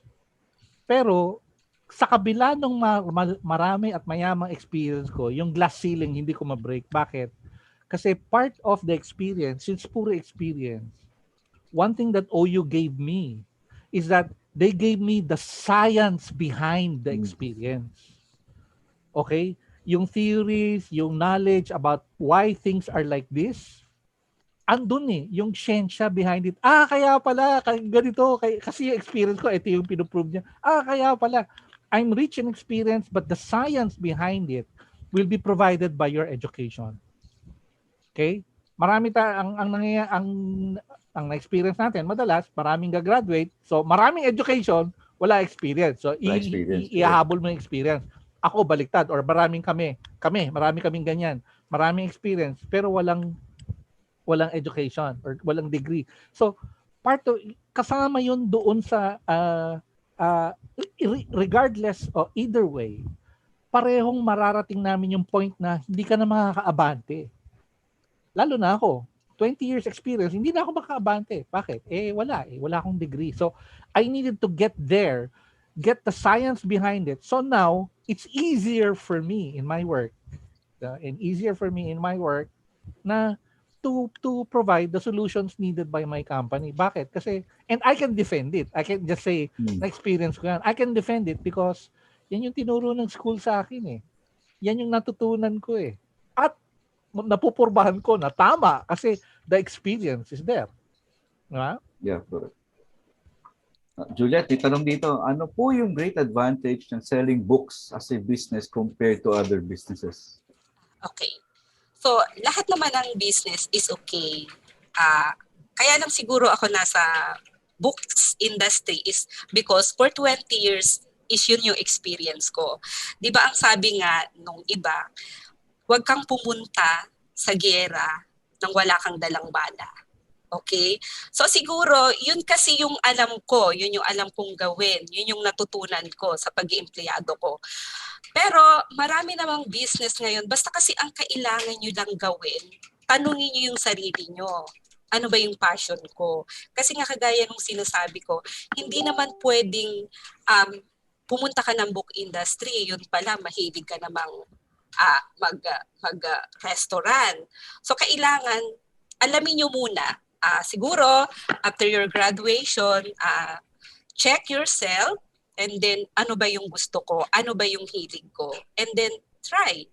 Pero, sa kabila ng marami at mayamang experience ko, yung glass ceiling, hindi ko ma-break. Bakit? Kasi part of the experience, since puro experience, one thing that OU gave me is that they gave me the science behind the experience. Okay? Yung theories, yung knowledge about why things are like this, andun eh, yung siyensya behind it. Kaya pala, ganito, kasi yung experience ko, ito yung pinuprove niya. Kaya pala. I'm rich in experience, but the science behind it will be provided by your education. Okay? Marami ang na-experience natin, madalas, maraming gagraduate, so maraming education, wala experience. So, Wala experience. ihahabol mo yung experience. Ako, baliktad, or marami kaming ganyan. Maraming experience, pero walang education, or walang degree. So, kasama yun doon sa, regardless, o either way, parehong mararating namin yung point na hindi ka na makakaabante. Lalo na ako, 20 years experience, hindi na ako makaabante. Bakit? Wala akong degree. So, I needed to get there, get the science behind it. So now, it's easier for me in my work, na to provide the solutions needed by my company. Bakit? Kasi, and I can defend it. I can just say, na-experience ko yan. I can defend it because yan yung tinuro ng school sa akin eh. Yan yung natutunan ko eh. At napupurbahan ko na tama kasi the experience is there. Diba? Yeah, correct. Juliet, itanong dito, ano po yung great advantage ng selling books as a business compared to other businesses? Okay. So, lahat naman ng business is okay. Kaya lang siguro ako nasa books industry is because for 20 years is yun yung experience ko. Di ba ang sabi nga nung iba, huwag kang pumunta sa giyera nang wala kang dalang bala. Okay? So siguro, yun kasi yung alam ko, yun yung alam kong gawin, yun yung natutunan ko sa pag-iempleyado ko. Pero marami namang business ngayon, basta kasi ang kailangan nyo lang gawin, tanungin nyo yung sarili nyo. Ano ba yung passion ko? Kasi nga kagaya nung sinasabi ko, hindi naman pwedeng pumunta ka ng book industry, yun pala, mahilig ka namang mag-restaurant. So, kailangan, alamin nyo muna, siguro, after your graduation, check yourself, and then, ano ba yung gusto ko? Ano ba yung hilig ko? And then, try.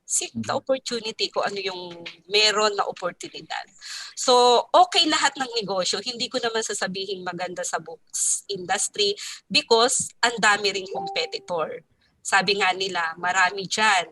Seek the opportunity ko ano yung meron na oportunidad. So, okay lahat ng negosyo. Hindi ko naman sasabihin maganda sa books industry because ang dami ring competitor. Sabi nga nila, marami dyan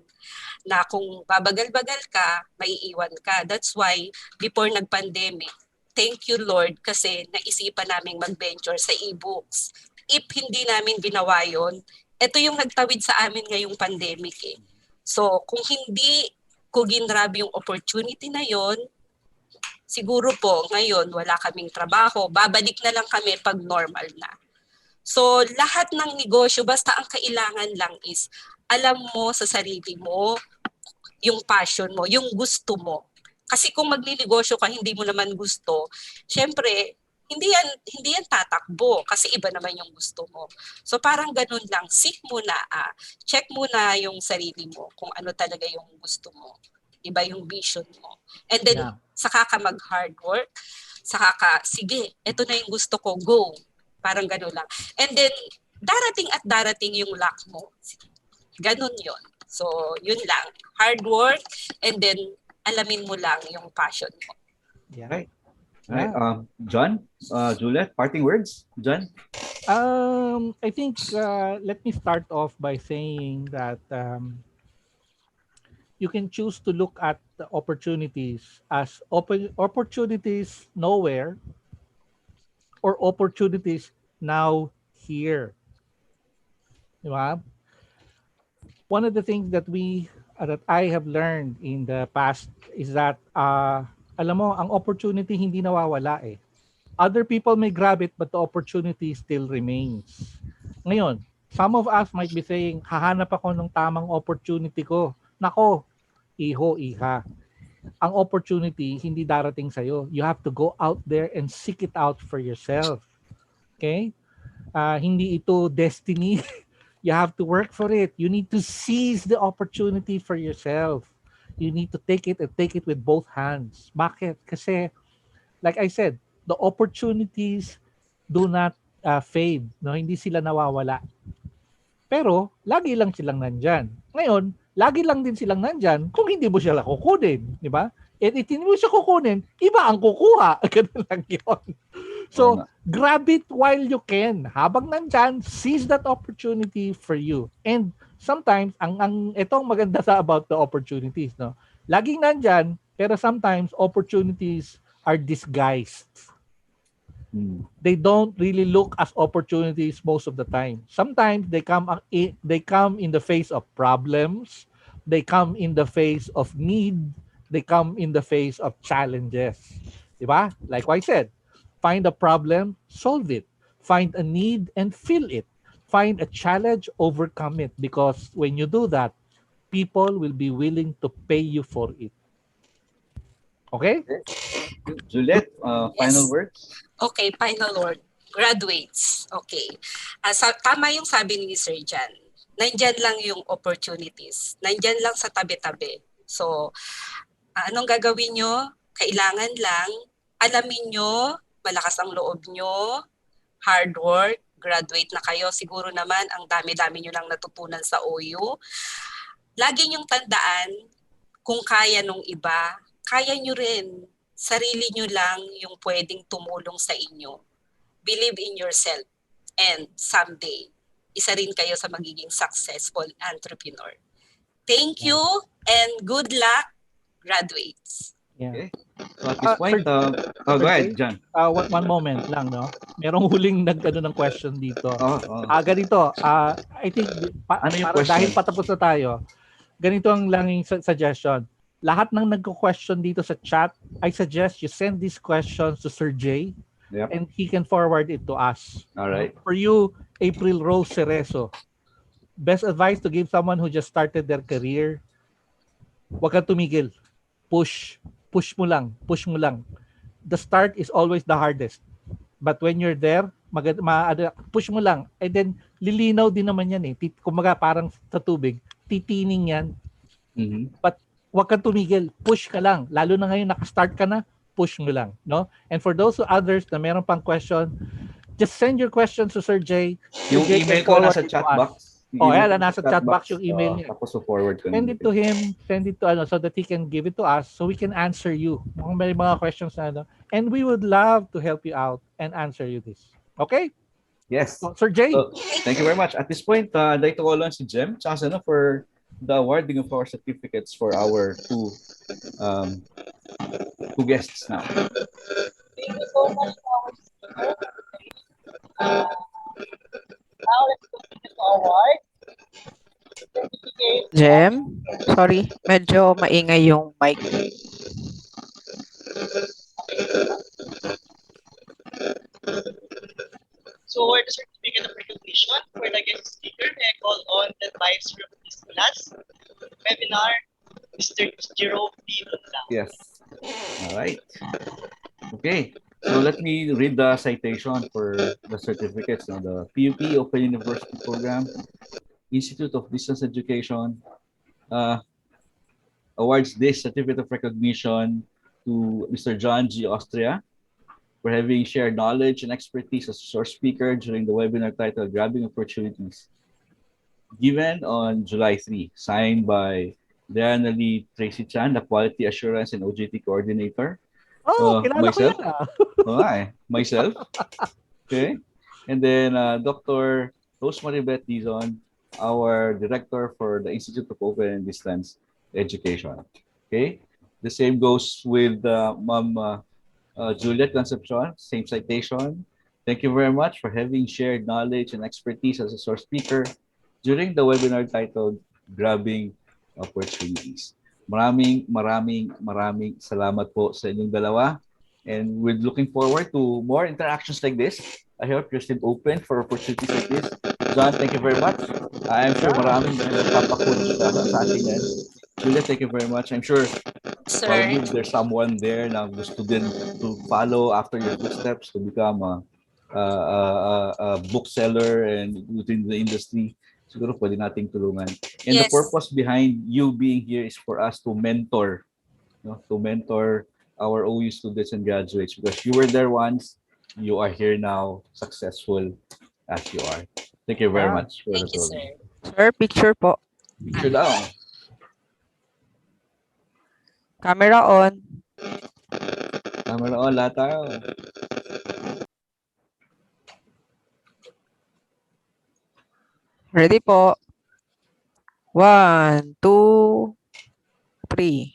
na kung babagal-bagal ka, maiiwan ka. That's why, before nag-pandemic, thank you Lord kasi naisipan naming mag-venture sa e-books. If hindi namin ginawa yun, ito yung nagtawid sa amin ngayong pandemic eh. So, kung hindi ko ginrab yung opportunity na yon, siguro po ngayon wala kaming trabaho, babalik na lang kami pag normal na. So, lahat ng negosyo, basta ang kailangan lang is alam mo sa sarili mo, yung passion mo, yung gusto mo. Kasi kung magninegosyo ka, hindi mo naman gusto, syempre, hindi yan tatakbo kasi iba naman yung gusto mo. So parang ganun lang, seek muna, check muna yung sarili mo kung ano talaga yung gusto mo. Iba yung vision mo. And then, saka ka mag-hard work, saka ka, sige, eto na yung gusto ko, go. Parang ganun lang. And then, darating yung luck mo. Ganun yun. So, yun lang. Hard work, and then, alamin mo lang yung passion mo. Yeah. Right. Right. John, Juliet, parting words? John? I think let me start off by saying that you can choose to look at the opportunities as opportunities nowhere or opportunities now here. Diba? One of the things that I have learned in the past is that alam mo, ang opportunity hindi nawawala eh. Other people may grab it but the opportunity still remains. Ngayon, some of us might be saying, hahanap ako ng tamang opportunity ko. Nako, iha. Ang opportunity hindi darating sa'yo. You have to go out there and seek it out for yourself. Okay? Hindi ito destiny. You have to work for it. You need to seize the opportunity for yourself. You need to take it and take it with both hands. Bakit? Kasi, like I said, the opportunities do not fade. No? Hindi sila nawawala. Pero, lagi lang silang nandyan. Ngayon, lagi lang din silang nandyan kung hindi mo sila kukunin. Di ba? At hindi mo siya kukunin, iba ang kukuha. Ganun lang yun. So, nga. grab it while you can. Habang nandyan, seize that opportunity for you. And sometimes, itong maganda sa about the opportunities, no? Laging nandyan, pero sometimes opportunities are disguised. Mm. They don't really look as opportunities most of the time. Sometimes they come in the face of problems, they come in the face of need, they come in the face of challenges. Diba? Like I said, find a problem, solve it. Find a need and fill it. Find a challenge, overcome it, because when you do that, people will be willing to pay you for it. Okay? Juliet, final Yes. words? Okay, final word. Graduates. Okay. Tama yung sabi ni Sir Jan. Nandyan lang yung opportunities. Nandyan lang sa tabi-tabi. So, anong gagawin nyo? Kailangan lang alamin nyo, malakas ang loob nyo, hard work, graduate na kayo. Siguro naman ang dami-dami nyo lang natutunan sa OU. Lagi nyong tandaan, kung kaya nung iba, kaya nyo rin. Sarili nyo lang yung pwedeng tumulong sa inyo. Believe in yourself. And someday, isa rin kayo sa magiging successful entrepreneur. Thank you and good luck, graduates. Yeah. Okay. So at this point, Sir, go ahead, Jay, John. one moment lang, no? Merong huling ng question dito. Oh. Ganito, I think, Ano yung para question? dahil patapos na tayo, ganito ang langing suggestion. Lahat ng nagko-question dito sa chat, I suggest you send these questions to Sir Jay, Yep. and he can forward it to us. All right. For you, April Rose Cerezo, best advice to give someone who just started their career, huwag kang tumigil. Push mo lang. The start is always the hardest. But when you're there, push mo lang. And then, lilinaw din naman yan eh. Kumaga parang sa tubig, titining yan. Mm-hmm. But huwag kang tumigil. Push ka lang. Lalo na ngayon, nakastart ka na, push mo lang. No? And for those others na meron pang question, just send your questions to Sir Jay. Yung Sir Jay email can ko forward nasa it to chat us. box. Ayan, nasa chat box yung email niya. Tapos forward ko. Send it to him, so that he can give it to us so we can answer you. Kung may mga questions na and we would love to help you out and answer you this. Okay? Yes. So, Sir Jay. So, thank you very much. At this point, I'd like to call on si Jem for the awarding of our certificates for our two guests now. Thank you so much for our speaker. Now let's continue to award. Jem? Sorry, medyo maingay yung mic. So for the certificate of recognition for the guest speaker, may I call on the advisor of this class webinar, Mr. Jerome B. Lunlang. Yes. All right. Okay. So let me read the citation for the certificates. The PUP Open University Program, Institute of Distance Education, awards this certificate of recognition to Mr. John G. Austria for having shared knowledge and expertise as a source speaker during the webinar titled Grabbing Opportunities, given on July 3, signed by Diana Lee Tracy Chan, the Quality Assurance and OJT Coordinator. Kilala Myself. ko yan Myself. Okay. And then Dr. Rosemary Beth Dizon, our Director for the Institute of Open and Distance Education. Okay. The same goes with Ma'am Juliet Concepcion, same citation. Thank you very much for having shared knowledge and expertise as a source speaker during the webinar titled Grabbing Opportunities. Maraming salamat po sa inyong dalawa. And we're looking forward to more interactions like this. I hope you're still open for opportunities like this. John, thank you very much. I'm sure maraming nagpapakulo sa ating yan. Julia, thank you very much. I'm sure probably there's someone there na gusto din to follow after your footsteps to become a bookseller and within the industry. Siguro pwede nating tulungan. And the purpose behind you being here is for us to mentor, our OU students and graduates, because you were there once, you are here now, successful as you are. Thank you very much. Thank you, sir. Sir, picture po. Picture daw. Camera on. Camera on, lahat tayo. Ready po. 1, 2, 3.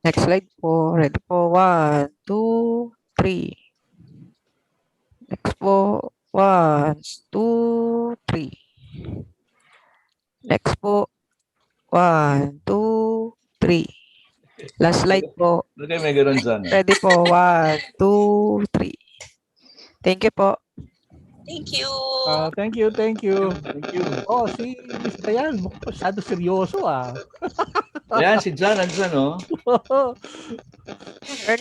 Next slide po. Ready po. 1, 2, 3. Next po. 1, 2, 3. Next po. 1, 2, 3. Last slide po. Lagay may ganun dyan. Ready po. 1, 2, 3. Thank you po. Thank you. Thank you, thank you. Thank you. Oh, si Miss Dayan, masyado seryoso ah. Ayan, si John, andyan, no? Or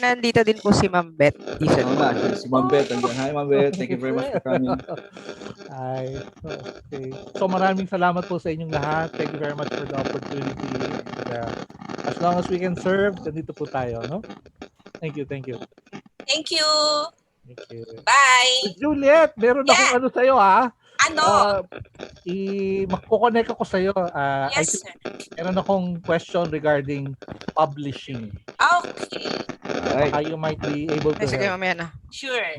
nandito din po si Ma'am Beth. Oo nga, si Ma'am Beth, andyan. Hi, Ma'am Beth. Thank you very much for coming. Ay, okay. So maraming salamat po sa inyong lahat. Thank you very much for the opportunity. And, as long as we can serve, ganito po tayo, no? Thank you, thank you. Thank you. Thank you. Bye. Miss Juliet, meron akong ano sa'yo, ha? Ano? Magkoconnect ako sa'yo. I Yes, think sir. meron akong question regarding publishing. Okay. Baka you might be able to Sige, help. mamaya na. Sure.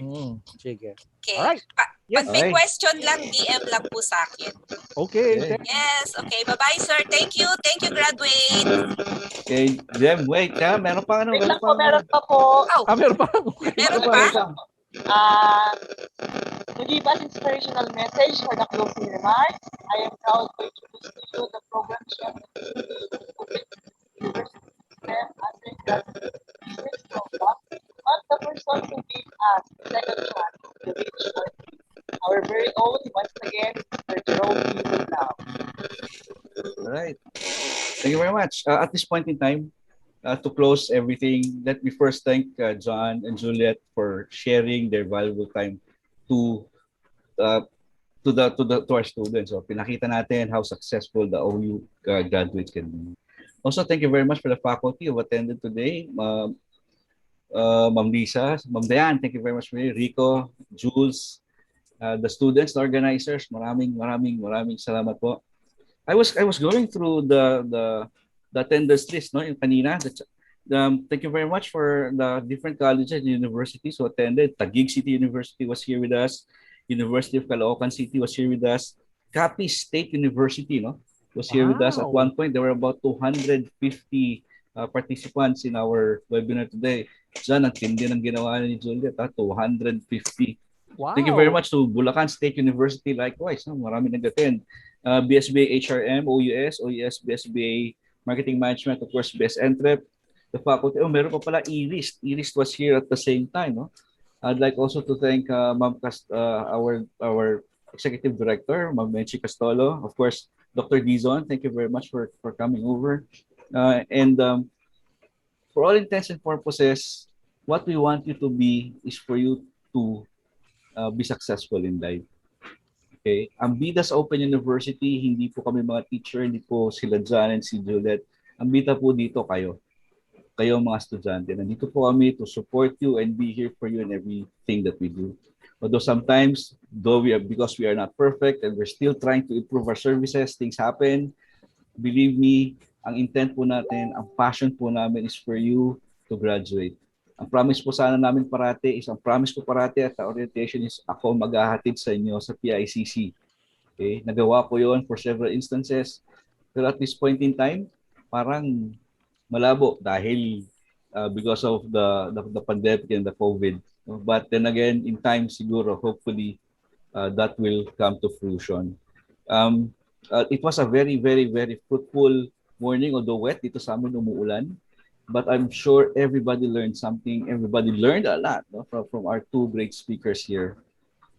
Sige. Okay. Alright. Yes. Pag may Okay. question lang, DM lang po sa akin. Okay. Yes. Okay. Bye-bye, sir. Thank you. Thank you, graduate. Okay, Jem, wait, meron pa ano? Wait lang po, meron pa po. Oh, Meron pa. Okay. meron pa? To give us inspirational message for the closing remarks, I am proud to introduce to you the program chef of the University STEM undergraduate business program, but the person who gave us the second chance to reach our very own, once again, Mr. Jerome P. Now. All right. Thank you very much. At this point in time, to close everything, let me first thank John and Juliet for sharing their valuable time to our students. So pinakita natin how successful the OU graduates can be. Also, thank you very much for the faculty who attended today. Ma'am Lisa, Ma'am Dayan, thank you very much for you. Rico, Jules, the students, the organizers, maraming salamat po. I was going through the attendance list, no, yung kanina. Thank you very much for the different colleges and universities who attended. Taguig City University was here with us. University of Caloocan City was here with us. Capiz State University, no, was here with us. At one point, there were about 250 participants in our webinar today. Diyan, ang tindi ng ginawa ni Juliet, 250. Wow. Thank you very much to Bulacan State University. Likewise, no, marami nag-attend. BSBA HRM, OUS, BSBA Marketing Management, of course, Best Entrep. The faculty, meron pa pala IRIST. IRIST was here at the same time. No? I'd like also to thank our Executive Director, Ma'am Menchi Castolo. Of course, Dr. Dizon, thank you very much for coming over. For all intents and purposes, what we want you to be is for you to be successful in life. Okay? Ang Bidas Open University, hindi po kami mga teacher, hindi po sila John and si Juliet. Ang bida po dito kayo. Kayo mga estudyante. Nandito po kami to support you and be here for you in everything that we do. Although sometimes, because we are not perfect and we're still trying to improve our services, things happen. Believe me, ang intent po natin, ang passion po namin is for you to graduate. Ang promise po sana namin parati ang promise ko parati at orientation is ako maghahatid sa inyo sa PICC. Okay? Nagawa ko yon for several instances. Pero at this point in time, parang malabo dahil because of the pandemic and the COVID. But then again, in time siguro, hopefully, that will come to fruition. It was a very, very, very fruitful morning, although wet, dito sa amin umuulan. But I'm sure everybody learned something. Everybody learned a lot, no, from our two great speakers here.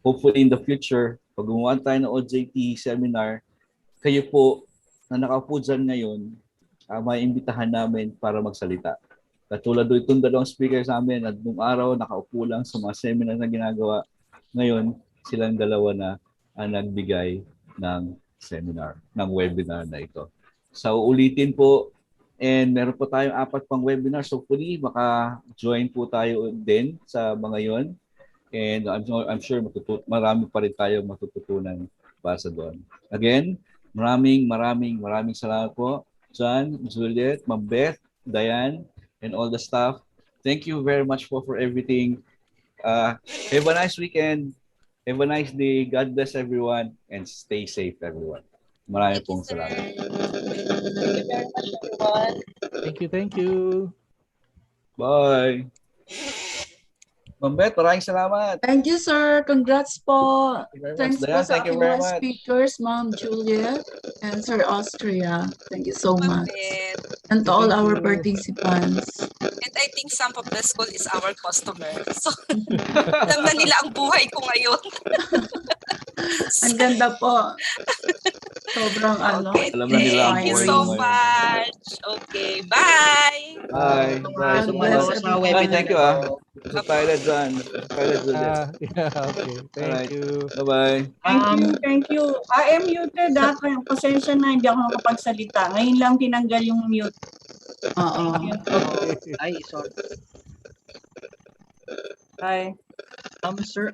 Hopefully in the future, pag gumawa tayo ng OJT seminar, kayo po na nakaupo dyan ngayon, may imbitahan namin para magsalita. Katulad doon itong dalawang speakers namin at nung araw nakaupo lang sa mga seminar na ginagawa. Ngayon, silang dalawa na ang nagbigay ng seminar, ng webinar na ito. So ulitin po, and meron po tayong 4 pang webinar. So hopefully, maka-join po tayo din sa mga yon. And I'm sure marami pa rin tayo matututunan para sa doon. Again, maraming salamat po. John, Juliet, Ma'am Beth, Diane, and all the staff. Thank you very much for everything. Have a nice weekend. Have a nice day. God bless everyone and stay safe, everyone. Marami Thank you, pong sir. salamat. Thank you very much, everyone. Thank you. Bye. Ma'am Beth, maraming salamat. Thank you, sir. Congrats po. Thank you very much. Thanks po Dayan, sa thank you aking very mga much. speakers, Ma'am Juliet and Sir Austria. Thank you so much. Mabait. And to all Thank our you. participants. And I think some of the school is our customer. So, alam na nila ang buhay ko ngayon. Ang ganda po. Sobrang Okay, Alam na nila ang thank you buhay so mo ngayon. much. Okay, bye. Bye. Bye. God bless Sa everyone. webinar Thank you, na ah. to. Sa Thailand dyan. Sa Thailand ulit. Yeah, okay. Thank Alright. you. Bye-bye. Thank you. I am muted kaya pasensya na hindi ako nakapagsalita. Ngayon lang tinanggal yung mute. Oo. Ay, sorry. Bye. Sir,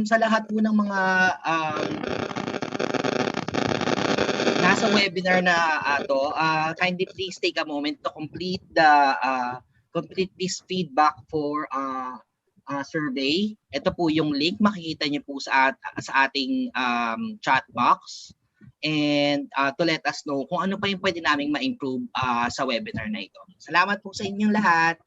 sa lahat po ng mga nasa webinar na kindly please take a moment to complete this feedback for survey. Ito po yung link, makikita niyo po sa ating chat box, and to let us know kung ano pa yung pwede naming ma-improve sa webinar na ito. Salamat po sa inyong lahat.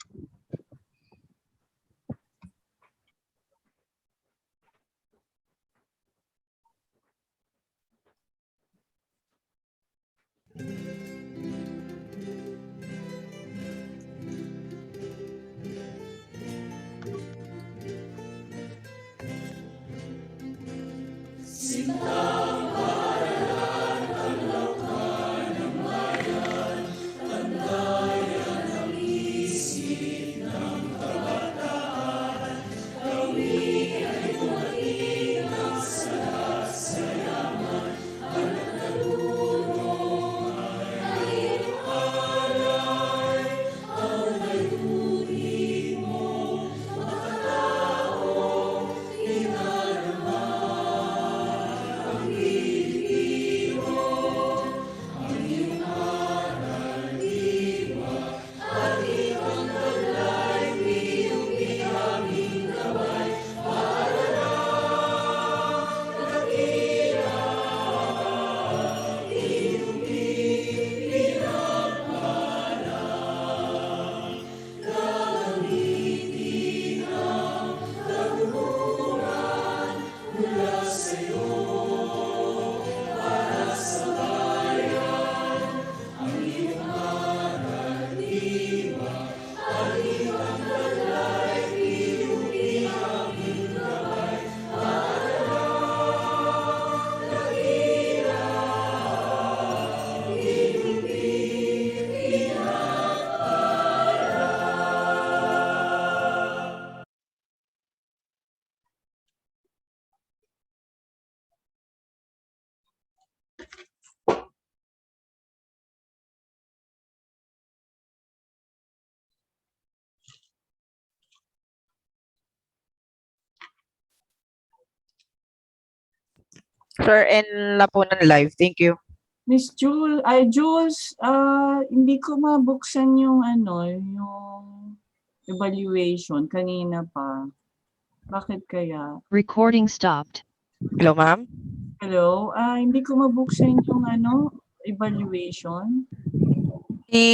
Sir, end na po ng live. Thank you. Miss Jules, hindi ko mabuksan yung yung evaluation kanina pa. Bakit kaya? Recording stopped. Hello, ma'am? Hello? Hindi ko mabuksan yung evaluation.